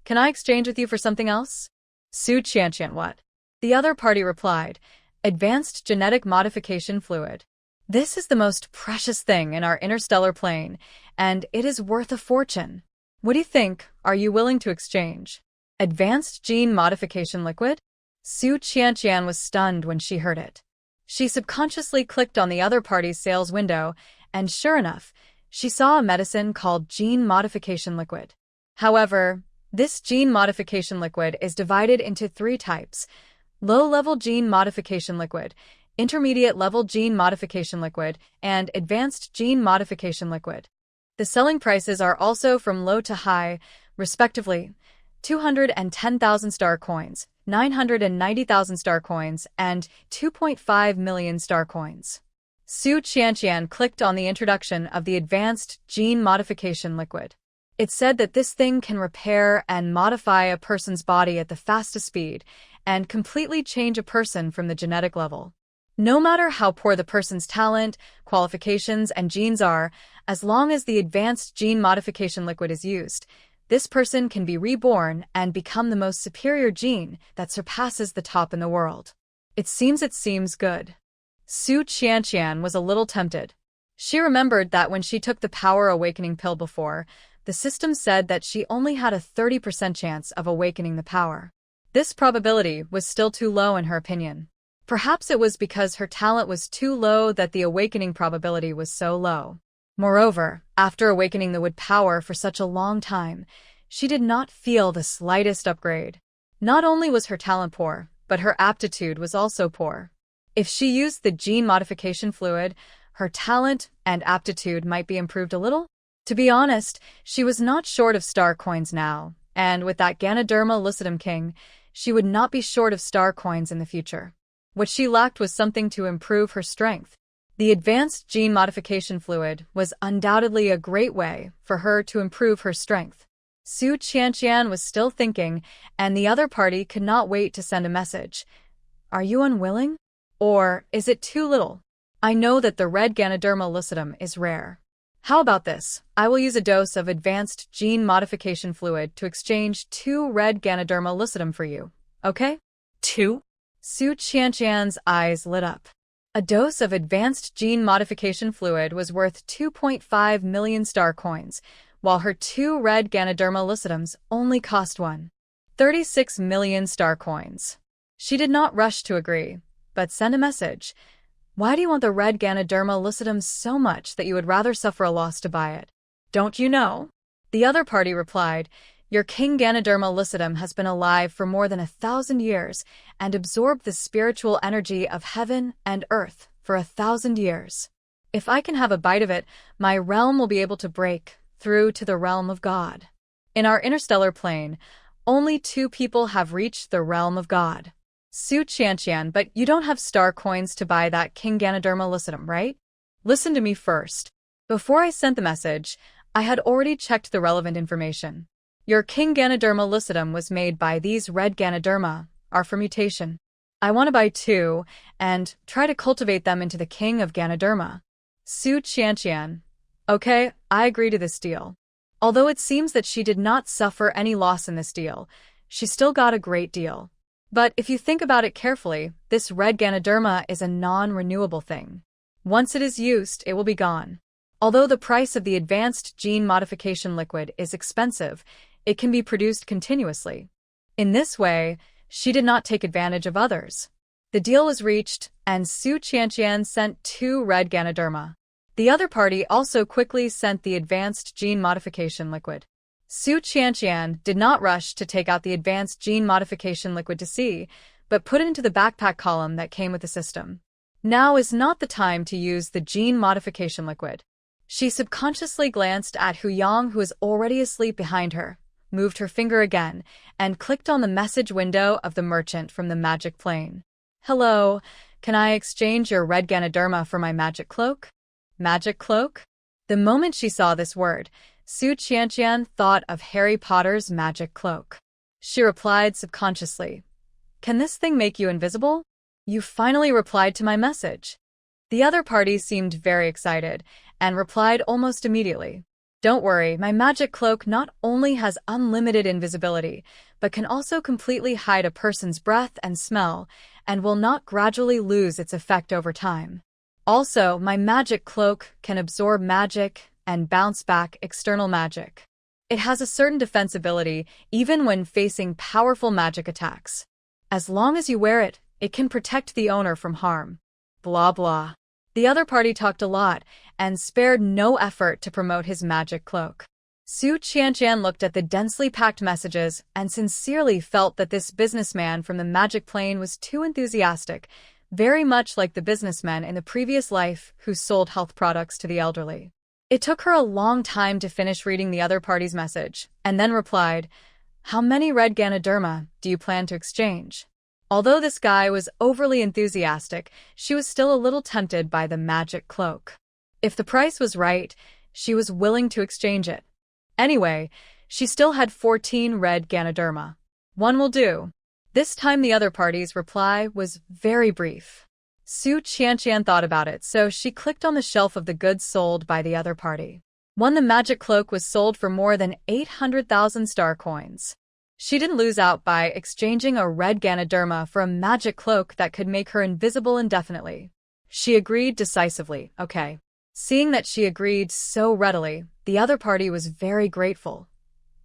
Can I exchange with you for something else? Su Qianqian, what? The other party replied. Advanced genetic modification fluid. This is the most precious thing in our interstellar plane, and it is worth a fortune. What do you think? Are you willing to exchange? Advanced gene modification liquid? Su Qianqian was stunned when she heard it. She subconsciously clicked on the other party's sales window, and sure enough, she saw a medicine called gene modification liquid. However, this gene modification liquid is divided into 3 types: low-level gene modification liquid, intermediate-level gene modification liquid, and advanced gene modification liquid. The selling prices are also from low to high, respectively: 210,000 star coins, 990,000 star coins, and 2.5 million star coins. Su Qianqian clicked on the introduction of the advanced gene modification liquid. It said that this thing can repair and modify a person's body at the fastest speed and completely change a person from the genetic level. No matter how poor the person's talent, qualifications, and genes are, as long as the advanced gene modification liquid is used, this person can be reborn and become the most superior gene that surpasses the top in the world. It seems good. Su Qianqian was a little tempted. She remembered that when she took the Power Awakening pill before, the system said that she only had a 30% chance of awakening the power. This probability was still too low in her opinion. Perhaps it was because her talent was too low that the awakening probability was so low. Moreover, after awakening the wood power for such a long time, she did not feel the slightest upgrade. Not only was her talent poor, but her aptitude was also poor. If she used the gene modification fluid, her talent and aptitude might be improved a little. To be honest, she was not short of star coins now, and with that Ganoderma lucidum king, she would not be short of star coins in the future. What she lacked was something to improve her strength. The advanced gene modification fluid was undoubtedly a great way for her to improve her strength. Su Qianqian was still thinking, and the other party could not wait to send a message. Are you unwilling? Or is it too little? I know that the red Ganoderma lucidum is rare. How about this? I will use a dose of advanced gene modification fluid to exchange 2 red Ganoderma lucidum for you. Okay? 2? Su Qianqian's eyes lit up. A dose of advanced gene modification fluid was worth 2.5 million star coins, while her 2 red Ganoderma lucidums only cost 36 million star coins. She did not rush to agree, but sent a message. Why do you want the red Ganoderma lucidum so much that you would rather suffer a loss to buy it? Don't you know? The other party replied, your King Ganoderma lucidum has been alive for more than 1,000 years and absorbed the spiritual energy of heaven and earth for 1,000 years. If I can have a bite of it, my realm will be able to break through to the realm of God. In our interstellar plane, only 2 people have reached the realm of God. Su Qianqian, but you don't have star coins to buy that King Ganoderma lucidum, right? Listen to me first. Before I sent the message, I had already checked the relevant information. Your King Ganoderma lucidum was made by these red Ganoderma, are for mutation. I want to buy 2, and try to cultivate them into the King of Ganoderma. Su Qianqian. Okay, I agree to this deal. Although it seems that she did not suffer any loss in this deal, she still got a great deal. But if you think about it carefully, this red Ganoderma is a non-renewable thing. Once it is used, it will be gone. Although the price of the advanced gene modification liquid is expensive, it can be produced continuously. In this way, she did not take advantage of others. The deal was reached, and Su Qianqian sent 2 red Ganoderma. The other party also quickly sent the advanced gene modification liquid. Su Qianqian did not rush to take out the advanced gene modification liquid to see, but put it into the backpack column that came with the system. Now is not the time to use the gene modification liquid. She subconsciously glanced at Hu Yang, who was already asleep behind her, moved her finger again, and clicked on the message window of the merchant from the magic plane. Hello, can I exchange your red Ganoderma for my magic cloak? Magic cloak? The moment she saw this word, Su Qianqian thought of Harry Potter's magic cloak. She replied subconsciously, "Can this thing make you invisible? You finally replied to my message." The other party seemed very excited and replied almost immediately, "Don't worry, my magic cloak not only has unlimited invisibility, but can also completely hide a person's breath and smell and will not gradually lose its effect over time. Also, my magic cloak can absorb magic and bounce back external magic. It has a certain defensibility even when facing powerful magic attacks. As long as you wear it, it can protect the owner from harm." Blah blah. The other party talked a lot and spared no effort to promote his magic cloak. Su Qianqian looked at the densely packed messages and sincerely felt that this businessman from the magic plane was too enthusiastic, very much like the businessmen in the previous life who sold health products to the elderly. It took her a long time to finish reading the other party's message, and then replied, "How many red Ganoderma do you plan to exchange?" Although this guy was overly enthusiastic, she was still a little tempted by the magic cloak. If the price was right, she was willing to exchange it. Anyway, she still had 14 red Ganoderma. One will do. This time the other party's reply was very brief. Su Qianqian thought about it, so she clicked on the shelf of the goods sold by the other party. The magic cloak was sold for more than 800,000 star coins. She didn't lose out by exchanging a red Ganoderma for a magic cloak that could make her invisible indefinitely. She agreed decisively, okay. Seeing that she agreed so readily, the other party was very grateful.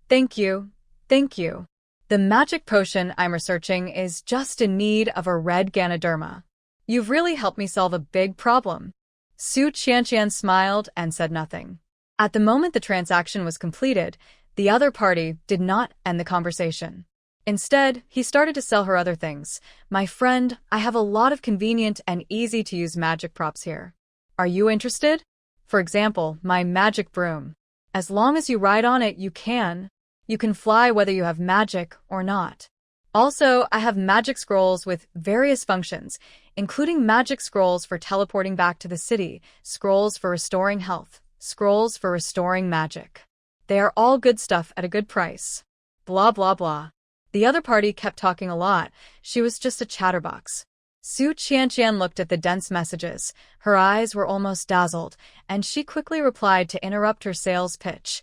Thank you. Thank you. The magic potion I'm researching is just in need of a red Ganoderma. You've really helped me solve a big problem." Su Qianqian smiled and said nothing. At the moment the transaction was completed, the other party did not end the conversation. Instead, he started to sell her other things. "My friend, I have a lot of convenient and easy-to-use magic props here. Are you interested? For example, my magic broom. As long as you ride on it, you can fly whether you have magic or not. Also, I have magic scrolls with various functions, including magic scrolls for teleporting back to the city, scrolls for restoring health, scrolls for restoring magic. They are all good stuff at a good price." Blah blah blah. The other party kept talking a lot. She was just a chatterbox. Su Qianqian looked at the dense messages. Her eyes were almost dazzled, and she quickly replied to interrupt her sales pitch.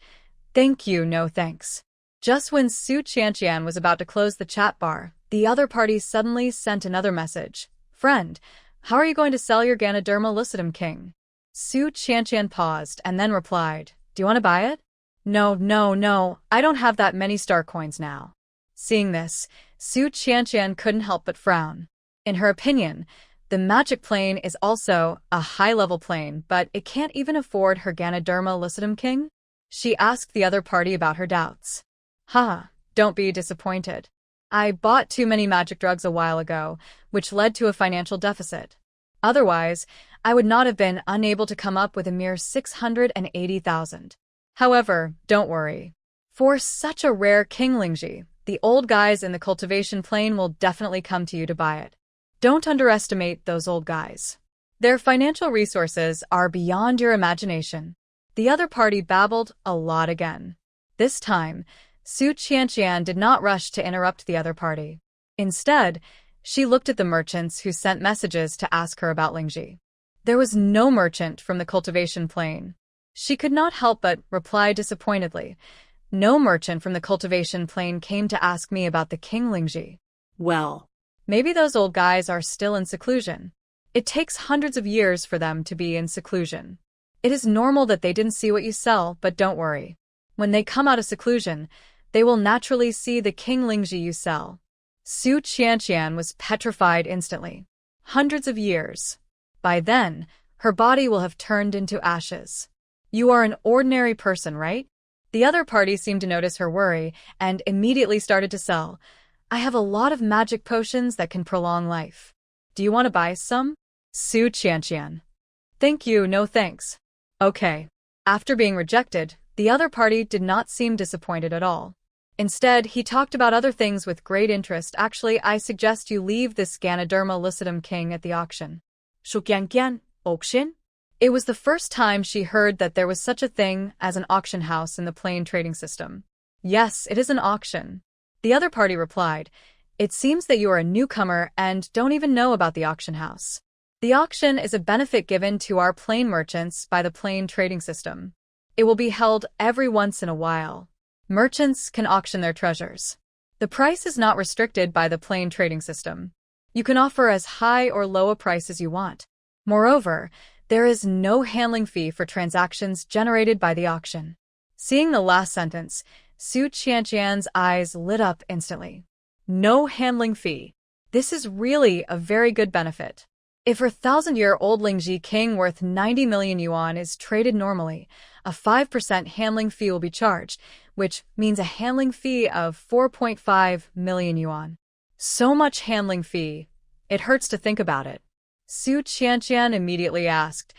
"Thank you, no thanks." Just when Su Qianqian was about to close the chat bar, the other party suddenly sent another message. "Friend, how are you going to sell your Ganoderma lucidum king?" Su Qianqian paused and then replied, "Do you want to buy it?" No, I don't have that many star coins now." Seeing this, Su Qianqian couldn't help but frown. In her opinion, the magic plane is also a high-level plane, but it can't even afford her Ganoderma lucidum king? She asked the other party about her doubts. "Haha, don't be disappointed. I bought too many magic drugs a while ago, which led to a financial deficit. Otherwise, I would not have been unable to come up with a mere 680,000. However, don't worry. For such a rare King Lingji, the old guys in the cultivation plane will definitely come to you to buy it. Don't underestimate those old guys. Their financial resources are beyond your imagination." The other party babbled a lot again. This time, Su Qianqian did not rush to interrupt the other party. Instead, she looked at the merchants who sent messages to ask her about Lingji. There was no merchant from the cultivation plane. She could not help but reply disappointedly. No merchant from the cultivation plain came to ask me about the King Lingji. Well, Maybe those old guys are still in seclusion. It takes hundreds of years for them to be in seclusion. It is normal that they didn't see what you sell, but don't worry. When they come out of seclusion, they will naturally see the King Lingji you sell. Su Qianqian was petrified instantly. Hundreds of years. By then, her body will have turned into ashes. You are an ordinary person, right? The other party seemed to notice her worry and immediately started to sell. I have a lot of magic potions that can prolong life. Do you want to buy some? Su Qianqian. Thank you, no thanks. Okay. After being rejected, the other party did not seem disappointed at all. Instead, he talked about other things with great interest. Actually, I suggest you leave this Ganoderma lucidum king at the auction. Shuqianqian, auction? It was the first time she heard that there was such a thing as an auction house in the plain trading system. Yes, it is an auction. The other party replied, It seems that you are a newcomer and don't even know about the auction house. The auction is a benefit given to our plain merchants by the plain trading system. It will be held every once in a while. Merchants can auction their treasures. The price is not restricted by the plain trading system. You can offer as high or low a price as you want. Moreover, there is no handling fee for transactions generated by the auction. Seeing the last sentence, Su Qianqian's eyes lit up instantly. No handling fee. This is really a very good benefit. If her 1,000-year-old Lingji king worth 90 million yuan is traded normally, a 5% handling fee will be charged, which means a handling fee of 4.5 million yuan. So much handling fee. It hurts to think about it. Su Qianqian immediately asked,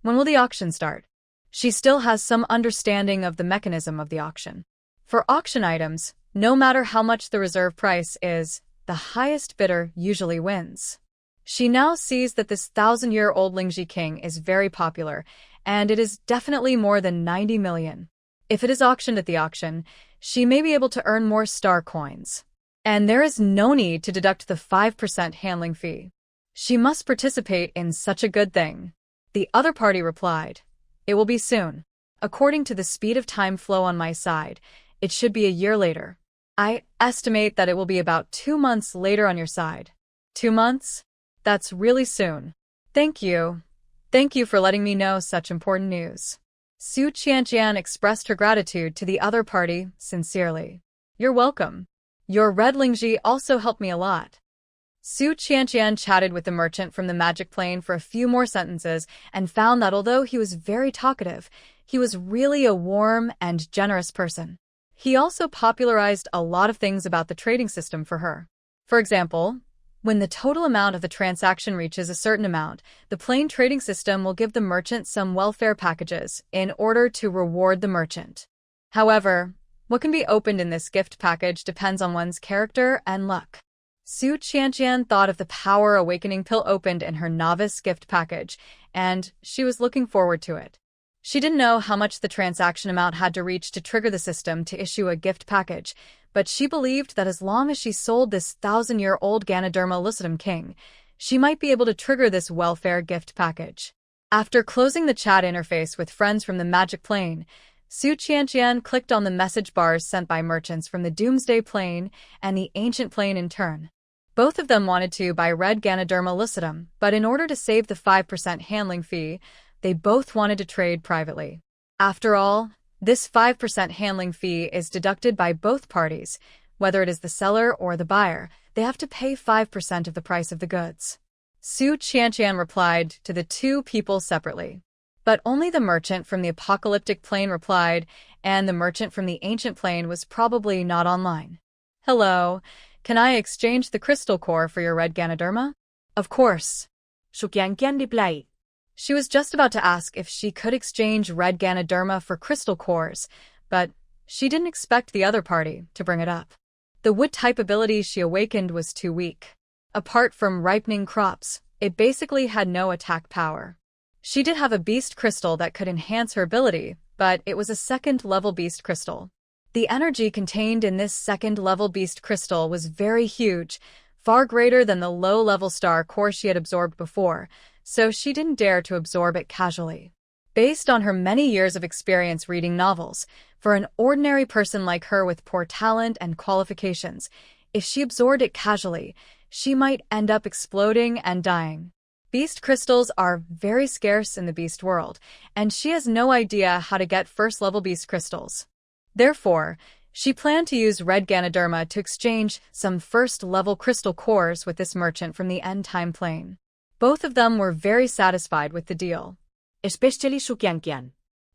When will the auction start? She still has some understanding of the mechanism of the auction. For auction items, no matter how much the reserve price is, the highest bidder usually wins. She now sees that this 1,000-year-old Lingji king is very popular, and it is definitely more than 90 million. If it is auctioned at the auction, she may be able to earn more star coins. And there is no need to deduct the 5% handling fee. She must participate in such a good thing. The other party replied, It will be soon. According to the speed of time flow on my side, it should be a year later. I estimate that it will be about 2 months later on your side. 2 months? That's really soon. Thank you. Thank you for letting me know such important news. Su Qianqian expressed her gratitude to the other party sincerely. You're welcome. Your red Lingji also helped me a lot. Su Qianqian chatted with the merchant from the magic plane for a few more sentences and found that although he was very talkative, he was really a warm and generous person. He also popularized a lot of things about the trading system for her. For example, when the total amount of the transaction reaches a certain amount, the plain trading system will give the merchant some welfare packages in order to reward the merchant. However, what can be opened in this gift package depends on one's character and luck. Su Qianqian thought of the power awakening pill opened in her novice gift package, and she was looking forward to it. She didn't know how much the transaction amount had to reach to trigger the system to issue a gift package, but she believed that as long as she sold this 1,000-year-old Ganoderma lucidum king, she might be able to trigger this welfare gift package. After closing the chat interface with friends from the magic plane, Su Qianqian clicked on the message bars sent by merchants from the Doomsday Plane and the Ancient Plane in turn. Both of them wanted to buy red Ganoderma lucidum, but in order to save the 5% handling fee, they both wanted to trade privately. After all, this 5% handling fee is deducted by both parties. Whether it is the seller or the buyer, they have to pay 5% of the price of the goods. Su Qianqian replied to the two people separately. But only the merchant from the apocalyptic plane replied, and the merchant from the ancient plane was probably not online. Hello, can I exchange the crystal core for your red Ganoderma? Of course. Shuqianqian replied. She was just about to ask if she could exchange red Ganoderma for crystal cores, but she didn't expect the other party to bring it up. The wood-type ability she awakened was too weak. Apart from ripening crops, it basically had no attack power. She did have a beast crystal that could enhance her ability, but it was a second-level beast crystal. The energy contained in this second-level beast crystal was very huge, far greater than the low-level star core she had absorbed before, so she didn't dare to absorb it casually. Based on her many years of experience reading novels, for an ordinary person like her with poor talent and qualifications, if she absorbed it casually, she might end up exploding and dying. Beast crystals are very scarce in the beast world, and she has no idea how to get first-level beast crystals. Therefore, she planned to use Red Ganoderma to exchange some first-level crystal cores with this merchant from the end-time plane. Both of them were very satisfied with the deal. Especially Shukyangyan.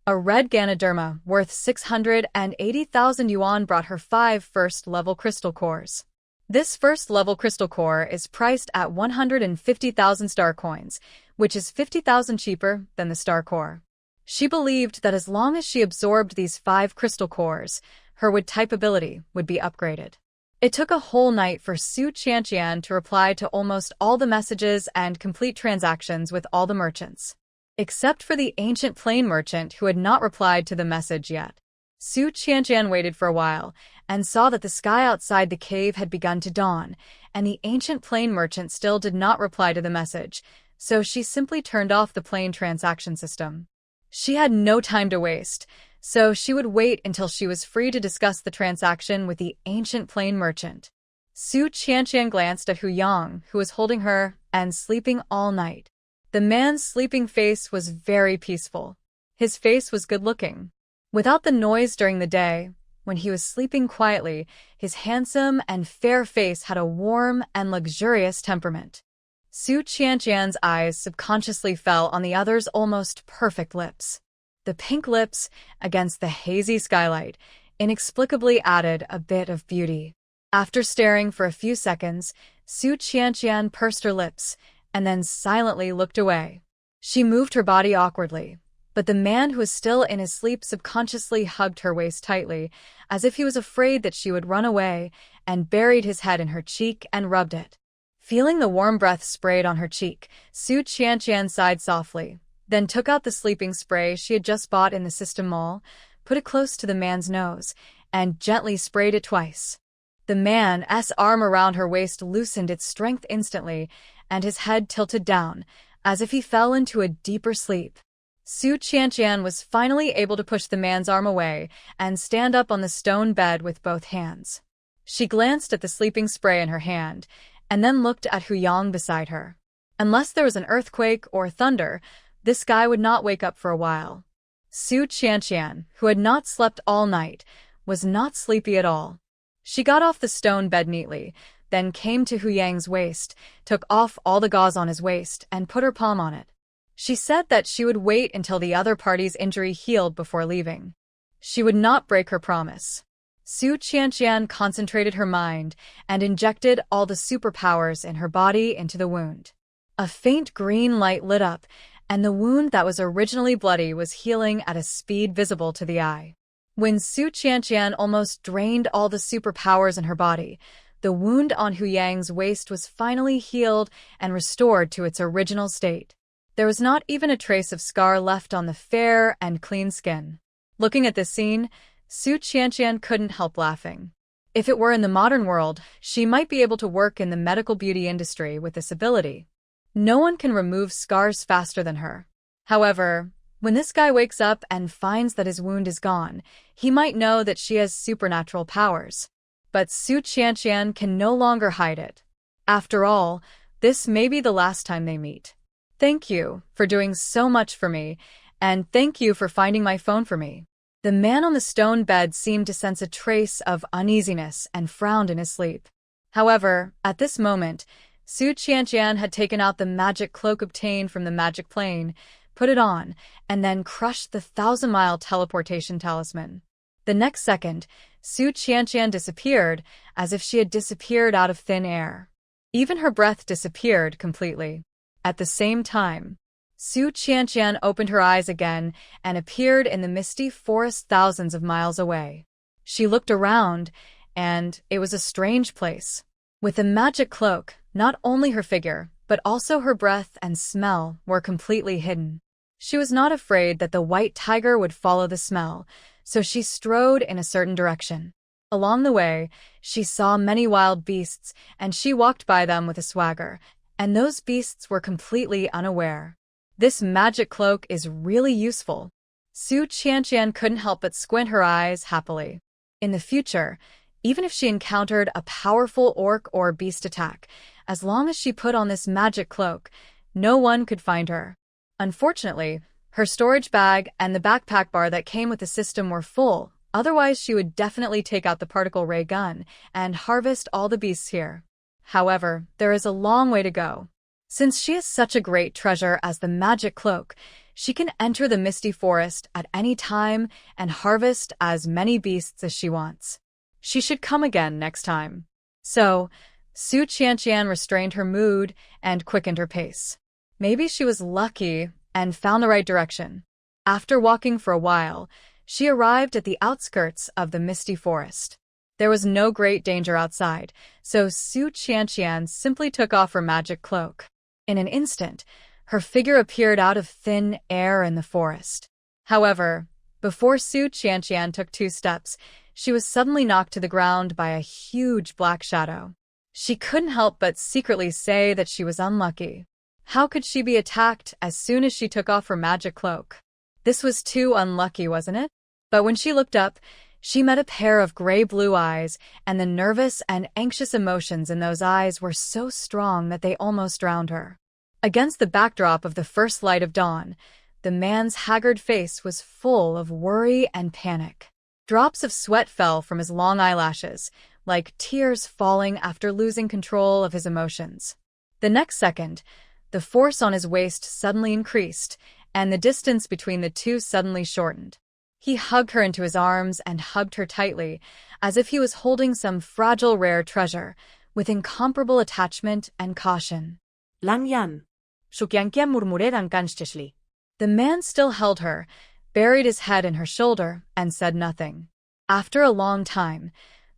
A red Ganoderma worth 680,000 yuan brought her 5 first-level crystal cores. This first-level crystal core is priced at 150,000 star coins, which is 50,000 cheaper than the star core. She believed that as long as she absorbed these 5 crystal cores, her wood-type ability would be upgraded. It took a whole night for Su Qianqian to reply to almost all the messages and complete transactions with all the merchants, except for the ancient plain merchant who had not replied to the message yet. Su Qianqian waited for a while and saw that the sky outside the cave had begun to dawn, and the ancient plain merchant still did not reply to the message, so she simply turned off the plain transaction system. She had no time to waste, so she would wait until she was free to discuss the transaction with the ancient plain merchant. Su Qianqian glanced at Hu Yang, who was holding her and sleeping all night. The man's sleeping face was very peaceful. His face was good-looking. Without the noise during the day, when he was sleeping quietly, his handsome and fair face had a warm and luxurious temperament. Su Qianqian's eyes subconsciously fell on the other's almost perfect lips. The pink lips, against the hazy skylight, inexplicably added a bit of beauty. After staring for a few seconds, Su Qianqian pursed her lips and then silently looked away. She moved her body awkwardly, but the man who was still in his sleep subconsciously hugged her waist tightly, as if he was afraid that she would run away, and buried his head in her cheek and rubbed it. Feeling the warm breath sprayed on her cheek, Su Qianqian sighed softly, then took out the sleeping spray she had just bought in the system mall, put it close to the man's nose, and gently sprayed it twice. The man's arm around her waist loosened its strength instantly, and his head tilted down, as if he fell into a deeper sleep. Su Qianqian was finally able to push the man's arm away and stand up on the stone bed with both hands. She glanced at the sleeping spray in her hand, and then looked at Hu Yang beside her. Unless there was an earthquake or thunder, this guy would not wake up for a while. Su Qianqian, who had not slept all night, was not sleepy at all. She got off the stone bed neatly, then came to Hu Yang's waist, took off all the gauze on his waist, and put her palm on it. She said that she would wait until the other party's injury healed before leaving. She would not break her promise. Su Qianqian concentrated her mind and injected all the superpowers in her body into the wound. A faint green light lit up, and the wound that was originally bloody was healing at a speed visible to the eye. When Su Qianqian almost drained all the superpowers in her body, the wound on Hu Yang's waist was finally healed and restored to its original state. There was not even a trace of scar left on the fair and clean skin. Looking at this scene, Su Qianqian couldn't help laughing. If it were in the modern world, she might be able to work in the medical beauty industry with this ability. No one can remove scars faster than her. However, when this guy wakes up and finds that his wound is gone, he might know that she has supernatural powers. But Su Qianqian can no longer hide it. After all, this may be the last time they meet. Thank you for doing so much for me, and thank you for finding my phone for me. The man on the stone bed seemed to sense a trace of uneasiness and frowned in his sleep. However, at this moment, Su Qianqian had taken out the magic cloak obtained from the magic plane, put it on, and then crushed the 1,000-mile teleportation talisman. The next second, Su Qianqian disappeared as if she had disappeared out of thin air. Even her breath disappeared completely. At the same time, Su Qianqian opened her eyes again and appeared in the misty forest thousands of miles away. She looked around, and it was a strange place. With the magic cloak, not only her figure, but also her breath and smell were completely hidden. She was not afraid that the white tiger would follow the smell, so she strode in a certain direction. Along the way, she saw many wild beasts, and she walked by them with a swagger, and those beasts were completely unaware. This magic cloak is really useful. Su Qianqian couldn't help but squint her eyes happily. In the future, even if she encountered a powerful orc or beast attack, as long as she put on this magic cloak, no one could find her. Unfortunately, her storage bag and the backpack bar that came with the system were full, otherwise she would definitely take out the particle ray gun and harvest all the beasts here. However, there is a long way to go. Since she is such a great treasure as the magic cloak, she can enter the misty forest at any time and harvest as many beasts as she wants. She should come again next time. So, Su Qianqian restrained her mood and quickened her pace. Maybe she was lucky and found the right direction. After walking for a while, she arrived at the outskirts of the misty forest. There was no great danger outside, so Su Qianqian simply took off her magic cloak. In an instant, her figure appeared out of thin air in the forest. However, before Su Qianqian took 2 steps, she was suddenly knocked to the ground by a huge black shadow. She couldn't help but secretly say that she was unlucky. How could she be attacked as soon as she took off her magic cloak? This was too unlucky, wasn't it? But when she looked up, she met a pair of gray-blue eyes, and the nervous and anxious emotions in those eyes were so strong that they almost drowned her. Against the backdrop of the first light of dawn, the man's haggard face was full of worry and panic. Drops of sweat fell from his long eyelashes, like tears falling after losing control of his emotions. The next second, the force on his waist suddenly increased, and the distance between the two suddenly shortened. He hugged her into his arms and hugged her tightly, as if he was holding some fragile rare treasure, with incomparable attachment and caution. Lang yan. Su Qianqian murmuré anxiously. The man still held her, buried his head in her shoulder, and said nothing. After a long time,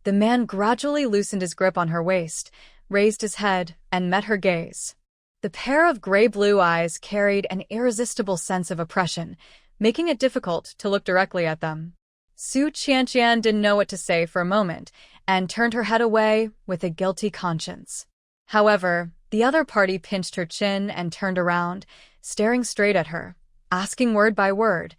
the man gradually loosened his grip on her waist, raised his head, and met her gaze. The pair of gray-blue eyes carried an irresistible sense of oppression, making it difficult to look directly at them. Su Qianqian didn't know what to say for a moment, and turned her head away with a guilty conscience. However, the other party pinched her chin and turned around, staring straight at her, asking word by word,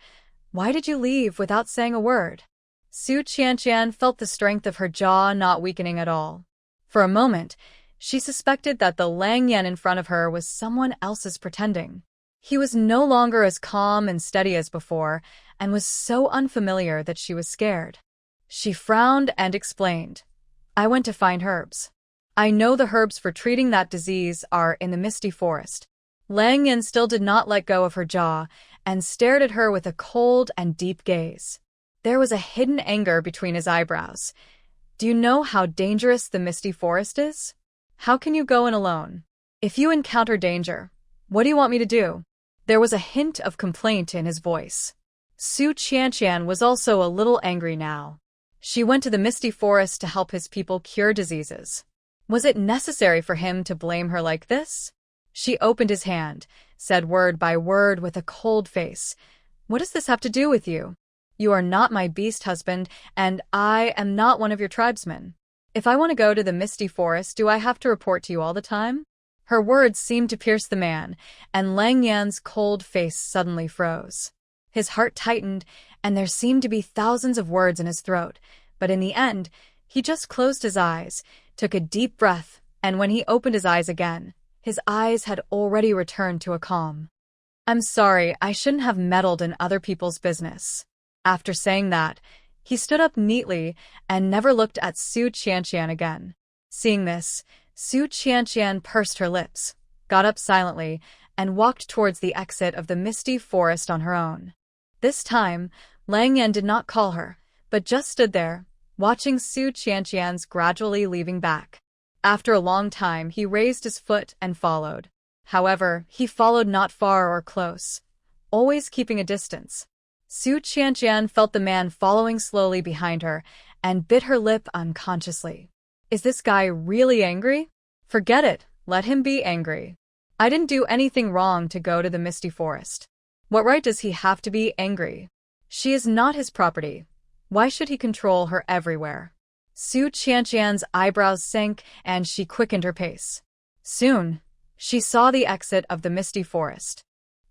"Why did you leave without saying a word?" Su Qianqian felt the strength of her jaw not weakening at all. For a moment, she suspected that the Lang Yan in front of her was someone else's pretending. He was no longer as calm and steady as before, and was so unfamiliar that she was scared. She frowned and explained, "I went to find herbs. I know the herbs for treating that disease are in the misty forest." Lang Yan still did not let go of her jaw, and stared at her with a cold and deep gaze. There was a hidden anger between his eyebrows. "Do you know how dangerous the misty forest is? How can you go in alone? If you encounter danger, what do you want me to do?" There was a hint of complaint in his voice. Su Qianqian was also a little angry now. She went to the misty forest to help his people cure diseases. Was it necessary for him to blame her like this? She opened his hand, said word by word with a cold face, "What does this have to do with you? You are not my beast husband, and I am not one of your tribesmen. If I want to go to the misty forest, do I have to report to you all the time?" Her words seemed to pierce the man, and Lang Yan's cold face suddenly froze. His heart tightened, and there seemed to be thousands of words in his throat, but in the end, he just closed his eyes, took a deep breath, and when he opened his eyes again, his eyes had already returned to a calm. "I'm sorry, I shouldn't have meddled in other people's business." After saying that, he stood up neatly and never looked at Su Qianqian again. Seeing this, Su Qianqian pursed her lips, got up silently, and walked towards the exit of the misty forest on her own. This time, Lang Yan did not call her, but just stood there, watching Su Qianqian's gradually leaving back. After a long time, he raised his foot and followed. However, he followed not far or close, always keeping a distance. Su Qianqian felt the man following slowly behind her and bit her lip unconsciously. Is this guy really angry? Forget it, let him be angry. I didn't do anything wrong to go to the misty forest. What right does he have to be angry? She is not his property. Why should he control her everywhere? Su Qianqian's eyebrows sank and she quickened her pace. Soon, she saw the exit of the misty forest.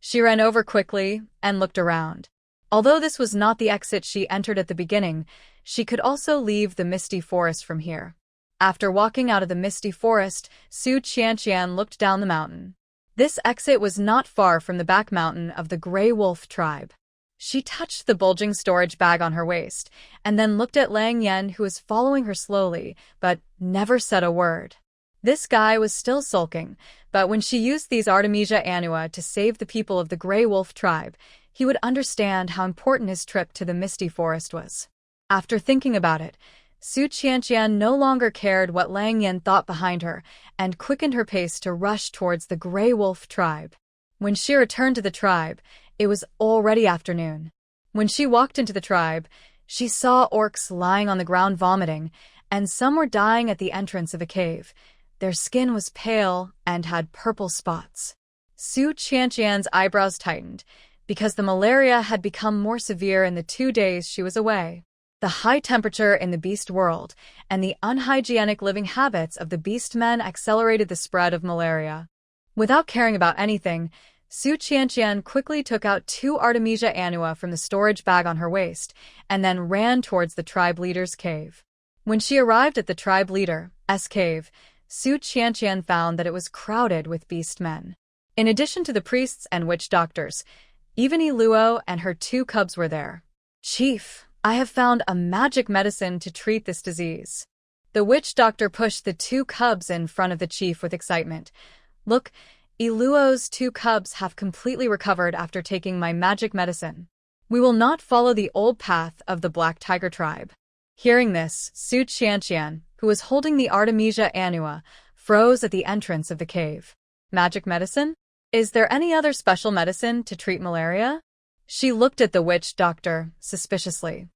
She ran over quickly and looked around. Although this was not the exit she entered at the beginning, she could also leave the misty forest from here. After walking out of the misty forest, Su Qianqian looked down the mountain. This exit was not far from the back mountain of the Grey Wolf tribe. She touched the bulging storage bag on her waist, and then looked at Lang Yen, who was following her slowly, but never said a word. This guy was still sulking, but when she used these Artemisia annua to save the people of the Grey Wolf tribe, he would understand how important his trip to the Misty Forest was. After thinking about it, Su Qianqian no longer cared what Lang Yen thought behind her, and quickened her pace to rush towards the Grey Wolf tribe. When she returned to the tribe, it was already afternoon. When she walked into the tribe, she saw orcs lying on the ground vomiting, and some were dying at the entrance of a cave. Their skin was pale and had purple spots. Su Qianqian's eyebrows tightened, because the malaria had become more severe in the 2 days she was away. The high temperature in the beast world and the unhygienic living habits of the beast men accelerated the spread of malaria. Without caring about anything, Su Qianqian quickly took out 2 Artemisia annua from the storage bag on her waist and then ran towards the tribe leader's cave. When she arrived at the tribe leader's cave, Su Qianqian found that it was crowded with beast men. In addition to the priests and witch doctors, even Iluo and her 2 cubs were there. "Chief, I have found a magic medicine to treat this disease." The witch doctor pushed the 2 cubs in front of the chief with excitement. "Look, Iluo's 2 cubs have completely recovered after taking my magic medicine. We will not follow the old path of the Black Tiger tribe." Hearing this, Su Qianqian, who was holding the Artemisia annua, froze at the entrance of the cave. "Magic medicine? Is there any other special medicine to treat malaria?" She looked at the witch doctor suspiciously.